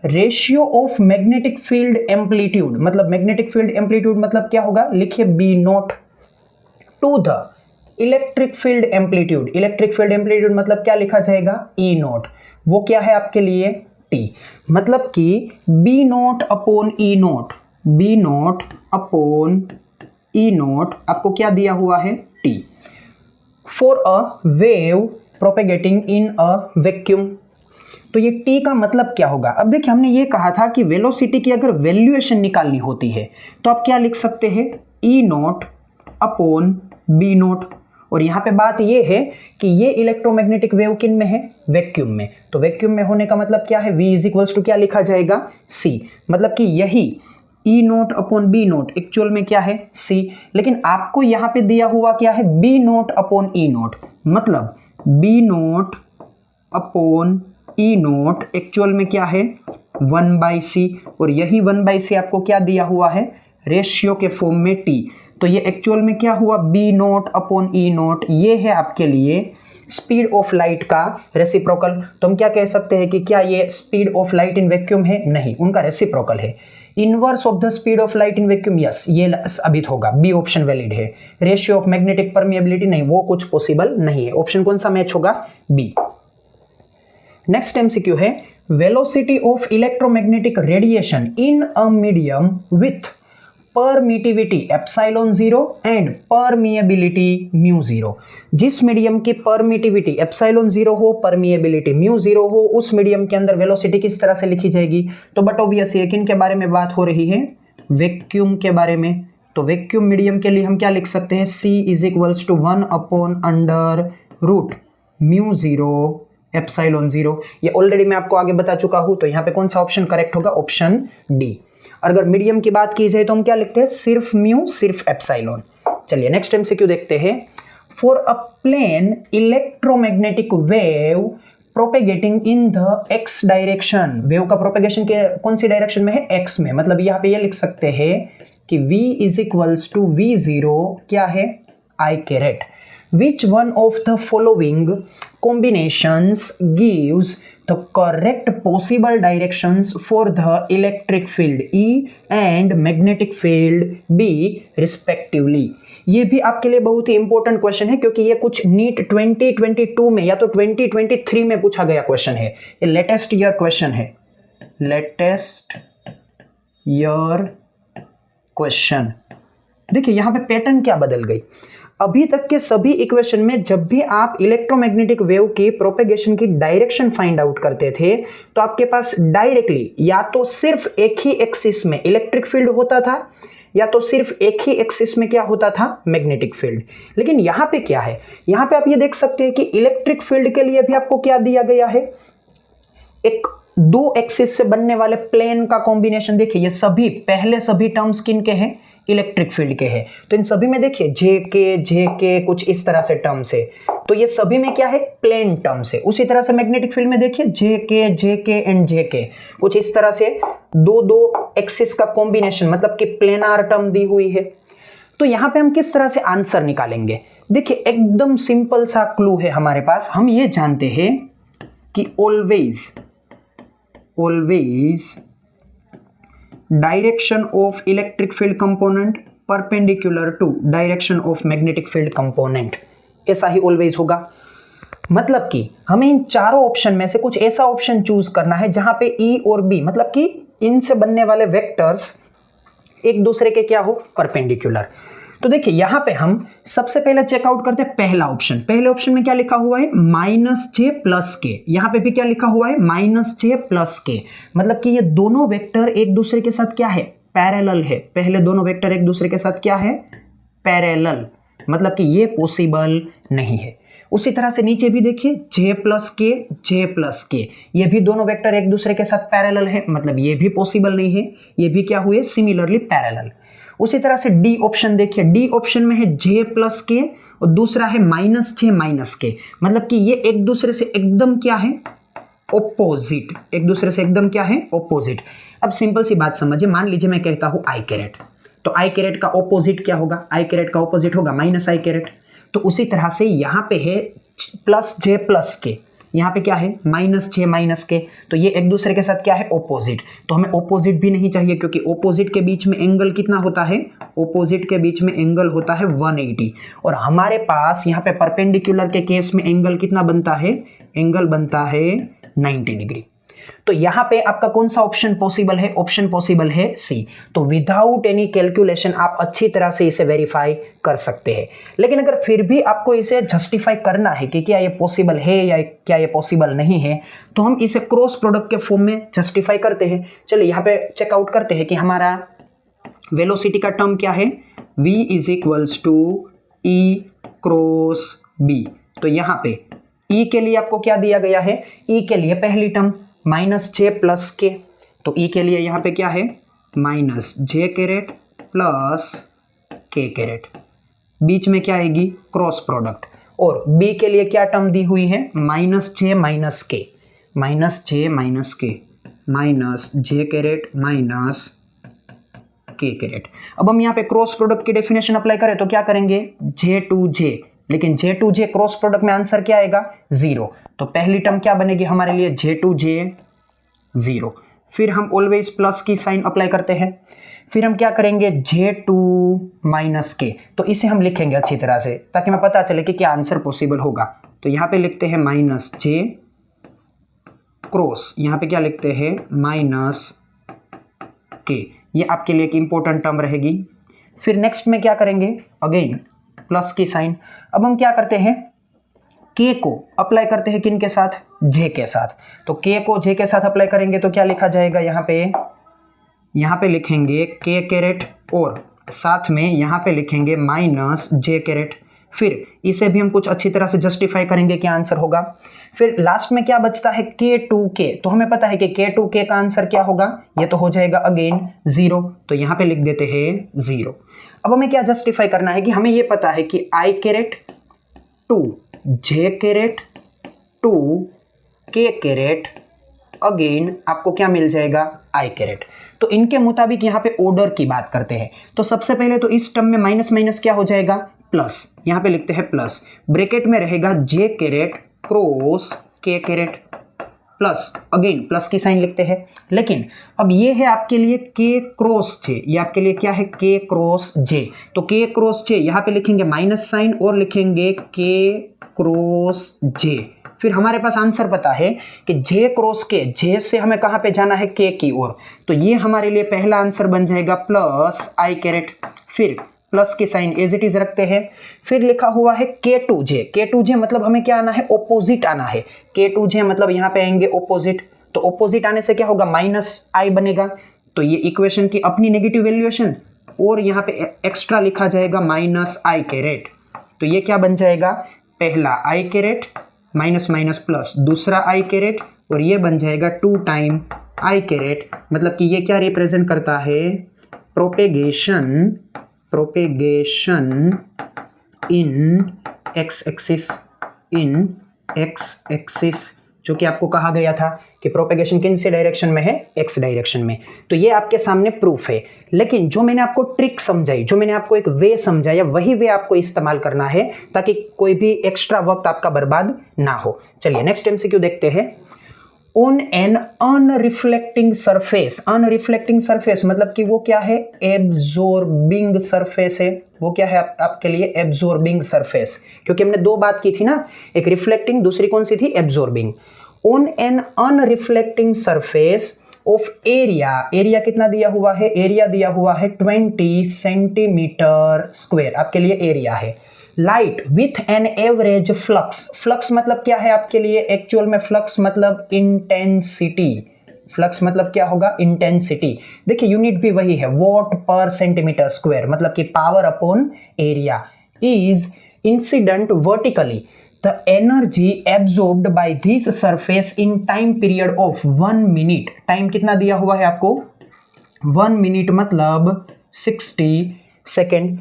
ratio of magnetic field amplitude, मतलब मैग्नेटिक फील्ड एम्पलीट्यूड मतलब क्या होगा? लिखिए B nought to the electric field amplitude. Electric field amplitude मतलब क्या लिखा जाएगा? E nought. वो क्या है आपके लिए? टी। मतलब कि B nought upon E nought, B nought upon E nought आपको क्या दिया हुआ है? T. For a wave propagating in a vacuum, तो ये टी का मतलब क्या होगा? अब देखिए हमने ये कहा था कि वेलोसिटी की अगर वैल्यूएशन निकालनी होती है तो आप क्या लिख सकते हैं? ई नॉट अपॉन बी नॉट। और यहाँ पे बात ये है कि ये इलेक्ट्रोमैग्नेटिक वेव किन में है? वैक्यूम में। तो वैक्यूम में होने का मतलब क्या है? V इज इक्वल्स टू क्या लिखा जाएगा? C। मतलब कि यही E nought upon B nought actual में क्या है? C। लेकिन आपको यहाँ पे दिया हुआ क्या है? B naught upon E note, मतलब B naught upon E note actual में क्या है? 1/c। और यही 1/c आपको क्या दिया हुआ है? रेशियो के फॉर्म में T। तो ये एक्चुअल में क्या हुआ? बी नोट अपॉन ई नोट। ये है आपके लिए स्पीड ऑफ लाइट का रेसिप्रोकल। तो हम क्या कह सकते हैं कि क्या ये speed of light in vacuum है? नहीं, उनका रेसिप्रोकल है। Inverse of the speed of light in vacuum, yes, ये अभी होगा। बी ऑप्शन वैलिड है। रेशियो ऑफ मैग्नेटिक परमिएबिलिटी नहीं, वो कुछ पॉसिबल नहीं है। ऑप्शन कौन सा मैच होगा? बी। नेक्स्ट एमसीक्यू है velocity of electromagnetic radiation in a medium with permittivity epsilon 0 and permeability mu 0। जिस मीडियम की परमिटिविटी एप्सिलॉन 0 हो, परमिएबिलिटी म्यू 0 हो, उस मीडियम के अंदर वेलोसिटी किस तरह से लिखी जाएगी? तो बट ऑब्वियस है किन के बारे में बात हो रही है? वैक्यूम के बारे में। तो वैक्यूम मीडियम के लिए हम क्या लिख सकते हैं? C is equals to 1 upon under root mu 0 epsilon 0। ये ऑलरेडी मैं आपको आगे बता चुका हूं। तो यहाँ पे कौन सा ऑप्शन करेक्ट होगा? Option D. अगर मीडियम की बात की जाए तो हम क्या लिखते हैं? सिर्फ म्यू, सिर्फ एप्सिलॉन। चलिए नेक्स्ट एमसीक्यू देखते हैं। For a plane electromagnetic wave propagating in the X direction, wave का प्रोपेगेशन के कौन सी डायरेक्शन में है? एक्स में। मतलब यहाँ पे ये लिख सकते हैं कि v is equals to V0 क्या है? I caret. Which one of the following combinations gives the correct possible directions for the electric field E and magnetic field B respectively? ये भी आपके लिए बहुत ही इंपॉर्टेंट क्वेश्चन है क्योंकि ये कुछ नीट 2022 में या तो 2023 में पूछा गया क्वेश्चन है। ये लेटेस्ट ईयर क्वेश्चन है, लेटेस्ट ईयर क्वेश्चन। देखिए यहाँ पे पैटर्न क्या बदल गई। अभी तक के सभी इक्वेशन में जब भी आप इलेक्ट्रोमैग्नेटिक वेव की प्रोपेगेशन की डायरेक्शन फाइंड आउट करते थे तो आपके पास डायरेक्टली या तो सिर्फ एक ही एक्सिस में इलेक्ट्रिक फील्ड होता था या तो सिर्फ एक ही एक्सिस में क्या होता था? Magnetic field. लेकिन यहाँ पे क्या है? यहाँ पे आप ये देख सकते हैं कि इलेक्ट्रिक फील्ड के लिए भी आपको क्या दिया गया है? एक दो एक्सिस से बनने वाले प्लेन का कॉम्बिनेशन। देखिए ये सभी पहले सभी टर्म्स किन के हैं? इलेक्ट्रिक फील्ड के हैं। तो इन सभी में देखिए जे के कुछ इस तरह से टर्म्स है। तो ये सभी में क्या है? प्लेन टर्म्स है। उसी तरह से मैग्नेटिक फील्ड में देखिए जे के एंड जे के कुछ इस तरह से दो एक्सिस का कॉम्बिनेशन, मतलब कि प्लेनार टर्म दी हुई है। तो यहाँ पे हम किस तरह से आंसर निकालेंगे? देखिए एकदम सिंपल सा क्लू है हमारे पास। हम ये जानते हैं कि always direction of electric field component perpendicular to direction of magnetic field component, ऐसा ही ऑलवेज होगा। मतलब कि हमें इन चारों ऑप्शन में से कुछ ऐसा ऑप्शन चूज करना है जहां पे ई और बी मतलब कि इनसे बनने वाले वेक्टर्स एक दूसरे के क्या हो, परपेंडिकुलर। तो देखिए यहां पे हम सबसे पहले चेकआउट करते हैं पहला ऑप्शन। पहले ऑप्शन में क्या लिखा हुआ है, -j + k। यहां पे भी क्या लिखा हुआ है, -j + k। मतलब कि ये दोनों वेक्टर एक दूसरे के साथ क्या है, पैरेलल है। पहले दोनों वेक्टर एक दूसरे के साथ क्या है, पैरेलल। मतलब कि ये पॉसिबल नहीं है। उसी तरह से नीचे भी देखिए j + k, ये भी दोनों वेक्टर एक दूसरे के साथ पैरेलल है, मतलब ये भी पॉसिबल नहीं है। ये भी क्या हुए, सिमिलरली पैरेलल। उसी तरह से डी ऑप्शन देखिए, डी ऑप्शन में है j + k और दूसरा है -j - k। मतलब कि ये एक दूसरे से एकदम क्या है, ऑपोजिट। एक दूसरे से एकदम क्या है, ऑपोजिट। अब सिंपल सी बात समझिए, मान लीजिए मैं कहता हूं आई कैरेट, तो आई कैरेट का ऑपोजिट क्या होगा, आई कैरेट का ऑपोजिट होगा -i कैरेट। तो उसी तरह से यहां पे है +j + k, यहाँ पे क्या है -j - k। तो ये एक दूसरे के साथ क्या है, ऑपोजिट। तो हमें ऑपोजिट भी नहीं चाहिए, क्योंकि ऑपोजिट के बीच में एंगल कितना होता है, ऑपोजिट के बीच में एंगल होता है 180। और हमारे पास यहाँ पे परपेंडिकुलर के केस में एंगल कितना बनता है, एंगल बनता है 90 डिग्री। तो यहां पे आपका कौन सा ऑप्शन पॉसिबल है, ऑप्शन पॉसिबल है सी। तो विदाउट एनी कैलकुलेशन आप अच्छी तरह से इसे वेरीफाई कर सकते हैं। लेकिन अगर फिर भी आपको इसे जस्टिफाई करना है कि क्या ये पॉसिबल है या क्या ये पॉसिबल नहीं है, तो हम इसे क्रॉस प्रोडक्ट के फॉर्म में जस्टिफाई करते हैं। चलिए यहाँ पे चेकआउट करते हैं कि हमारा वेलोसिटी का टर्म क्या है, v = e क्रॉस b। तो यहाँ पे e के लिए आपको क्या दिया गया है, e के लिए पहली टर्म -j + k। तो e के लिए यहाँ पे क्या है, -j कैरेट + k कैरेट। बीच में क्या आएगी, क्रॉस प्रोडक्ट। और b के लिए क्या टर्म दी हुई है, -j - k, -j - k, -j caret -k caret. अब हम यहाँ पे क्रॉस प्रोडक्ट की डेफिनेशन अप्लाई करें तो क्या करेंगे, j to j। लेकिन j to j cross product में आंसर क्या आएगा, 0। तो पहली टर्म क्या बनेगी हमारे लिए, j to j 0। फिर हम ऑलवेज प्लस की साइन अप्लाई करते हैं। फिर हम क्या करेंगे, j to -k। तो इसे हम लिखेंगे अच्छी तरह से ताकि हमें पता चले कि क्या आंसर पॉसिबल होगा। तो यहाँ पे लिखते हैं -j क्रॉस, यहाँ पे क्या लिखते हैं, -k। ये आपके लिए एक इंपॉर्टेंट टर्म रहेगी। फिर नेक्स्ट में क्या करेंगे, अगेन प्लस की साइन। अब हम क्या करते हैं, k को अप्लाई करते हैं किन के साथ, j के साथ। तो k को j के साथ अप्लाई करेंगे तो क्या लिखा जाएगा, यहाँ पे लिखेंगे k कैरेट और साथ में यहाँ पे लिखेंगे -j कैरेट। फिर इसे भी हम कुछ अच्छी तरह से जस्टिफाई करेंगे, क्या आंसर होगा। फिर लास्ट में क्या बचता है, k to k। तो हमें पता है कि k to k का आंसर क्या होगा, ये तो हो जाएगा अगेन 0। तो यहाँ पे लिख देते हैं 0। अब हमें क्या जस्टिफाई करना है कि हमें ये पता है कि i caret to j caret to k caret, again आपको क्या मिल जाएगा, i कैरेट। तो इनके मुताबिक यहाँ पे ऑर्डर की बात करते हैं। तो सबसे पहले तो इस टर्म में माइनस माइनस क्या हो जाएगा, प्लस। यहाँ पे लिखते हैं प्लस, ब्रैकेट में रहेगा j caret cross k caret plus, again plus की साइन लिखते हैं। लेकिन अब ये है आपके लिए k क्रॉस j, ये आपके लिए क्या है, k क्रॉस j। तो k क्रॉस j यहाँ पे लिखेंगे माइनस साइन और लिखेंगे k क्रॉस j। फिर हमारे पास आंसर पता है कि j क्रॉस k, j से हमें कहाँ पे जाना है, k की ओर। तो ये हमारे लिए पहला आंसर बन जाएगा प्लस i कैरेट। फिर प्लस की साइन एज इट इज रखते हैं। फिर लिखा हुआ है k to j, k to j मतलब हमें क्या आना है, ऑपोजिट आना है। k to j मतलब यहाँ पे आएंगे ऑपोजिट। तो ऑपोजिट आने से क्या होगा, -i बनेगा। तो ये इक्वेशन की अपनी नेगेटिव वैल्यूएशन और यहाँ पे एक्स्ट्रा लिखा जाएगा -i कैरेट। तो ये क्या बन जाएगा, पहला i caret minus minus plus, दूसरा i कैरेट और ये बन जाएगा 2 टाइम i कैरेट। मतलब कि ये क्या रिप्रेजेंट करता है, प्रोपेगेशन इन x एक्सिस, जो कि आपको कहा गया था कि प्रोपेगेशन किन से डायरेक्शन में है, x डायरेक्शन में। तो ये आपके सामने प्रूफ है। लेकिन जो मैंने आपको ट्रिक समझाई, जो मैंने आपको एक वे समझाया, वही वे आपको इस्तेमाल करना है ताकि कोई भी एक्स्ट्रा वक्त आपका बर्बाद ना हो। चलिए नेक्स्ट एमसीक्यू देखते हैं। On an unreflecting surface. Unreflecting surface मतलब कि वो क्या है, एब्जॉर्बिंग सरफेस है। वो क्या है आपके लिए, एब्जॉर्बिंग सरफेस, क्योंकि हमने दो बात की थी ना, एक रिफ्लेक्टिंग, दूसरी कौन सी थी, absorbing. On an unreflecting surface of area, area कितना दिया हुआ है, एरिया दिया हुआ है 20 सेंटीमीटर स्क्वायर, आपके लिए एरिया है। Light with an average flux, flux मतलब क्या है आपके लिए, एक्चुअल में फ्लक्स मतलब इंटेंसिटी, फ्लक्स मतलब क्या होगा, इंटेंसिटी। देखिए यूनिट भी वही है, वॉट पर सेंटीमीटर स्क्वायर, मतलब कि power upon area. Is incident vertically, the energy absorbed by this surface in time period of 1 minute। Time कितना दिया हुआ है आपको, 1 मिनट मतलब 60 सेकेंड।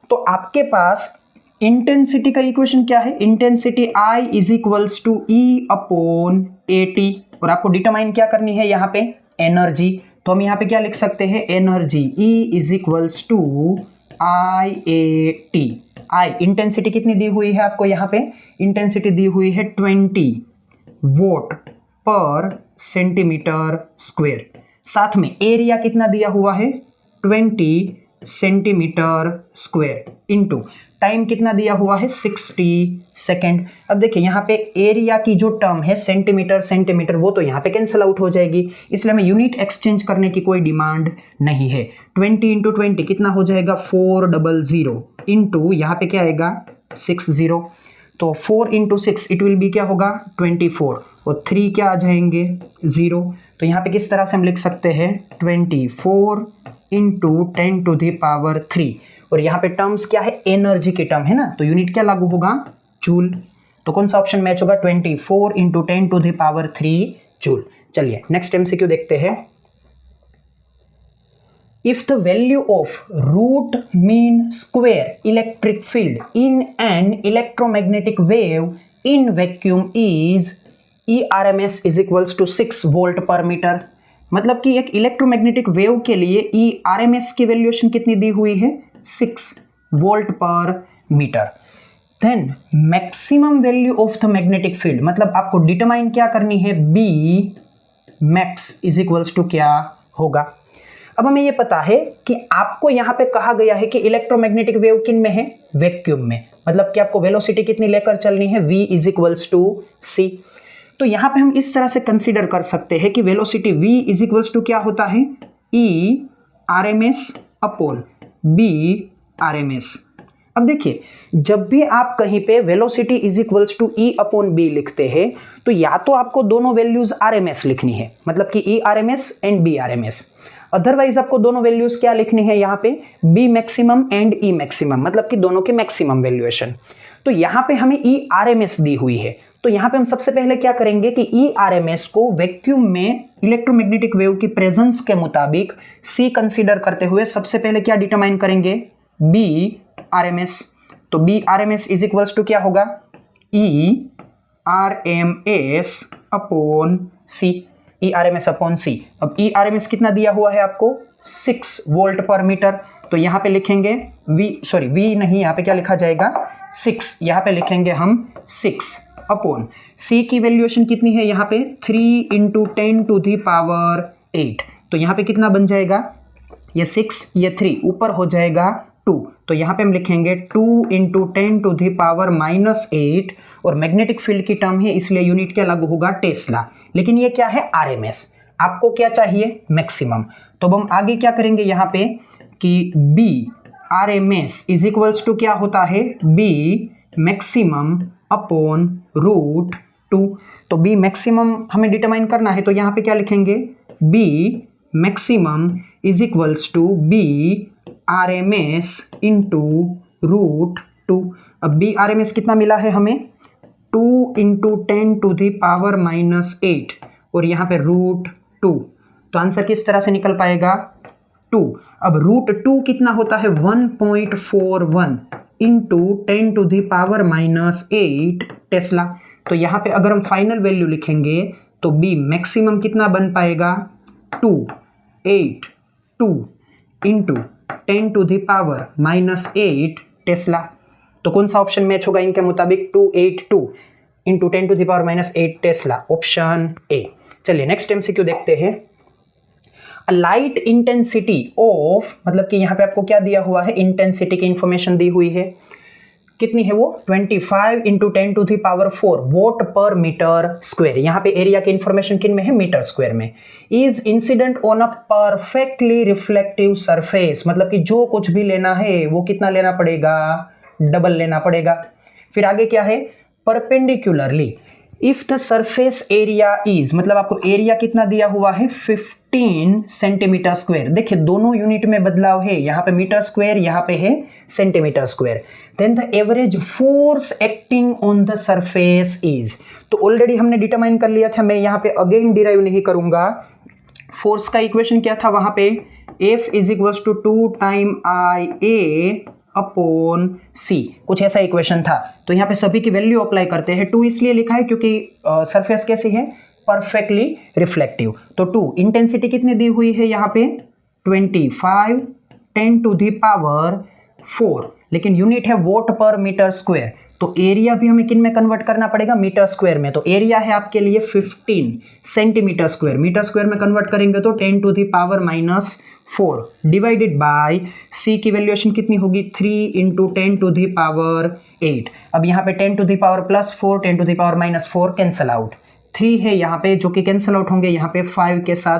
तो आपके पास इंटेंसिटी का इक्वेशन क्या है, intensity I is equals to E upon AT, और आपको डिटरमाइन क्या करनी है यहाँ पे, एनर्जी। तो हम यहाँ पे क्या लिख सकते हैं, energy E is equals to IAT। I intensity कितनी दी हुई है आपको, यहाँ पे इंटेंसिटी दी हुई है 20 वोट पर सेंटीमीटर स्क्वायर। साथ में एरिया कितना दिया हुआ है, 20 सेंटीमीटर स्क्वायर, इनटू टाइम कितना दिया हुआ है, 60 सेकेंड। अब देखिए यहाँ पे एरिया की जो टर्म है सेंटीमीटर सेंटीमीटर, वो तो यहाँ पे कैंसिल आउट हो जाएगी, इसलिए हमें यूनिट एक्सचेंज करने की कोई डिमांड नहीं है। 20 इंटू 20 कितना हो जाएगा, 400 इंटू यहाँ पे क्या आएगा 60, तो 4 इंटू 6 इट विल बी क्या होगा 24, और 3 क्या आ जाएंगे 0। तो यहाँ पे किस तरह से हम लिख सकते हैं 24 इंटू 10 टू द पावर 3, और यहाँ पे टर्म्स क्या है, एनर्जी की टर्म है ना, तो यूनिट क्या लागू होगा, जूल। तो कौन सा ऑप्शन मैच होगा, 24 into 10 to the power 3 joule. चलिए नेक्स्ट एमसीक्यू देखते हैं। If the value of root mean square electric field in an electromagnetic wave in vacuum is ERMS is equals to 6 volt per metre, मतलब कि एक electromagnetic wave के लिए ERMS की valuation कितनी दी हुई है, 6 volt per metre. Then maximum value of the magnetic field, मतलब आपको डिटरमाइन क्या करनी है, B max is equals to क्या होगा। अब हमें ये पता है कि आपको यहां पे कहा गया है कि इलेक्ट्रोमैग्नेटिक वेव किन में है, वैक्यूम में, मतलब कि आपको वेलोसिटी कितनी लेकर चलनी है, v is equals to c। तो यहां पे हम इस तरह से कंसीडर कर सकते हैं कि velocity v is equals to क्या होता है, e RMS upon b RMS। अब देखिए जब भी आप कहीं पे velocity is equals to e upon b लिखते हैं, तो या तो आपको दोनों वैल्यूज RMS लिखनी है, मतलब कि e RMS and b RMS, otherwise आपको दोनों वैल्यूज क्या लिखनी है यहाँ पे, B maximum and E maximum, मतलब कि दोनों के मैक्सिमम वैल्यूएशन। तो यहाँ पे हमें ई आरएमएस दी हुई है, तो यहाँ पे हम सबसे पहले क्या करेंगे कि ई आरएमएस को वैक्यूम में इलेक्ट्रोमैग्नेटिक वेव की प्रेजेंस के मुताबिक सी कंसीडर करते हुए सबसे पहले क्या डिटरमाइन करेंगे, बी आरएमएस। तो B RMS is equals to क्या होगा, E RMS upon C, E R M S upon C. अब ई आर एम एस कितना दिया हुआ है आपको, 6 वोल्ट पर मीटर, तो यहाँ पे लिखेंगे वी नहीं, यहाँ पे क्या लिखा जाएगा 6, यहाँ पे लिखेंगे हम 6 अपॉन सी की वैल्यूएशन कितनी है यहाँ पे 3 इंटू 10 टू दी पावर 8, तो यहाँ पे कितना बन जाएगा, ये 6 ये 3 ऊपर हो जाएगा 2, तो यहाँ पे हम लिखेंगे 2 इंटू 10 टू दी पावर -8, और मैग्नेटिक फील्ड की टर्म है इसलिए यूनिट क्या लागू होगा, टेस्ला। लेकिन ये क्या है, आरएमएस, आपको क्या चाहिए, मैक्सिमम। तो अब हम आगे क्या करेंगे यहाँ पे कि B RMS is equals to क्या होता है, बी मैक्सिमम अपॉन √2। तो बी मैक्सिमम हमें डिटरमाइन करना है, तो यहाँ पे क्या लिखेंगे, B maximum is equals to B RMS into √2। अब बी आरएमएस कितना मिला है हमें, 2 इंटू 10 टू दी पावर -8, और यहाँ पे √2, तो आंसर किस तरह से निकल पाएगा, 2। अब √2 कितना होता है, 1.41 into 10 to the power -8 tesla. तो यहाँ पे अगर हम फाइनल वैल्यू लिखेंगे तो बी मैक्सिमम कितना बन पाएगा, 282 into 10 to the power -8 tesla. तो कौन सा ऑप्शन मैच होगा इनके मुताबिक, 282 इंटू 10⁻⁻8 टेस्ला, ऑप्शन ए। चलिए नेक्स्ट MCQ देखते हैं। लाइट इंटेंसिटी ऑफ, मतलब कि यहाँ पे आपको क्या दिया हुआ है, इंटेंसिटी की इंफॉर्मेशन दी हुई है, कितनी है वो 25 इंटू 10⁴ वोट पर मीटर स्क्वायर। यहाँ पे एरिया की इंफॉर्मेशन किन में है, मीटर स्क्वायर में। Is incident on a perfectly reflective surface, मतलब कि जो कुछ भी लेना है वो कितना लेना पड़ेगा, डबल लेना पड़ेगा। फिर आगे क्या है, perpendicularly if the surface area is, मतलब आपको एरिया कितना दिया हुआ है 15 सेंटीमीटर स्क्वायर। देखिए दोनों यूनिट में बदलाव है, यहाँ पे मीटर स्क्वायर, यहाँ पे है centimetre square. Then the average force acting on the surface is, तो ऑलरेडी हमने डिटरमाइन कर लिया था, मैं यहाँ पे अगेन डिराइव नहीं करूंगा। फोर्स का इक्वेशन क्या था वहां पे, F इज equal to 2 time IA upon C, कुछ ऐसा इक्वेशन था। तो यहाँ पे सभी की वैल्यू अप्लाई करते हैं। 2 इसलिए लिखा है क्योंकि सरफेस कैसी है, परफेक्टली रिफ्लेक्टिव। तो 2 इंटेंसिटी कितनी दी हुई है यहाँ पे 25 10⁴, लेकिन यूनिट है वोट पर मीटर स्क्वायर। तो एरिया भी हमें किन में कन्वर्ट करना पड़ेगा, मीटर स्क्वायर में। तो एरिया है आपके लिए 15 सेंटीमीटर स्क्वायर, मीटर स्क्वायर में कन्वर्ट करेंगे तो 10⁻⁴ डिवाइडेड बाय C की वैल्यूएशन कितनी होगी 3 इंटू 10⁸। अब यहाँ पे 10⁻+4 10⁻⁻4 कैंसल आउट, 3 है यहाँ पे जो कि कैंसल आउट होंगे यहाँ पे 5 के साथ।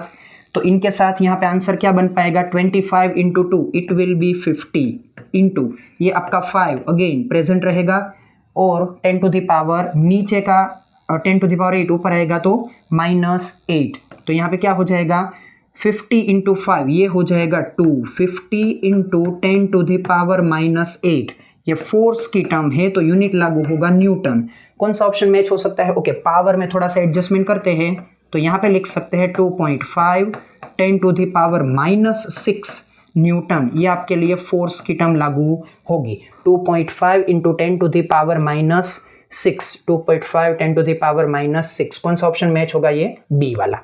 तो इनके साथ यहाँ पे आंसर क्या बन पाएगा 25 into 2 it will B 50 into ये आपका 5 अगेन प्रेजेंट रहेगा, और 10⁻, नीचे का 10⁸ ऊपर आएगा तो -8। तो यहाँ पे क्या हो जाएगा 50 इंटू 5, ये हो जाएगा 250 इंटू 10⁻⁻8। ये फोर्स की टर्म है तो यूनिट लागू होगा न्यूटन। कौन सा ऑप्शन मैच हो सकता है, ओके पावर में थोड़ा सा एडजस्टमेंट करते हैं तो यहाँ पे लिख सकते हैं 2.5 10⁻�6 न्यूटन, ये आपके लिए फोर्स की टर्म लागू होगी। 2.5 इंटू 10⁻⁻6 2.5 10⁻⁻6 कौन सा ऑप्शन मैच होगा, ये बी वाला।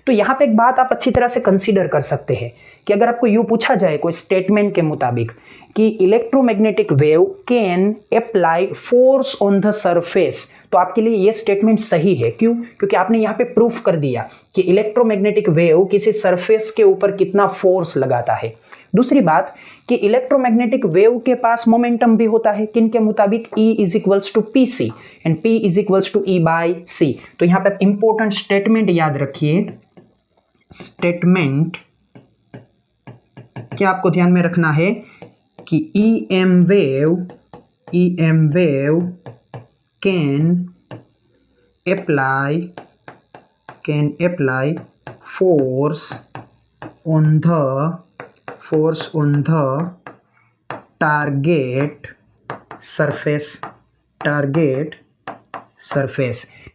तो यहाँ पे एक बात आप अच्छी तरह से कंसीडर कर सकते हैं कि अगर आपको यूँ पूछा जाए कोई स्टेटमेंट के मुताबिक कि electromagnetic wave can apply force on the surface, तो आपके लिए ये स्टेटमेंट सही है। क्यों, क्योंकि आपने यहाँ पे प्रूफ कर दिया कि इलेक्ट्रोमैग्नेटिक वेव किसी सरफेस के ऊपर कितना फोर्स लगाता है। दूसरी बात कि इलेक्ट्रोमैग्नेटिक वेव के पास मोमेंटम भी होता है, किन के मुताबिक E is equals to PC and P is equals to E/C। तो यहाँ पे इंपॉर्टेंट स्टेटमेंट याद रखिए, स्टेटमेंट क्या आपको ध्यान में रखना है कि EM wave can apply force on the target surface,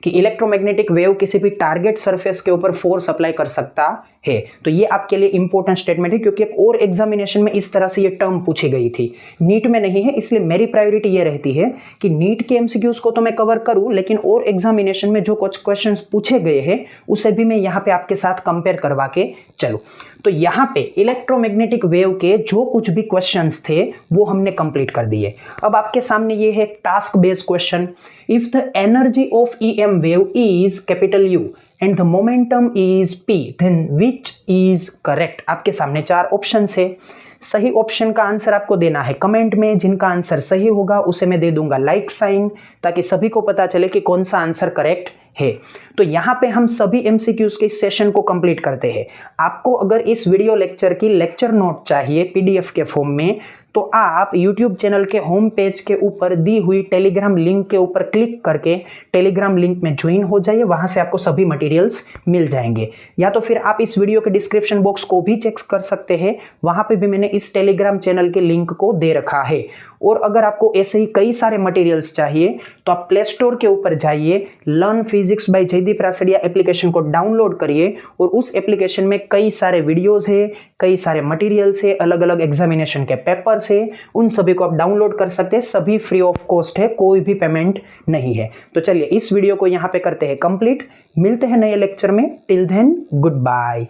कि इलेक्ट्रोमैग्नेटिक वेव किसी भी टारगेट सरफेस के ऊपर फोर्स अप्लाई कर सकता है। तो ये आपके लिए इंपॉर्टेंट स्टेटमेंट है क्योंकि एक और एग्जामिनेशन में इस तरह से ये टर्म पूछी गई थी, नीट में नहीं है, इसलिए मेरी प्रायोरिटी ये रहती है कि नीट के MCQs को तो मैं कवर करूं, लेकिन और एग्जामिनेशन में जो कुछ क्वेश्चंस पूछे गए हैं उसे भी मैं यहाँ पे आपके साथ कंपेयर करवा के चलूँ। तो यहाँ पे इलेक्ट्रोमैग्नेटिक वेव के जो कुछ भी क्वेश्चंस थे वो हमने कंप्लीट कर दिए। अब आपके सामने ये है task based question, if the energy of EM wave is capital U and the momentum is P then which is correct. आपके सामने 4 ऑप्शन है, सही ऑप्शन का आंसर आपको देना है कमेंट में, जिनका आंसर सही होगा उसे मैं दे दूंगा लाइक साइन, ताकि सभी को पता चले कि कौन सा आंसर करेक्ट है। तो यहाँ पे हम सभी MCQs के इस सेशन को कंप्लीट करते हैं। आपको अगर इस वीडियो लेक्चर की लेक्चर नोट चाहिए PDF के फॉर्म में, तो आप YouTube चैनल के होम पेज के ऊपर दी हुई टेलीग्राम लिंक के ऊपर क्लिक करके टेलीग्राम लिंक में ज्वाइन हो जाइए, वहां से आपको सभी मटेरियल्स मिल जाएंगे। या तो फिर आप इस वीडियो के डिस्क्रिप्शन बॉक्स को भी चेक कर सकते हैं, वहां पे भी मैंने इस टेलीग्राम चैनल के लिंक को दे रखा है। और अगर आपको ऐसे ही कई सारे मटेरियल्स चाहिए तो आप प्ले स्टोर के ऊपर जाइए, learn physics by Jaydeep Rasadiya application को डाउनलोड करिए, और उस एप्लीकेशन में कई सारे वीडियोस है, कई सारे मटेरियल्स है, अलग अलग एग्जामिनेशन के पेपर्स है, उन सभी को आप डाउनलोड कर सकते हैं। सभी फ्री ऑफ कॉस्ट है, कोई भी पेमेंट नहीं है। तो चलिए इस वीडियो को यहाँ पे करते हैं कंप्लीट, मिलते हैं नए लेक्चर में। Till then good bye.